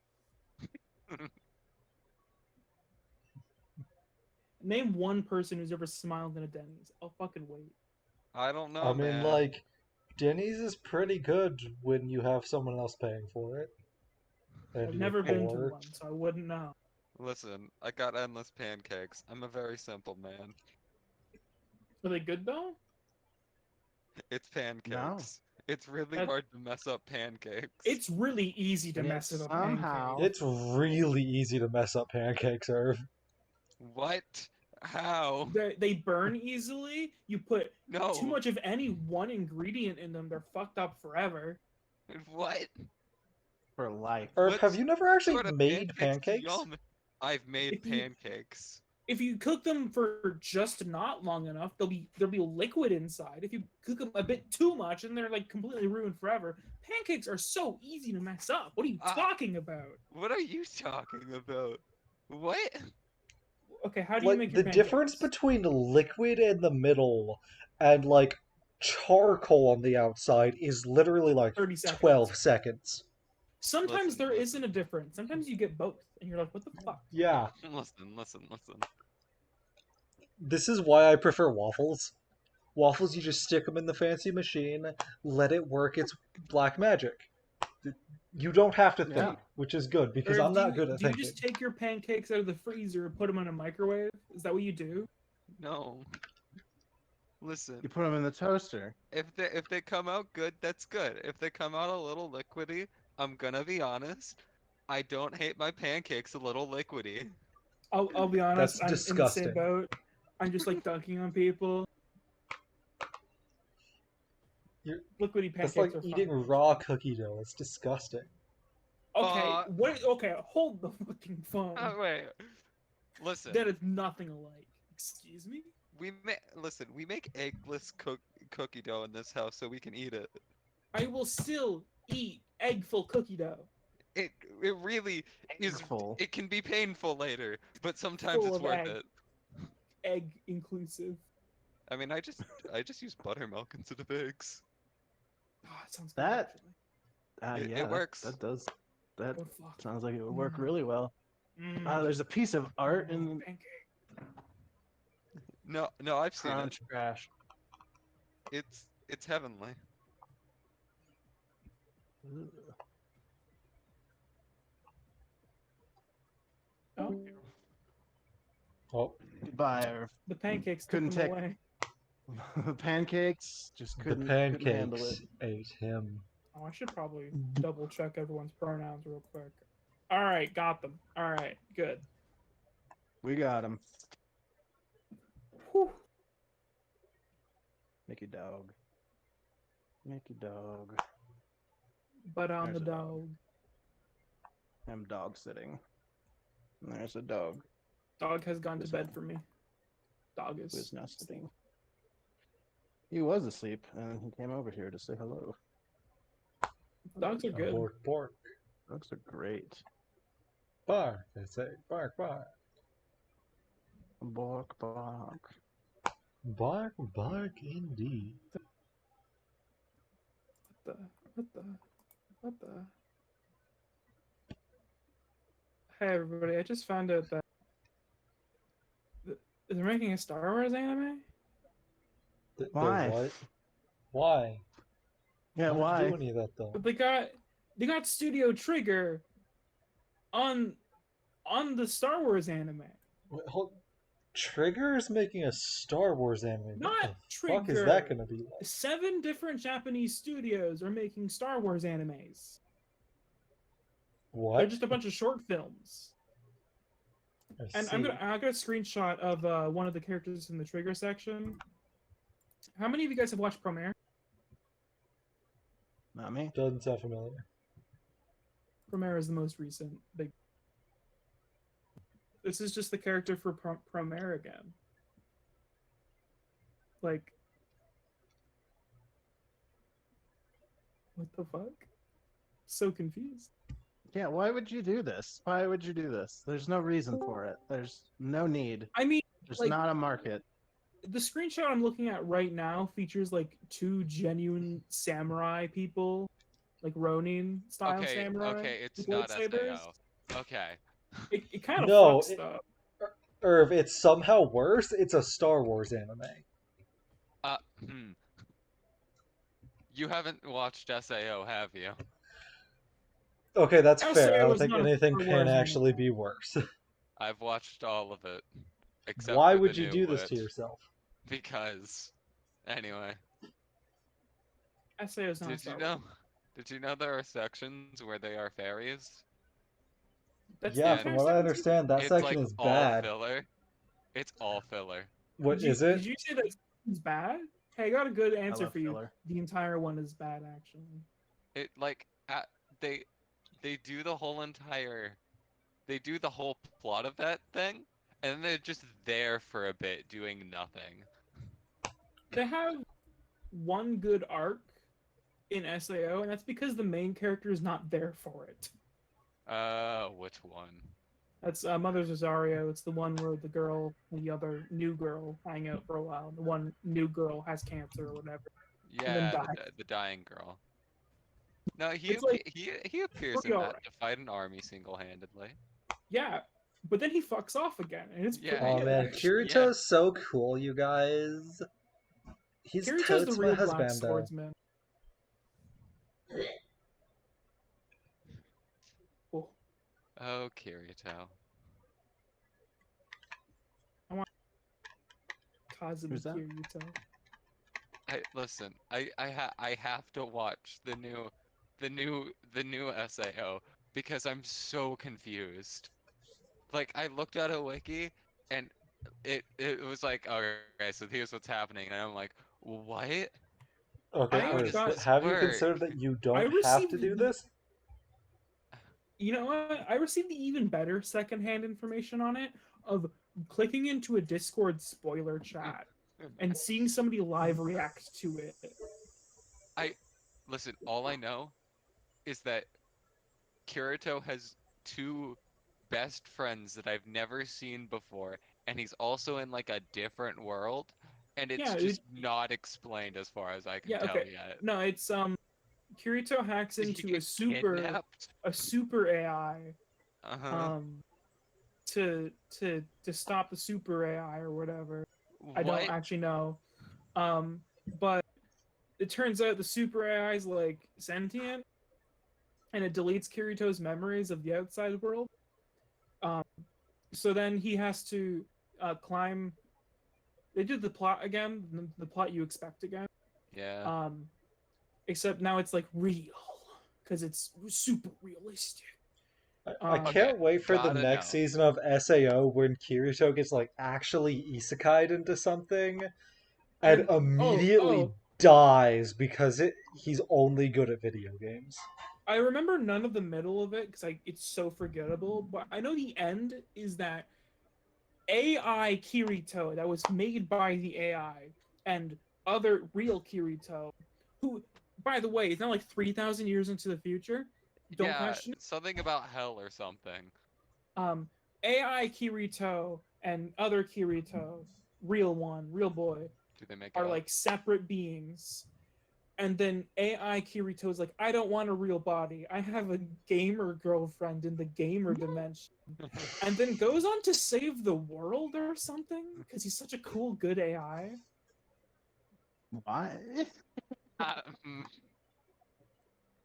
Name one person who's ever smiled in a Denny's. I'll fucking wait. I don't know, I mean, man. like, Denny's is pretty good when you have someone else paying for it. And I've you're never been to poor. one, so I wouldn't know. Listen, I got endless pancakes. I'm a very simple man. Are they good though? It's pancakes. It's really That- hard to mess up pancakes. It's really easy to And mess yet it up. somehow- pancakes. It's really easy to mess up pancakes, Irv. What? How? They burn easily. You put No. too much of any one ingredient in them, they're fucked up forever. What? For life. Irv, What have you never actually sort of made pancakes do pancakes? y'all ma- I've made If you- pancakes. If you cook them for just not long enough, there'll be liquid inside. If you cook them a bit too much, and they're like completely ruined forever. Pancakes are so easy to mess up. What are you Ah. talking about? What are you talking about? What? Okay, how do you Like, make the your pancakes? difference between liquid in the middle and, like, charcoal on the outside is literally, like, 30 seconds. 12 seconds. Sometimes Listen, there listen. not a difference. Sometimes you get both, and you're like, what the fuck? Yeah. Listen. This is why I prefer waffles. Waffles, you just stick them in the fancy machine, let it work its black magic. You don't have to think, Yeah. which is good, because Or I'm do not you- good at Do you thinking. just take your pancakes out of the freezer and put them in a microwave? Is that what you do? No. Listen. You put them in the toaster. If they come out good, that's good. If they come out a little liquidy, I'm gonna be honest. I don't hate my pancakes a little liquidy. I'll be honest. That's I'm in the disgusting. same boat. I'm just like dunking on people. Liquidy That's pancakes like are eating fine. raw cookie dough. It's disgusting. Okay, what? Okay, hold the fucking phone. Wait. Listen, That is nothing alike. Excuse me. we make eggless cookie dough in this house so we can eat it. I will still eat egg-full cookie dough, It it really is. Eggful. It can be painful later, but sometimes full it's of worth egg, it. egg inclusive. I mean, I just use buttermilk instead of eggs. Oh, it sounds good That actually. It yeah, works. that does. That Oh fuck. sounds like it would work Mm. really well. Mm. There's a piece of art Oh, in pancake. No, I've seen it. Crunch Crash. It's heavenly. Oh, Oh, Goodbye, Irv. the pancakes took Couldn't them take away. pancakes. Just the couldn't handle it. pancakes ate him. Oh, I should probably double check everyone's pronouns real quick. All right, got them. All right, good. We got him. Whew. Mickey dog. Mickey dog. But on There's the a dog. dog. I'm dog sitting. And there's a dog Dog has gone to Who's bed that? for me. Dog who's is. now sitting. He was asleep, and he came over here to say hello. Dogs are good. Bork, bork. Dogs are great. Bark, they say. Bark, bark. Bark, bark. Bark, bark indeed. What the? Hey everybody! I just found out that they're making a Star Wars anime. They're Why? what? Why? Yeah, Why why? do any of that though? But they got Studio Trigger on the Star Wars anime. Wait, Trigger's making a Star Wars anime. Not What the fuck is that Trigger. gonna be like? 7 different Japanese studios are making Star Wars animes. They're What? just a bunch of short films. I And see. I got a screenshot of one of the characters in the Trigger section. How many of you guys have watched Promare? Not me. Doesn't sound familiar. Promare is the most recent big. This is just the character for Promare again. Like, what the fuck? So confused. Yeah, why would you do this? Why would you do this? There's no reason for it. There's no need. I mean, There's like, not a market. the screenshot I'm looking at right now features like 2 genuine samurai people, like Ronin style Okay, samurai. okay, it's with not lightsabers. SAO. Okay. It kind of No, fucks up. Irv, it's somehow worse. It's a Star Wars anime. Hmm. You haven't watched SAO, have you? Okay, that's I'll fair. say I it don't was think not a anything Star can Wars actually anime. be worse. I've watched all of it, except Why for would the you new do this to wit, yourself? Because, anyway, I say it's not a did Star you Wars. know? Did you know there are sections where they are fairies? That's Yeah, the from entire what I second season? understand, that It's section like is all bad. filler. It's all filler. What Did you, is it? Did you say that it's bad? Hey, I got a good answer love for you. filler. The entire one is bad, actually. It like they they do the whole entire they do the whole plot of that thing, and then they're just there for a bit doing nothing. They have one good arc in SAO, and that's because the main character is not there for it. Which one? That's Mother's Rosario. It's the one where the girl and the other new girl hang out for a while. The one new girl has cancer or whatever. And then Yeah, dies. the dying girl. No, It's like he appears pretty in that alright. to fight an army single-handedly. Yeah, but then he fucks off again, and it's Yeah, pretty Oh yeah, man, good. Kirito's so cool, you guys. He's Kirito's the totes my real black husband. swordsman. Cool. Oh, Kirito. Kazuma Who's that? Kirito. Listen. I have to watch the new SAO because I'm so confused. Like I looked at a wiki and it was like, okay, so here's what's happening, and I'm like, what? Okay, I Irv, got- but this have you work? considered that you don't have received to do the- this? You know what? I received the even better secondhand information on it of clicking into a Discord spoiler chat and seeing somebody live react to it. Listen, all I know is that Kirito has two best friends that I've never seen before, and he's also in like a different world, and it's Yeah, just not explained as far as I can yeah, tell okay. yet. No, it's Kirito hacks Did he into get kidnapped? a super AI Uh-huh. um to stop the super AI or whatever. I don't What? actually know. But it turns out the super AI is like sentient and it deletes Kirito's memories of the outside world. Um, so then he has to climb. They did the plot again, the plot you expect again. Yeah. Um, except now it's like real because it's super realistic. I Um, Okay, can't wait for the gotta next know. season of SAO when Kirito gets like actually isekai'd into something and and immediately dies because he's only good at video games. I remember none of the middle of it because it's so forgettable. But I know the end is that AI Kirito that was made by the AI and other real Kirito, who, by the way, is now like 3,000 years into the future. Don't Yeah, question it. something about hell or something. Um, AI Kirito and other Kirito, real one, real boy, Do they make it are up? like separate beings. And then AI Kirito is like, I don't want a real body. I have a gamer girlfriend in the gamer dimension. And then goes on to save the world or something because he's such a cool, good AI. Why? Mm,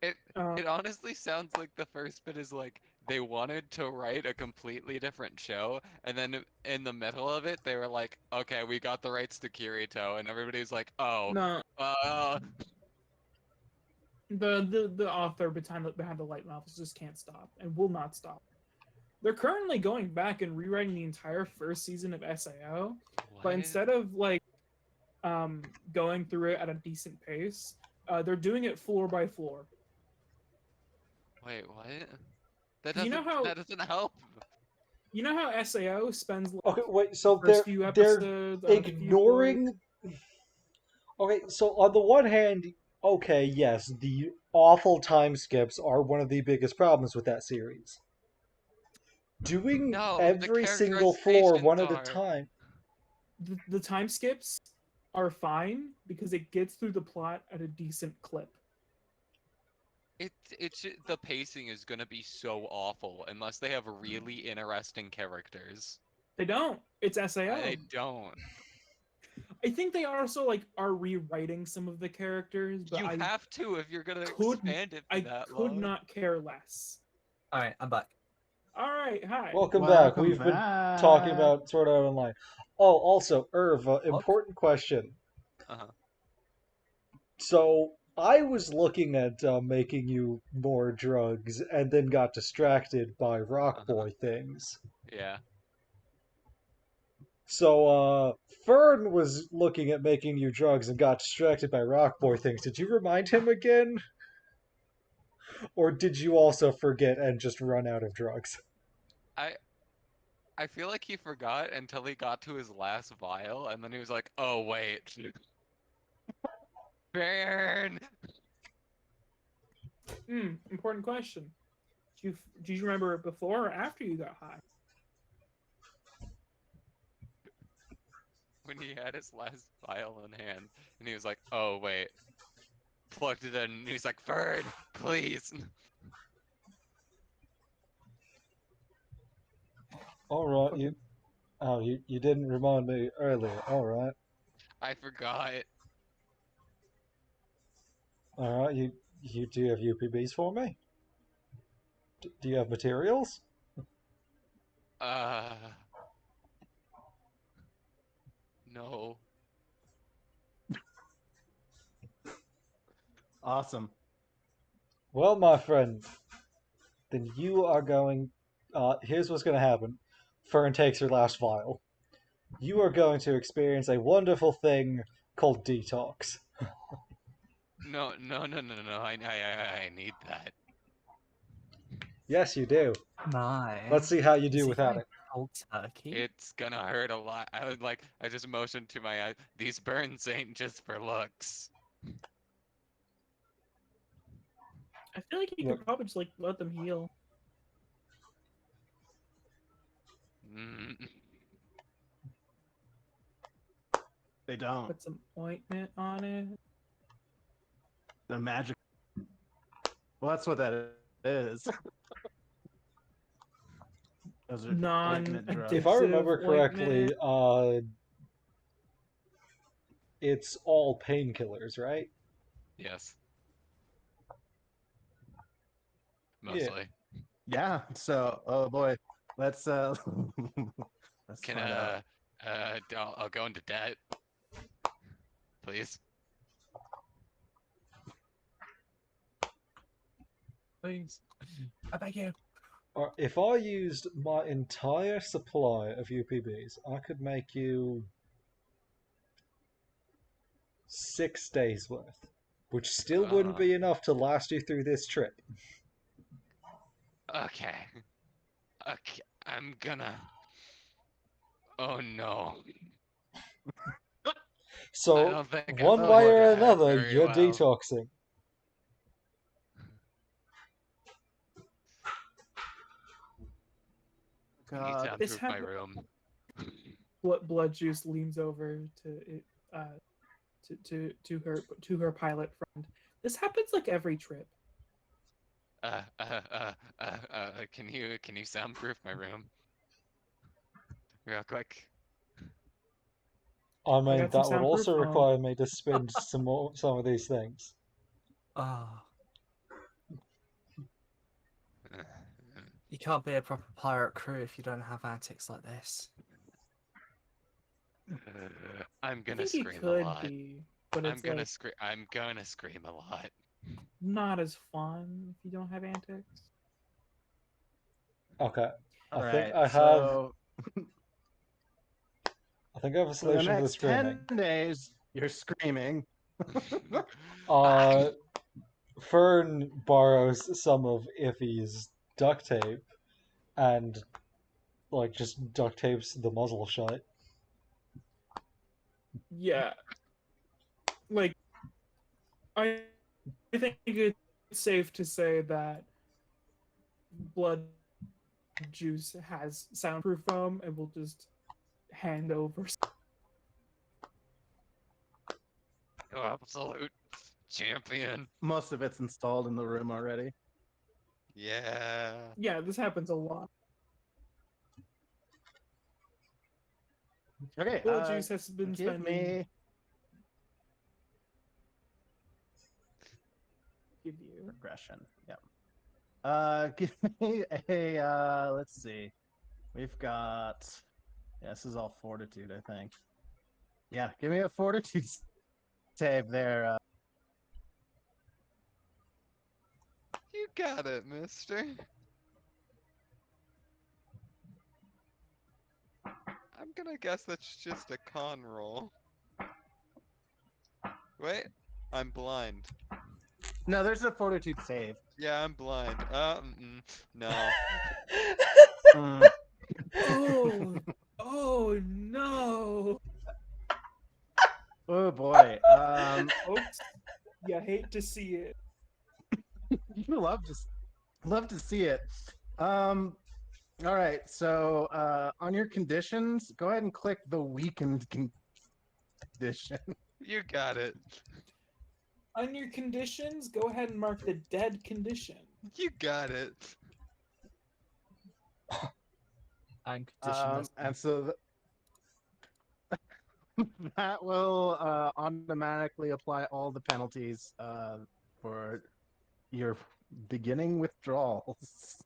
it Uh, it honestly sounds like the first bit is like they wanted to write a completely different show, and then in the middle of it, they were like, "Okay, we got the rights to Kirito," and everybody's like, "Oh, no, uh, the author behind the light novels just can't stop and will not stop. They're currently going back and rewriting the entire first season of SAO, but what? instead of like going through it at a decent pace, they're doing it floor by floor. Wait, what? Because That doesn't help." you know how SAO spends like Okay, wait. the So first few they're episodes on a few worlds. ignoring. Okay, so on the one hand, okay, yes, the awful time skips are one of the biggest problems with that series. Doing No, the every single floor characterizations one at a are. time. The time skips are fine because it gets through the plot at a decent clip. The pacing is gonna be so awful unless they have really interesting characters. They don't. It's SAO. I don't. I think they also like are rewriting some of the characters, but You have to if you're gonna could expand it for I that could long. not care less. All right, I'm back. All right, hi. Welcome back. Welcome We've been talking back. about Sword Art Online. Oh, also, Irv, What? important question. Uh-huh. So I was looking at making you more drugs, and then got distracted by Rock Uh-huh. Boy things. Yeah. So Fern was looking at making you drugs and got distracted by Rock Boy things. Did you remind him again, or did you also forget and just run out of drugs? I I feel like he forgot until he got to his last vial, and then he was like, "Oh wait, burn." Important question. Do you remember before or after you got high? When he had his last vial in hand, and he was like, "Oh wait," plugged it in, and he's like, "Fern, please." All right, you. Oh, you didn't remind me earlier. All right, I forgot. all right. You do have UPBs for me? Do you have materials? Uh, no. Awesome. Well, my friend, then you are going. Here's what's going to happen. Fern takes her last vial. You are going to experience a wonderful thing called detox. No, no, no, no, no. I need that. Yes, you do. My. Let's see how you Is do he without going it. cold turkey? It's gonna hurt a lot. I just motioned to my eye. These burns ain't just for looks. I feel like you Look. could probably just like let them heal. Mm. They don't. Put some ointment on it. They're magic. Well, that's what that is. Those are ointment drugs. If I remember Non-addictive correctly, ointment. it's all painkillers, right? Yes. Yeah. Mostly. Yeah. So, oh boy, let's let's Can find out. I'll go into debt, please. Please. I beg you. If I used my entire supply of UPBs, I could make you 6 days worth, which still wouldn't be enough to last you through this trip. Okay. Okay. I'm gonna. Oh no. I So, don't think I'm one Oh, way doing boy. or that another, very you're well. detoxing. I need God. to This soundproof my happened- room. Blood juice leans over to it, to her pilot friend. This happens like every trip. Can you soundproof my room? Real quick. I mean, got some that would also soundproof, require me to spend some of these things. Ah. You can't be a proper pirate crew if you don't have antics like this. I'm I gonna think you scream a could lot. be, but I'm it's gonna like scream. I'm gonna scream a lot. not as fun if you don't have antics. Okay, All I think right. I have. So I think I have a for the solution to the next screaming. 10 days, you're screaming. Fern borrows some of Iffy's duct tape and like just duct tapes the muzzle shut. Yeah, like I think it's safe to say that blood juice has soundproof foam, and we'll just hand over. Oh, absolute champion. Most of it's installed in the room already. Yeah. Yeah, this happens a lot. Okay. Blood juice has been Give spending. me Give you. progression. Yep. Give me a let's see. We've got this is all fortitude, I think. Yeah, give me a fortitude save there. You got it, mister. I'm gonna guess that's just a con roll. Wait, I'm blind. No, there's a fortitude save. Yeah, I'm blind. No. Mm. Oh, oh no, Oh boy. folks! You hate to see it. You love to see it. All right. So on your conditions, go ahead and click the weakened condition. You got it. On your conditions, go ahead and mark the dead condition. You got it. And condition And so that will automatically apply all the penalties for your beginning withdrawals.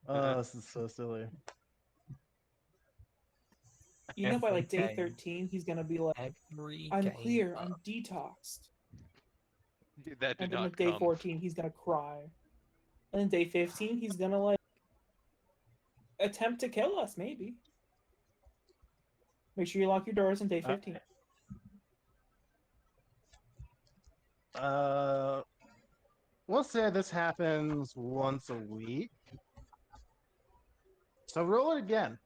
Oh, this is so silly. You know, by like day Every game. 13, he's gonna be like, every "I'm game. clear. I'm detoxed." That did And then not like day come. 14, he's gonna cry. And then day 15, he's gonna like attempt to kill us, maybe. Make sure you lock your doors on day 15. we'll say this happens once a week. So roll it again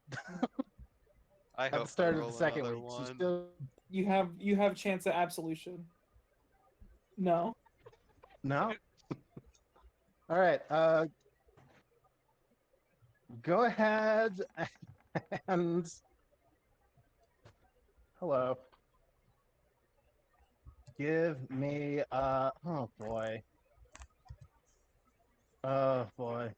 I at the hope to start of the roll second another week. So one. still You have chance at absolution. No. no. All right. Go ahead and hello. Give me oh boy. Oh boy.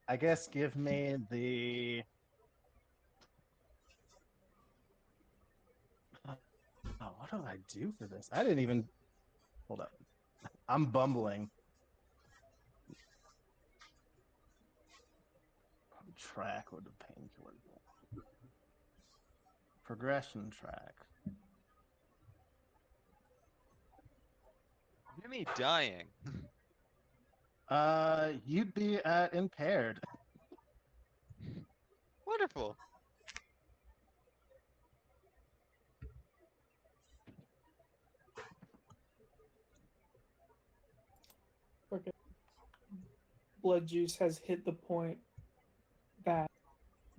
I guess give me the oh, what do I do for this? I didn't even hold up. I'm bumbling. Track with the painkiller. Progression track. Hear me dying. You'd be at impaired. Wonderful. Okay. Blood juice has hit the point that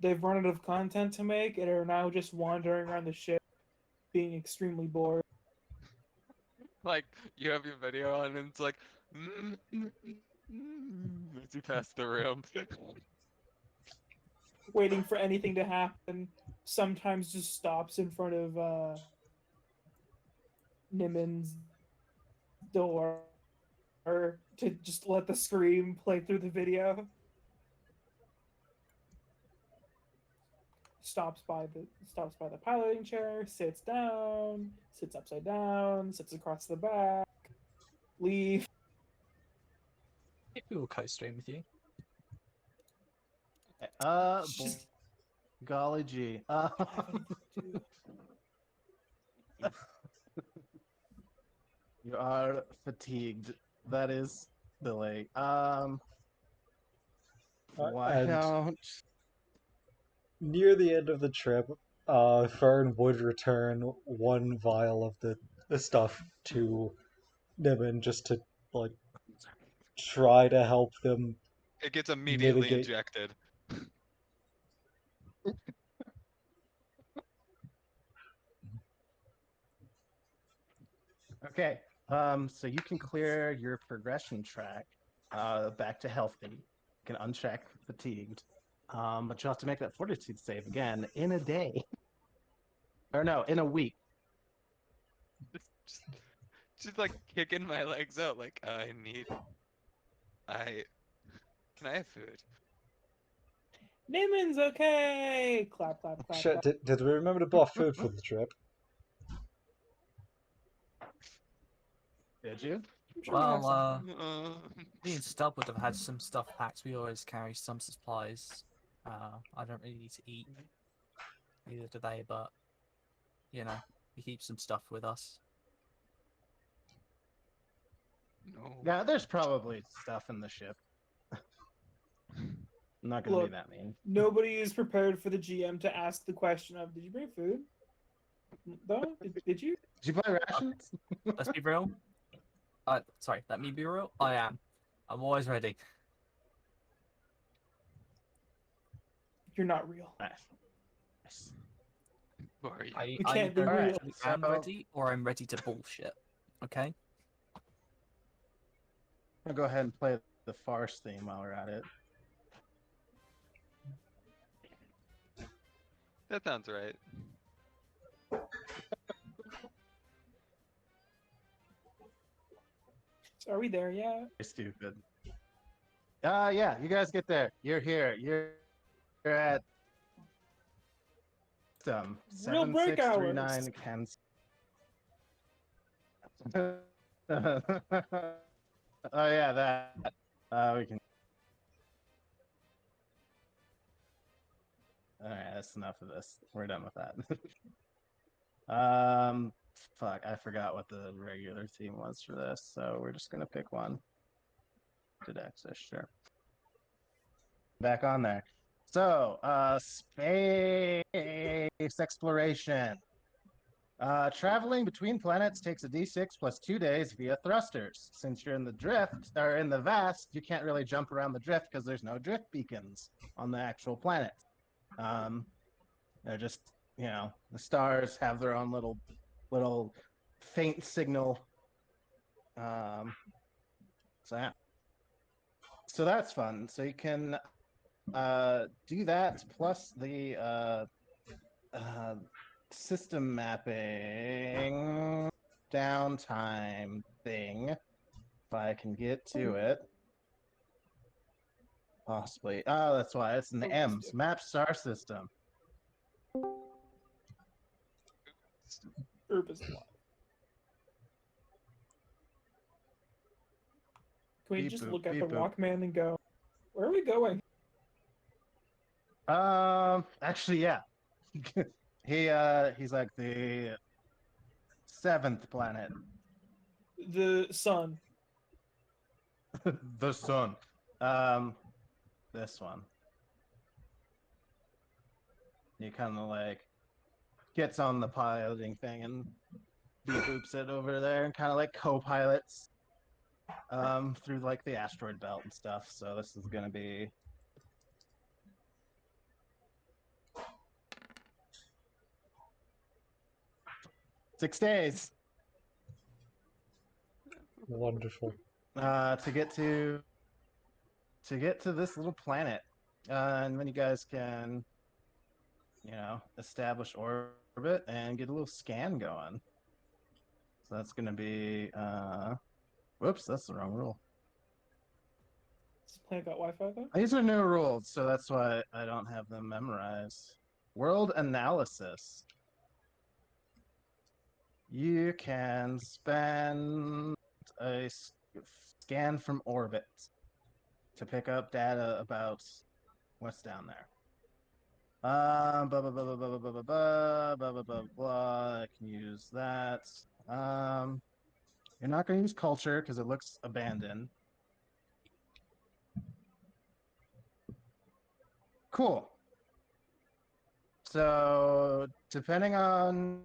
they've run out of content to make and are now just wandering around the ship, being extremely bored. Like you have your video on and it's like as you pass the room. Waiting for anything to happen. Sometimes just stops in front of Nimen's door to just let the scream play through the video. Stops by the piloting chair, sits down, sits upside down, sits across the back, leave. If we will co-stream with you. Just Golly gee. don't have anything to do. You are fatigued. That is silly. Why And don't near the end of the trip, Fern would return one vial of the stuff to Niven just to like try to help them It gets immediately mitigate. injected. okay. So you can clear your progression track back to healthy. You can uncheck fatigued. But you'll have to make that fortitude save again in a day. Or no, in a week. Just, just like kicking my legs out like I can I have food? Nimen's okay. Clap, clap, clap, Shit, clap. did we remember to buff food for the trip? Did you? I'm sure we have Well, something. me and Stub would have had some stuff packed. We always carry some supplies. I don't really need to eat, neither do they, but you know, we keep some stuff with us. No. Yeah, there's probably stuff in the ship. I'm not gonna Look. be that mean. Nobody is prepared for the GM to ask the question of, "Did you bring food?" Though, did you? Did you buy rations? Let's be real. Sorry, let me be real. I am. I'm always ready. You're not real. Nice. Who are you? You can't be either Alright, real. actually am so- ready or I'm ready to bullshit. Okay? I'll go ahead and play the farce theme while we're at it. That sounds right. So are we there yet? Stupid. Yeah, you guys get there. You're here. You're at Real break 7639 Kens. Oh yeah, that. We can. All right, that's enough of this. We're done with that. Fuck, I forgot what the regular theme was for this, so we're just gonna pick one. Did access, sure. Back on there. So, space exploration. Traveling between planets takes a d6 plus 2 days via thrusters. Since you're in the drift or in the vast, you can't really jump around the drift because there's no drift beacons on the actual planet. Um, they're just, the stars have their own little faint signal. So yeah, so that's fun. So you can do that plus the uh, system mapping downtime thing. If I can get to it, possibly. Oh, that's why it's in the M's. Map star system. Herb is alive. Can we Beep just boop, look at the beep boop. Walkman and go, where are we going? Actually, yeah. He's like the seventh planet, The sun. the sun. Um, this one. He kind of like gets on the piloting thing and beep boops it over there and kind of like co-pilots through like the asteroid belt and stuff. So this is gonna be 6 days Wonderful. to get to this little planet, and then you guys can establish orbit and get a little scan going. So that's gonna be whoops, that's the wrong rule. This planet got Wi-Fi though? These are new rules, so that's why I don't have them memorized. World analysis. You can spend a scan from orbit to pick up data about what's down there. Blah, blah, blah, blah, blah, blah, blah, blah, blah, blah, blah, blah. I can use that. You're not going to use culture because it looks abandoned. Cool. So depending on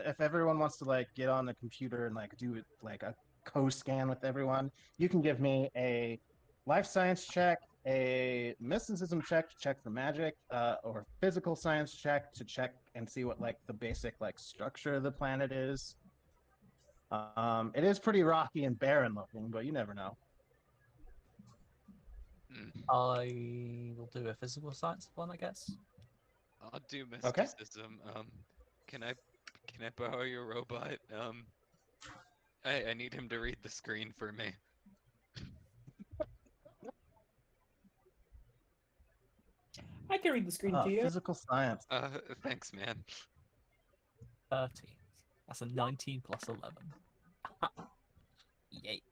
if everyone wants to like get on the computer and like do it like a co-scan with everyone, you can give me a life science check, a mysticism check to check for magic, or physical science check to check and see what like the basic like structure of the planet is. It is pretty rocky and barren looking, but you never know. I will do a physical science one, I guess. I'll do Okay. mysticism. Can I borrow your robot? I need him to read the screen for me. I can read the screen to you. Physical science. Thanks, man. 13. That's a 19 plus 11. Yay.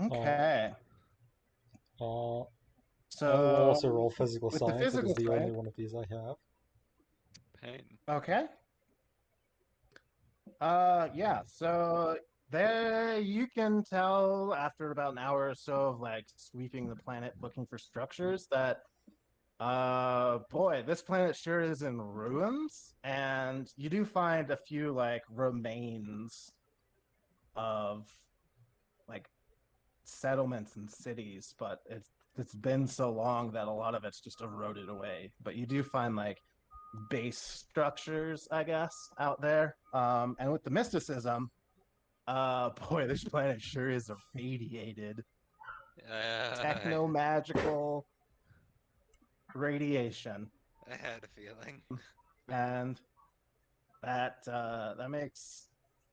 Okay. I will So also roll physical with the science. It is physical the only science- one of these I have. Pain. Okay. Yeah, so there you can tell after about an hour or so of like sweeping the planet looking for structures that boy, this planet sure is in ruins, and you do find a few like remains of like settlements and cities, but it's been so long that a lot of it's just eroded away. But you do find like base structures, I guess, out there. And with the mysticism, boy, this planet sure is irradiated. Techno magical radiation. I had a feeling. And that makes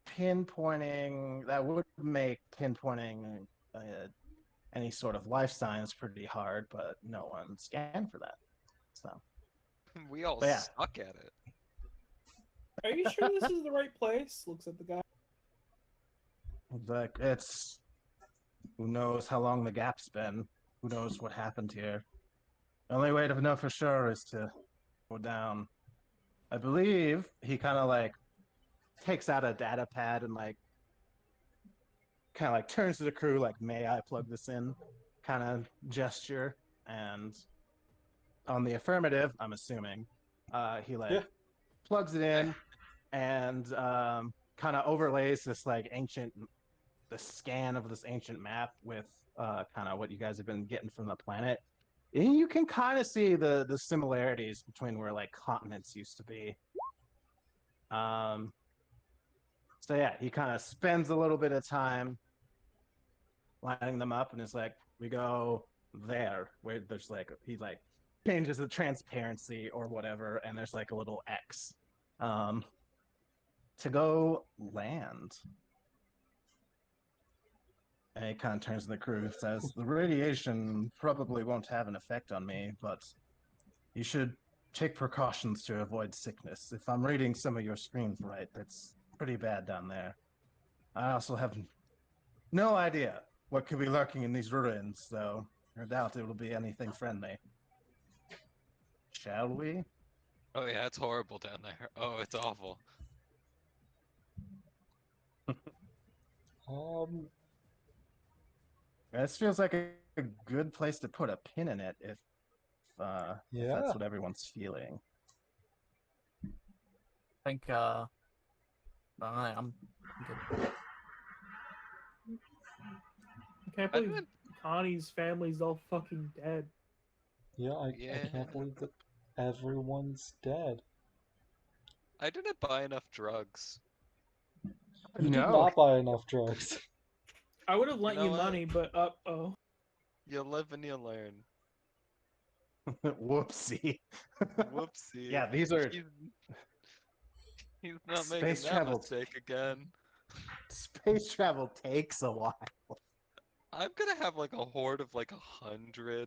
pinpointing that would make pinpointing any sort of life science pretty hard, but no one scanned for that. So We all But yeah. suck at it. Are you sure this is the right place? Looks at the guy. like it's who knows how long the gap's been. Who knows what happened here. The only way to know for sure is to go down. I believe he kind of like takes out a data pad and like kind of like turns to the crew like, may I plug this in? kind of gesture, and on the affirmative, I'm assuming, he like Yeah. plugs it in and kind of overlays this like the scan of this ancient map with kind of what you guys have been getting from the planet. And you can kind of see the similarities between where like continents used to be. So yeah, he kind of spends a little bit of time lining them up, and it's like we go there where there's like he like changes the transparency or whatever, and there's like a little X to go land. And he kind of turns to the crew and says, "The radiation probably won't have an effect on me, but you should take precautions to avoid sickness. If I'm reading some of your screens right, it's pretty bad down there. I also have no idea what could be lurking in these ruins, though. I doubt it will be anything friendly. Shall we?" Oh yeah, it's horrible down there. Oh, it's awful. This feels like a good place to put a pin in it if Yeah. that's what everyone's feeling. I think I'm good. I can't I believe didn't. Connie's family's all fucking dead. Yeah, I Yeah. can't believe that everyone's dead. I didn't buy enough drugs. You did No. not buy enough drugs. I would have lent know you what? money, but oh. You live and you learn. Whoopsie. Whoopsie. Yeah, these are He's not making space that travel. mistake again. Space travel takes a while. I'm gonna have like a horde of like 100